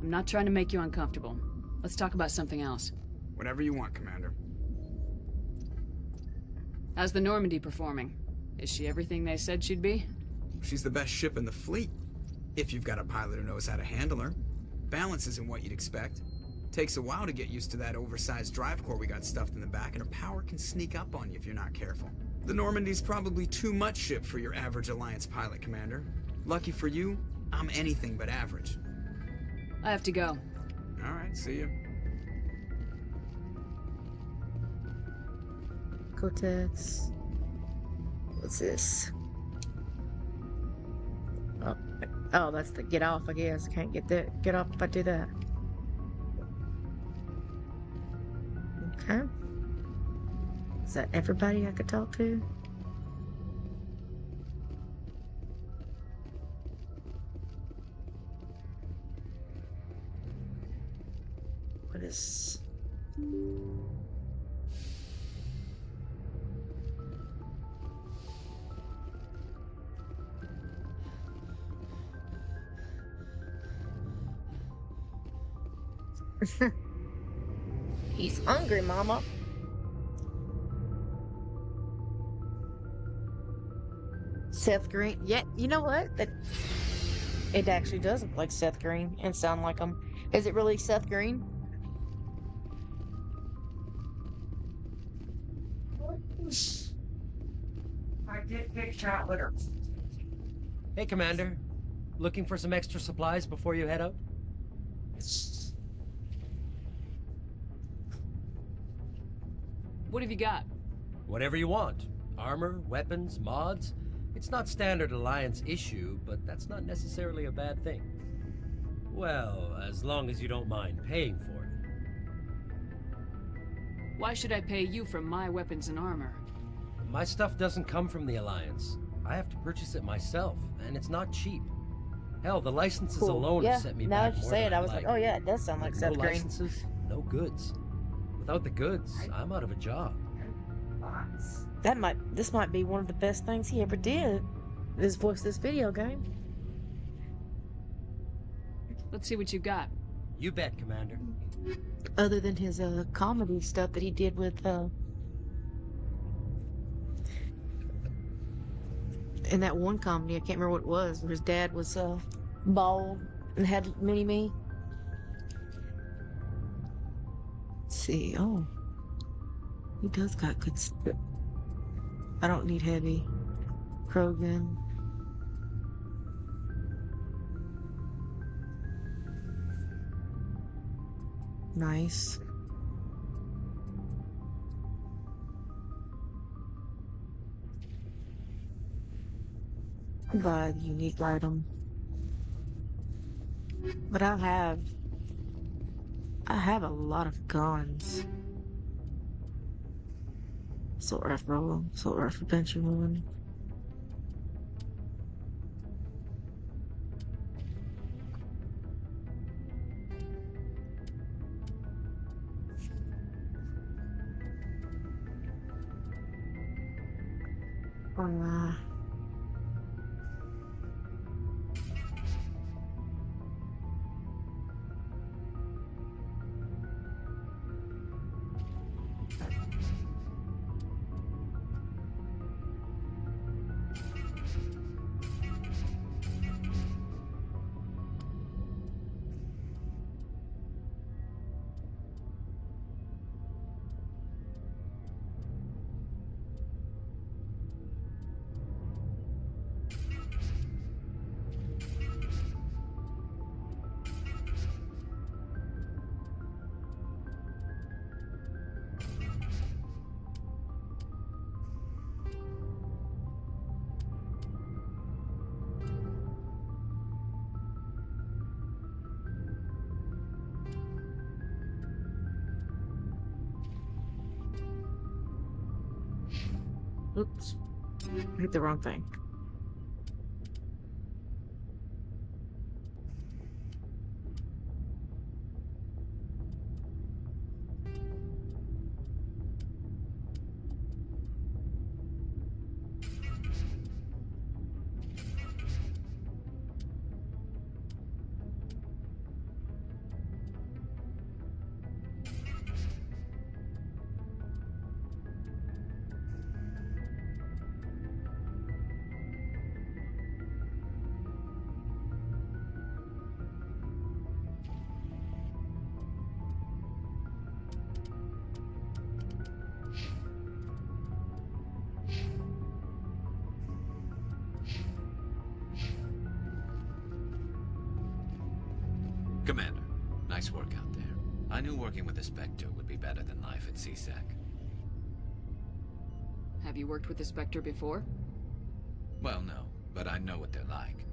I'm not trying to make you uncomfortable. Let's talk about something else. Whatever you want, Commander. How's the Normandy performing? Is she everything they said she'd be? She's the best ship in the fleet. If you've got a pilot who knows how to handle her. Balance isn't what you'd expect. Takes a while to get used to that oversized drive core we got stuffed in the back, and her power can sneak up on you if you're not careful. The Normandy's probably too much ship for your average Alliance pilot, Commander. Lucky for you, I'm anything but average. I have to go. All right, see you. Cortex. What's this? Oh, that's the get off, I guess. I can't get off if I do that. Okay. Is that everybody I could talk to? What is... He's hungry, Mama. Seth Green. Yeah, you know what? It actually does look like Seth Green and sound like him. Is it really Seth Green? I did pick cat litter. Hey, Commander. Looking for some extra supplies before you head out? What have you got? Whatever you want. Armor, weapons, mods. It's not standard Alliance issue, but that's not necessarily a bad thing. Well, as long as you don't mind paying for it. Why should I pay you for my weapons and armor? My stuff doesn't come from the Alliance. I have to purchase it myself, and it's not cheap. Hell, the licenses alone have set me back more than I was like, oh yeah, it does sound like no Seth Green. licenses, no goods. Without the goods, I'm out of a job. This might be one of the best things he ever did. Is voice this video game. Let's see what you got. You bet, Commander. Other than his comedy stuff that he did with in that one comedy, I can't remember what it was, where his dad was bald and had mini-me. Let's see, oh. He does got good stuff. I don't need heavy. Krogan. Nice. Buy the unique item. But I have a lot of guns. Assault rifle, Benjamin. Oops. I hit the wrong thing. Commander, nice work out there. I knew working with the Spectre would be better than life at CSEC. Have you worked with the Spectre before? Well, no, but I know what they're like.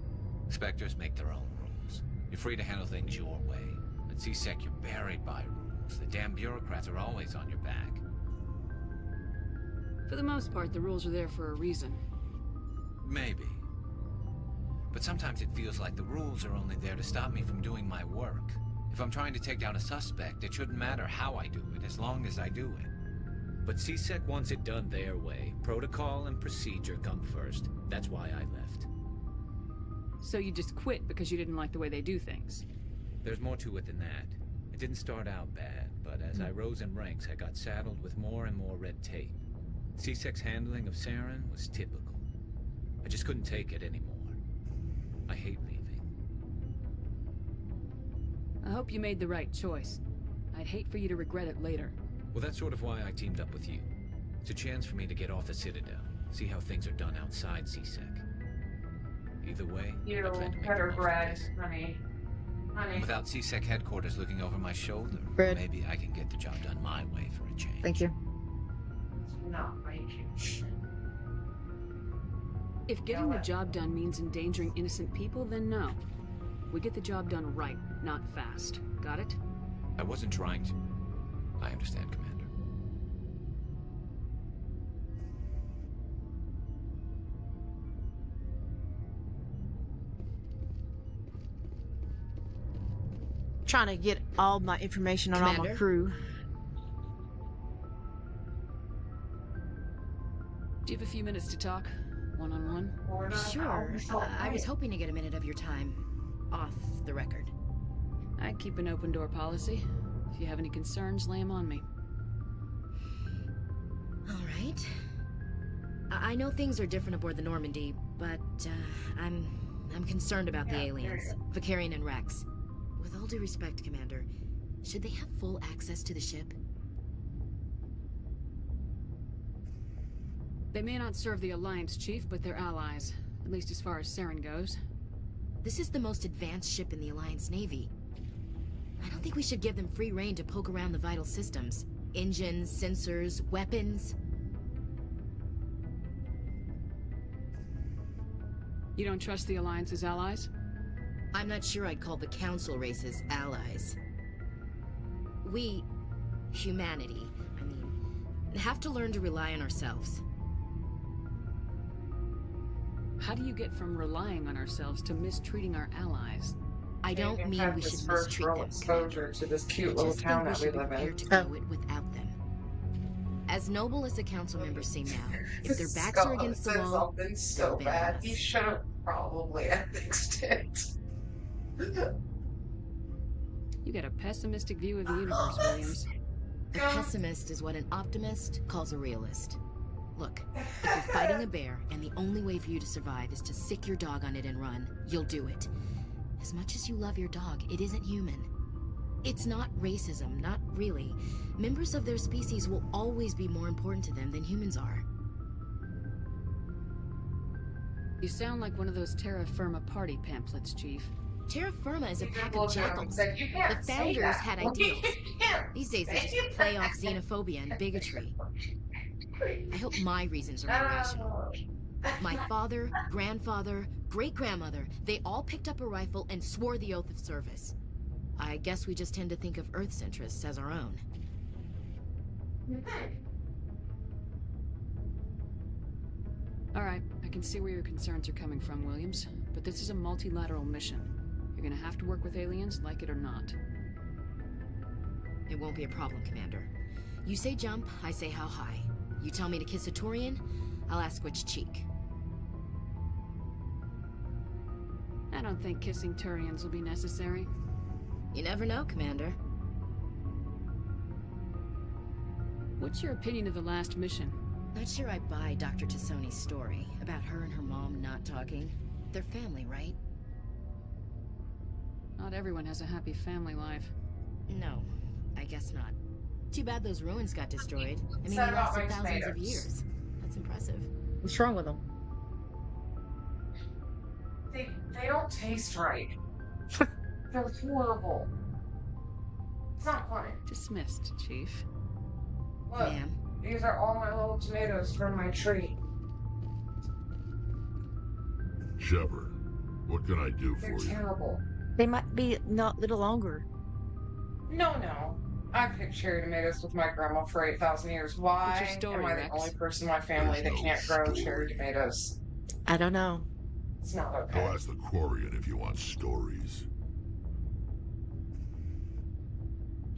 Spectres make their own rules. You're free to handle things your way. At CSEC, you're buried by rules. The damn bureaucrats are always on your back. For the most part, the rules are there for a reason. Maybe. But sometimes it feels like the rules are only there to stop me from doing my work. If I'm trying to take down a suspect, it shouldn't matter how I do it, as long as I do it. But CSEC wants it done their way. Protocol and procedure come first. That's why I left. So you just quit because you didn't like the way they do things? There's more to it than that. It didn't start out bad, but as I rose in ranks, I got saddled with more and more red tape. CSEC's handling of Saren was typical. I just couldn't take it anymore. I hate leaving. I hope you made the right choice. I'd hate for you to regret it later. Well, that's sort of why I teamed up with you. It's a chance for me to get off the Citadel, see how things are done outside CSEC. Either way, I plan to make the most of this. Honey. Without CSEC headquarters looking over my shoulder, maybe I can get the job done my way for a change. Thank you. not making. If getting the job done means endangering innocent people, then no. We get the job done right, not fast. Got it? I wasn't trying to. I understand, Commander. Trying to get all my information on all my crew. Do you have a few minutes to talk? One-on-one? Sure. I was hoping to get a minute of your time. Off the record. I keep an open door policy. If you have any concerns, lay them on me. All right. I know things are different aboard the Normandy, but I'm concerned about the aliens, Vicarian and Rex. With all due respect, Commander, should they have full access to the ship? They may not serve the Alliance, Chief, but they're allies. At least as far as Saren goes. This is the most advanced ship in the Alliance Navy. I don't think we should give them free rein to poke around the vital systems. Engines, sensors, weapons. You don't trust the Alliance's allies? I'm not sure I'd call the Council races allies. We, humanity, have to learn to rely on ourselves. How do you get from relying on ourselves to mistreating our allies? I don't mean we should mistreat them. Exposure to this cute little town that we live in. To go it without them. As noble as the council members seem now, if their backs are against the wall, something so bad. He should have probably fixed it. You got a pessimistic view of the universe, Williams. A pessimist is what an optimist calls a realist. Look, if you're fighting a bear and the only way for you to survive is to sick your dog on it and run, you'll do it. As much as you love your dog, it isn't human. It's not racism, not really. Members of their species will always be more important to them than humans are. You sound like one of those Terra Firma party pamphlets, Chief. Terra Firma is a pack of jackals. The founders had ideals. These days they just play off xenophobia and bigotry. I hope my reasons are more rational. My father, grandfather, great-grandmother, they all picked up a rifle and swore the oath of service. I guess we just tend to think of Earth's interests as our own. All right, I can see where your concerns are coming from, Williams. But this is a multilateral mission. You're gonna have to work with aliens, like it or not. It won't be a problem, Commander. You say jump, I say how high. You tell me to kiss a Turian, I'll ask which cheek. I don't think kissing Turians will be necessary. You never know, Commander. What's your opinion of the last mission? Not sure I buy Dr. Tassoni's story about her and her mom not talking. They're family, right? Not everyone has a happy family life. No, I guess not. Too bad those ruins got destroyed. I mean, they lasted thousands of years. That's impressive. What's wrong with them? They don't taste right. They're horrible. It's not funny. Dismissed, Chief. Look, ma'am. These are all my little tomatoes from my tree. Shepard, what can I do for you? They're terrible. They might be not little longer. No. I picked cherry tomatoes with my grandma for 8,000 years. Why What's your story, am I Rex? the only person in my family that can't grow cherry tomatoes? I don't know. It's not Go okay. ask the Quarian if you want stories.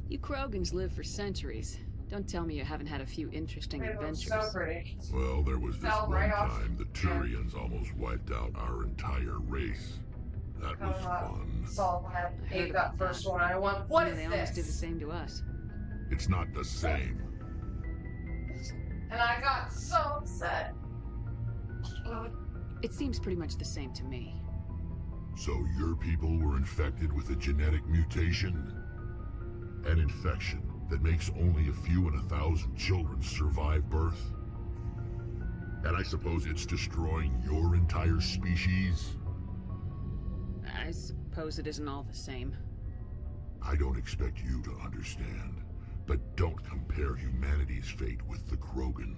You Krogans live for centuries. Don't tell me you haven't had a few interesting They look adventures. so pretty. Well, there was this Fell one right off. time the Turians almost wiped out our entire race. That was fun. Saw when I heard ate about that first that. one. I went, You what know, is they almost did the this? same to us. It's not the same. And I got so upset. It seems pretty much the same to me. So your people were infected with a genetic mutation? An infection that makes only a few in 1,000 children survive birth? And I suppose it's destroying your entire species? I suppose it isn't all the same. I don't expect you to understand, but don't compare humanity's fate with the Krogan.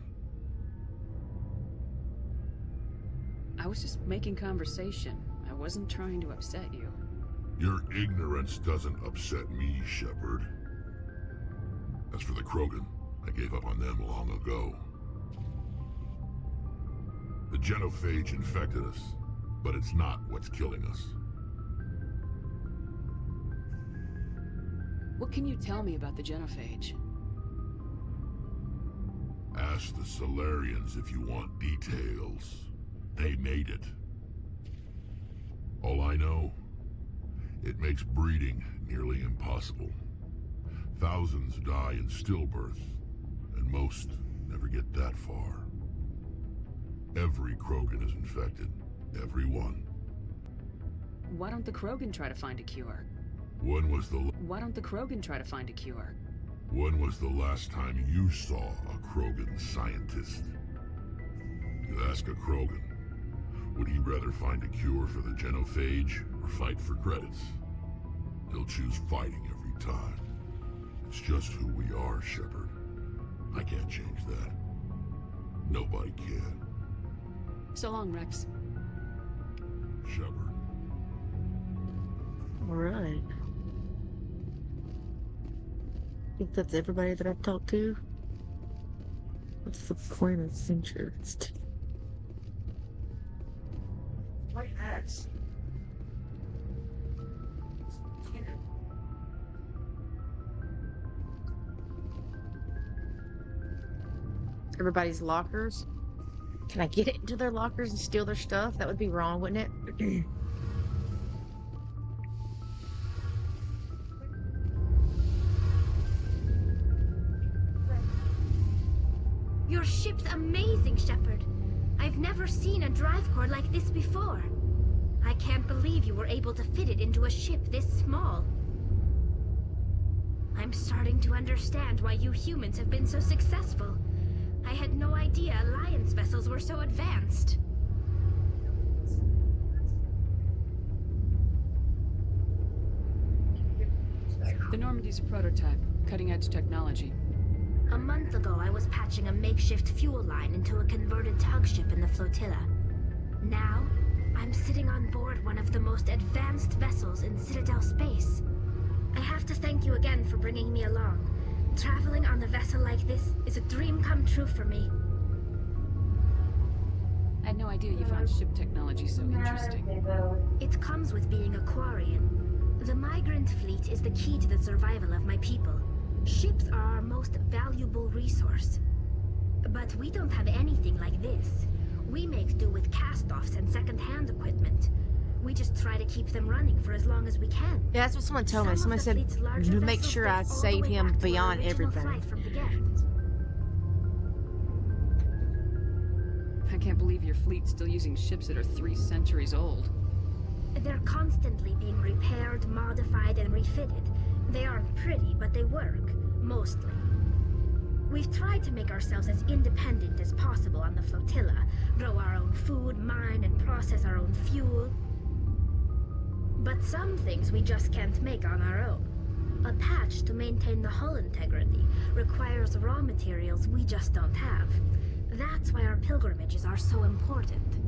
I was just making conversation. I wasn't trying to upset you. Your ignorance doesn't upset me, Shepard. As for the Krogan, I gave up on them long ago. The genophage infected us, but it's not what's killing us. What can you tell me about the genophage? Ask the Solarians if you want details. They made it. All I know, it makes breeding nearly impossible. Thousands die in stillbirth, and most never get that far. Every Krogan is infected. Every one. Why don't the Krogan try to find a cure? Why don't the Krogan try to find a cure? When was the last time you saw a Krogan scientist? You ask a Krogan, would he rather find a cure for the genophage or fight for credits? He'll choose fighting every time. It's just who we are, Shepard. I can't change that. Nobody can. So long, Rex. Shepard. All right. I think that's everybody that I've talked to. What's the point of interest? White hats. Everybody's lockers. Can I get into their lockers and steal their stuff? That would be wrong, wouldn't it? Your ship's amazing, Shepard. I've never seen a drive core like this before. I can't believe you were able to fit it into a ship this small. I'm starting to understand why you humans have been so successful. I had no idea Alliance vessels were so advanced. The Normandy's a prototype, cutting-edge technology. A month ago, I was patching a makeshift fuel line into a converted tug ship in the flotilla. Now, I'm sitting on board one of the most advanced vessels in Citadel space. I have to thank you again for bringing me along. Traveling on a vessel like this is a dream come true for me. I had no idea you found ship technology so interesting. It comes with being a Quarian. The migrant fleet is the key to the survival of my people. Ships are our most valuable resource. But we don't have anything like this. We make do with cast-offs and second-hand equipment. We just try to keep them running for as long as we can. Yeah, that's what someone told me. Someone said, to make sure I save him beyond everything. I can't believe your fleet's still using ships that are 3 centuries old. They're constantly being repaired, modified, and refitted. They aren't pretty, but they work. Mostly. We've tried to make ourselves as independent as possible on the flotilla. Grow our own food, mine, and process our own fuel. But some things we just can't make on our own. A patch to maintain the hull integrity requires raw materials we just don't have. That's why our pilgrimages are so important.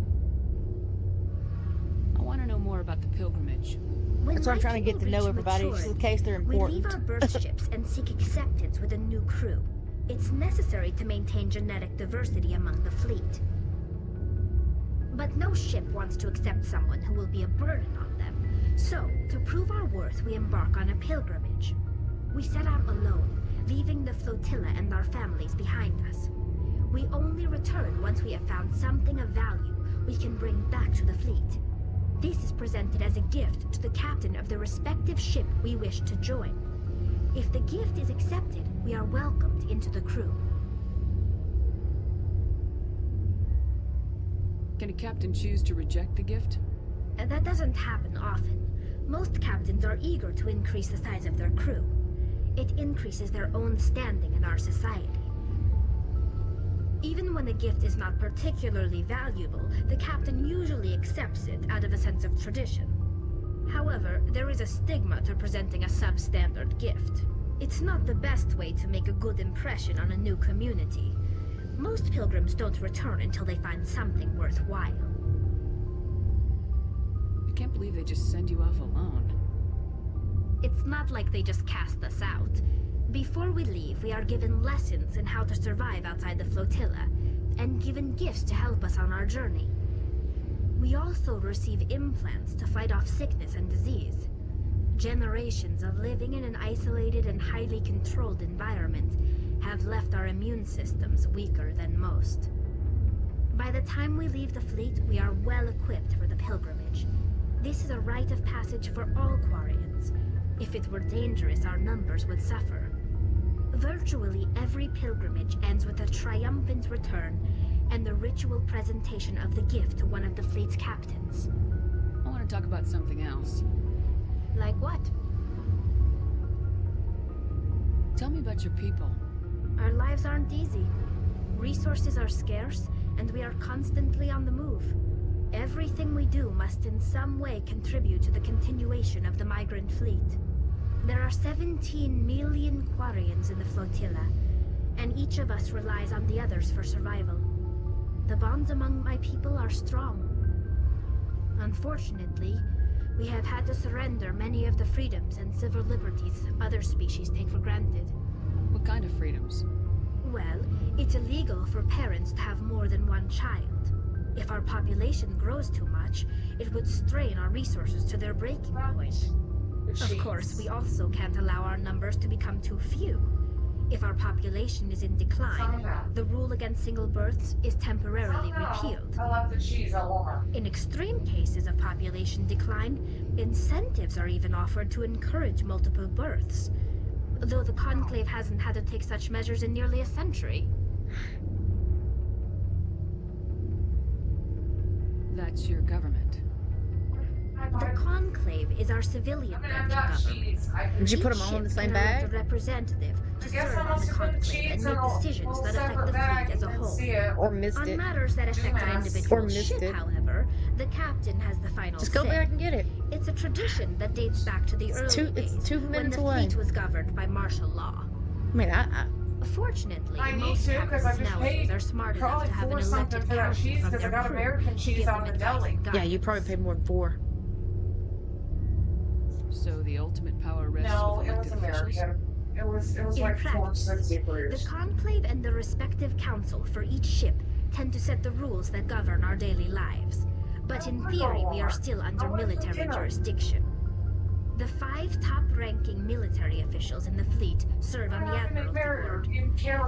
I want to know more about the pilgrimage. That's why I'm trying to get to know everybody, just in case they're important. We leave our birth ships and seek acceptance with a new crew. It's necessary to maintain genetic diversity among the fleet. But no ship wants to accept someone who will be a burden on them. So, to prove our worth, we embark on a pilgrimage. We set out alone, leaving the flotilla and our families behind us. We only return once we have found something of value we can bring back to the fleet. This is presented as a gift to the captain of the respective ship we wish to join. If the gift is accepted, we are welcomed into the crew. Can a captain choose to reject the gift? That doesn't happen often. Most captains are eager to increase the size of their crew. It increases their own standing in our society. Even when a gift is not particularly valuable, the captain usually accepts it out of a sense of tradition. However, there is a stigma to presenting a substandard gift. It's not the best way to make a good impression on a new community. Most pilgrims don't return until they find something worthwhile. can't believe they just send you off alone. It's not like they just cast us out. Before we leave, we are given lessons in how to survive outside the flotilla, and given gifts to help us on our journey. We also receive implants to fight off sickness and disease. Generations of living in an isolated and highly controlled environment have left our immune systems weaker than most. By the time we leave the fleet, we are well equipped for the pilgrimage. This is a rite of passage for all Quarians. If it were dangerous, our numbers would suffer. Virtually every pilgrimage ends with a triumphant return and the ritual presentation of the gift to one of the fleet's captains. I want to talk about something else. Like what? Tell me about your people. Our lives aren't easy. Resources are scarce, and we are constantly on the move. Everything we do must in some way contribute to the continuation of the migrant fleet. There are 17 million Quarians in the flotilla, and each of us relies on the others for survival. The bonds among my people are strong. Unfortunately, we have had to surrender many of the freedoms and civil liberties other species take for granted. What kind of freedoms? Well, it's illegal for parents to have more than one child. If our population grows too much, it would strain our resources to their breaking point. Of course, we also can't allow our numbers to become too few. If our population is in decline, the rule against single births is temporarily repealed. I love the cheese at Walmart. In extreme cases of population decline, incentives are even offered to encourage multiple births, though the Conclave hasn't had to take such measures in nearly a century. That's your government. The Conclave is our civilian branch of government. Did you put them all in the same bag? A representative to serve on the Conclave and make decisions that affect the fleet as a whole. Or missed it. On matters that affect an individual missed ship, it. however, the captain has the final Just go say. back and get it. It's a tradition that dates back to the early days it's 2 when minutes the away. fleet was governed by martial law. I mean, Fortunately, I need most to, because I captains just nowadays paid are smart enough probably to have an $4 something elected for that council cheese from because I their got crew American to cheese give out them of the advice deli. and yeah, you probably paid more than 4. So the ultimate power rests No, with it was elected officials? American. It was In like practice, 460 for the years. Conclave and the respective council for each ship tend to set the rules that govern our daily lives. But in theory, we are still under military jurisdiction. The 5 top-ranking military officials in the fleet serve on the Admiralty Board.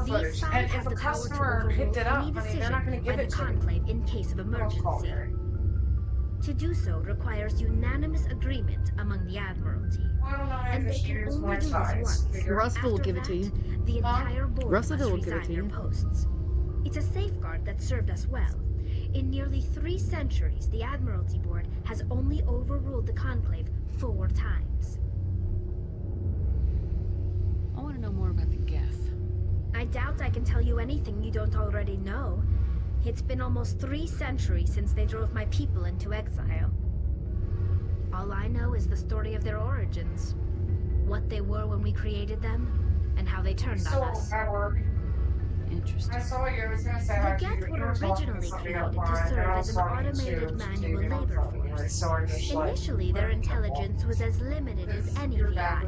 These 5 And if have a the power to customer overrule picked it up, any I mean, they're not going decision to by give the it to me. Conclave in case of emergency. To do so requires unanimous agreement among the Admiralty. And they can only do this once. Russell will After give it to that, you. The entire board Russell must will give it resign to their you. posts. It's a safeguard that served us well. In nearly 3 centuries, the Admiralty Board has only overruled the Conclave 4 times. I want to know more about the Geth. I doubt I can tell you anything you don't already know. It's been almost 3 centuries since they drove my people into exile. All I know is the story of their origins. What they were when we created them, and how they turned on us. Interesting. I saw you. I was going to say The Geth were originally created to serve as an automated manual labor force. Initially, their intelligence was as limited as any VI.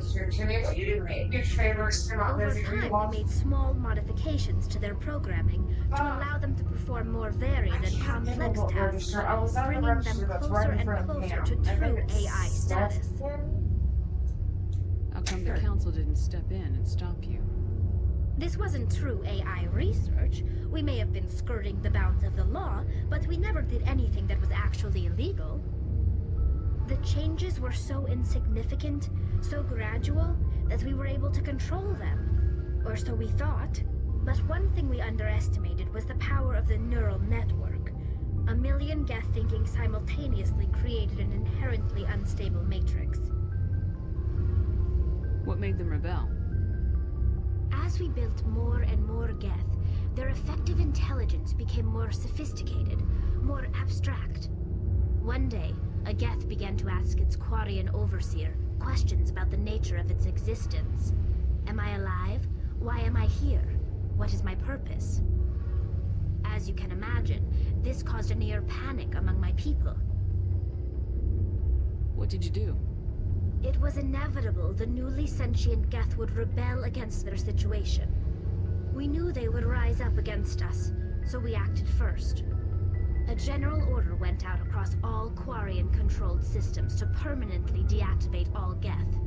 Over time, we made small modifications to their programming to allow them to perform more varied and complex tasks, bringing them closer and closer to true AI status. How come the council didn't step in and stop you? This wasn't true AI research. We may have been skirting the bounds of the law, but we never did anything that was actually illegal. The changes were so insignificant, so gradual, that we were able to control them. Or so we thought. But one thing we underestimated was the power of the neural network. A million Geth thinking simultaneously created an inherently unstable matrix. What made them rebel? As we built more and more Geth, their effective intelligence became more sophisticated, more abstract. One day, a Geth began to ask its Quarian overseer questions about the nature of its existence. Am I alive? Why am I here? What is my purpose? As you can imagine, this caused a near panic among my people. What did you do? It was inevitable the newly sentient Geth would rebel against their situation. We knew they would rise up against us, so we acted first. A general order went out across all Quarian-controlled systems to permanently deactivate all Geth.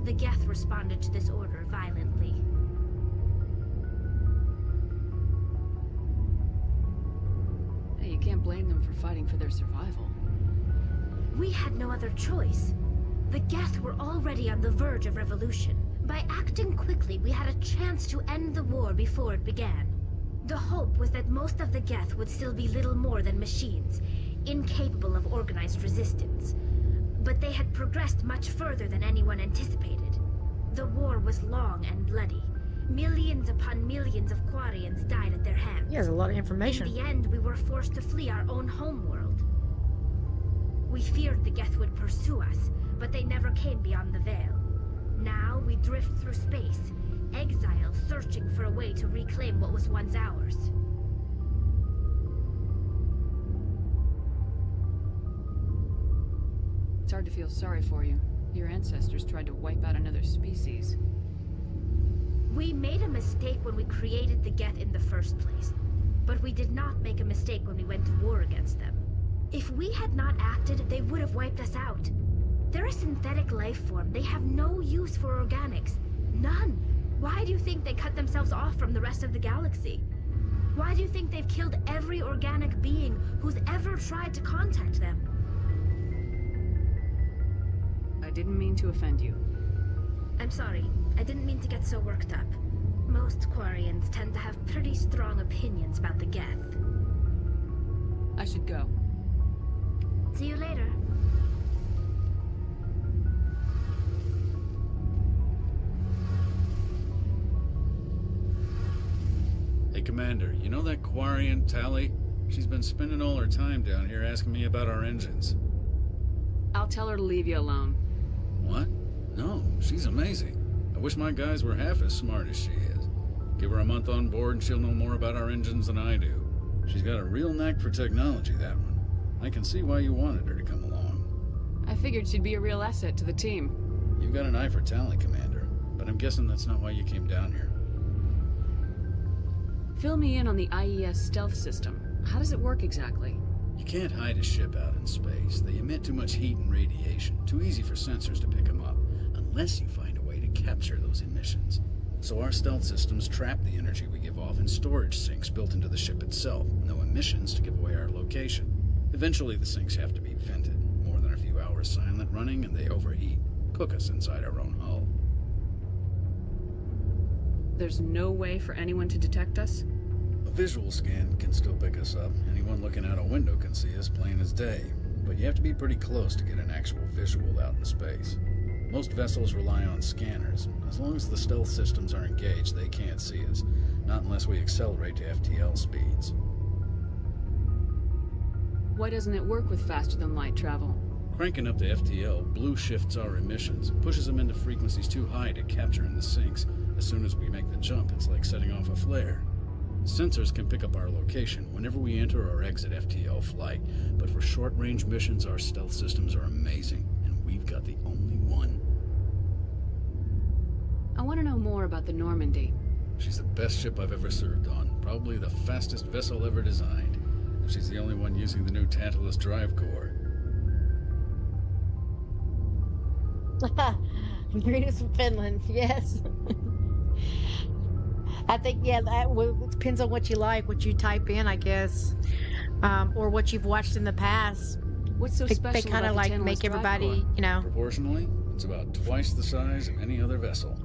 The Geth responded to this order violently. Hey, you can't blame them for fighting for their survival. We had no other choice. The Geth were already on the verge of revolution. By acting quickly, we had a chance to end the war before it began. The hope was that most of the Geth would still be little more than machines, incapable of organized resistance. But they had progressed much further than anyone anticipated. The war was long and bloody. Millions upon millions of Quarians died at their hands. Yeah, there's a lot of information. In the end, we were forced to flee our own homeworld. We feared the Geth would pursue us, but they never came beyond the Veil. Now we drift through space, exile searching for a way to reclaim what was once ours. It's hard to feel sorry for you. Your ancestors tried to wipe out another species. We made a mistake when we created the Geth in the first place, but we did not make a mistake when we went to war against them. If we had not acted, they would have wiped us out. They're a synthetic life form. They have no use for organics. None. Why do you think they cut themselves off from the rest of the galaxy? Why do you think they've killed every organic being who's ever tried to contact them? I didn't mean to offend you. I'm sorry. I didn't mean to get so worked up. Most Quarians tend to have pretty strong opinions about the Geth. I should go. See you later. Hey, Commander, you know that Quarian, Tally? She's been spending all her time down here asking me about our engines. I'll tell her to leave you alone. What? No, she's amazing. I wish my guys were half as smart as she is. Give her a month on board and she'll know more about our engines than I do. She's got a real knack for technology, that one. I can see why you wanted her to come along. I figured she'd be a real asset to the team. You've got an eye for talent, Commander, but I'm guessing that's not why you came down here. Fill me in on the IES stealth system. How does it work exactly? You can't hide a ship out in space. They emit too much heat and radiation. Too easy for sensors to pick them up, unless you find a way to capture those emissions. So our stealth systems trap the energy we give off in storage sinks built into the ship itself. No emissions to give away our location. Eventually the sinks have to be vented. More than a few hours silent running and they overheat. Cook us inside our own hull. There's no way for anyone to detect us? A visual scan can still pick us up. Anyone looking out a window can see us plain as day. But you have to be pretty close to get an actual visual out in space. Most vessels rely on scanners. As long as the stealth systems are engaged, they can't see us. Not unless we accelerate to FTL speeds. Why doesn't it work with faster-than-light travel? Cranking up to FTL, blue shifts our emissions, pushes them into frequencies too high to capture in the sinks. As soon as we make the jump, it's like setting off a flare. Sensors can pick up our location whenever we enter or exit FTL flight, but for short-range missions, our stealth systems are amazing, and we've got the only one. I want to know more about the Normandy. She's the best ship I've ever served on, probably the fastest vessel ever designed. She's the only one using the new Tantalus drive core. Greetings from Finland, yes. I think, yeah, that depends on what you like, what you type in, I guess, or what you've watched in the past. What's so special They kind of like make everybody, you know. Proportionally, it's about twice the size of any other vessel.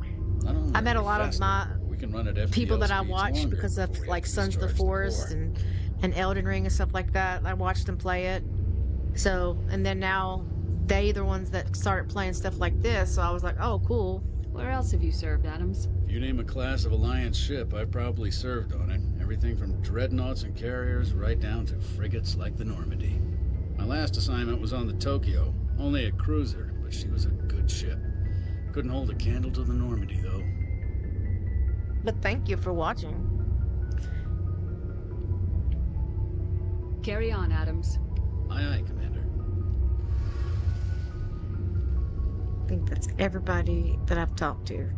Not only I met a lot of my we can run at FTL people that I speeds watched longer because of before we like have to Sons of the discharge Forest core. and Elden Ring and stuff like that. I watched them play it. So, and then now they the ones that started playing stuff like this. So I was like, oh, cool. Where else have you served, Adams? If you name a class of Alliance ship, I've probably served on it. Everything from dreadnoughts and carriers right down to frigates like the Normandy. My last assignment was on the Tokyo, only a cruiser, but she was a good ship. Couldn't hold a candle to the Normandy, though. But thank you for watching. Carry on, Adams. Aye, aye, Commander. think that's everybody that I've talked to.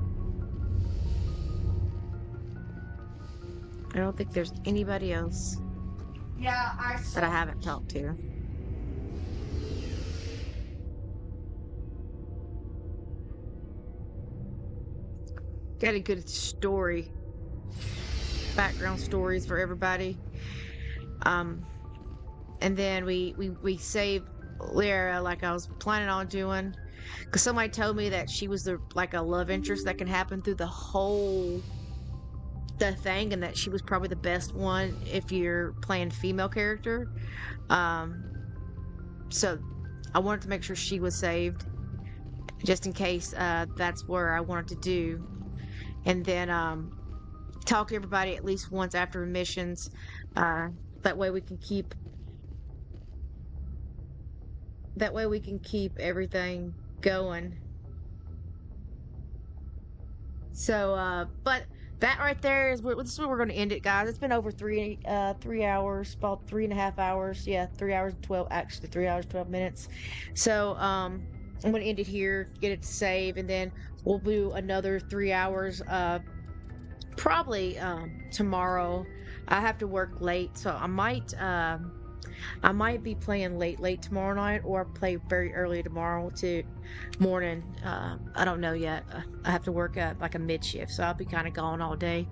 I don't think there's anybody else that I haven't talked to. Got a good story. Background stories for everybody. And then we saved Lyra like I was planning on doing. Because somebody told me that she was like a love interest that can happen through the thing, and that she was probably the best one if you're playing female character. So I wanted to make sure she was saved, just in case that's where I wanted to do. And then talk to everybody at least once after missions. That way we can keep everything going. So, but that right there is this is where we're going to end it, guys. It's been over 3 hours, about 3.5 hours. Yeah, 3 hours and 12, actually 3 hours 12 minutes. So, I'm going to end it here, get it to save, and then we'll do another 3 hours, probably tomorrow. I have to work late, so I might be playing late tomorrow night, or play very early tomorrow morning. I don't know yet. I have to work at like a mid shift, so I'll be kind of gone all day.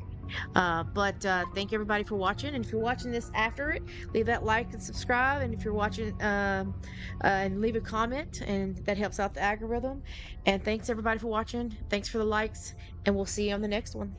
But thank everybody for watching, and if you're watching this after it, leave that like and subscribe, and if you're watching and leave a comment, and that helps out the algorithm. And thanks everybody for watching. Thanks for the likes, and we'll see you on the next one.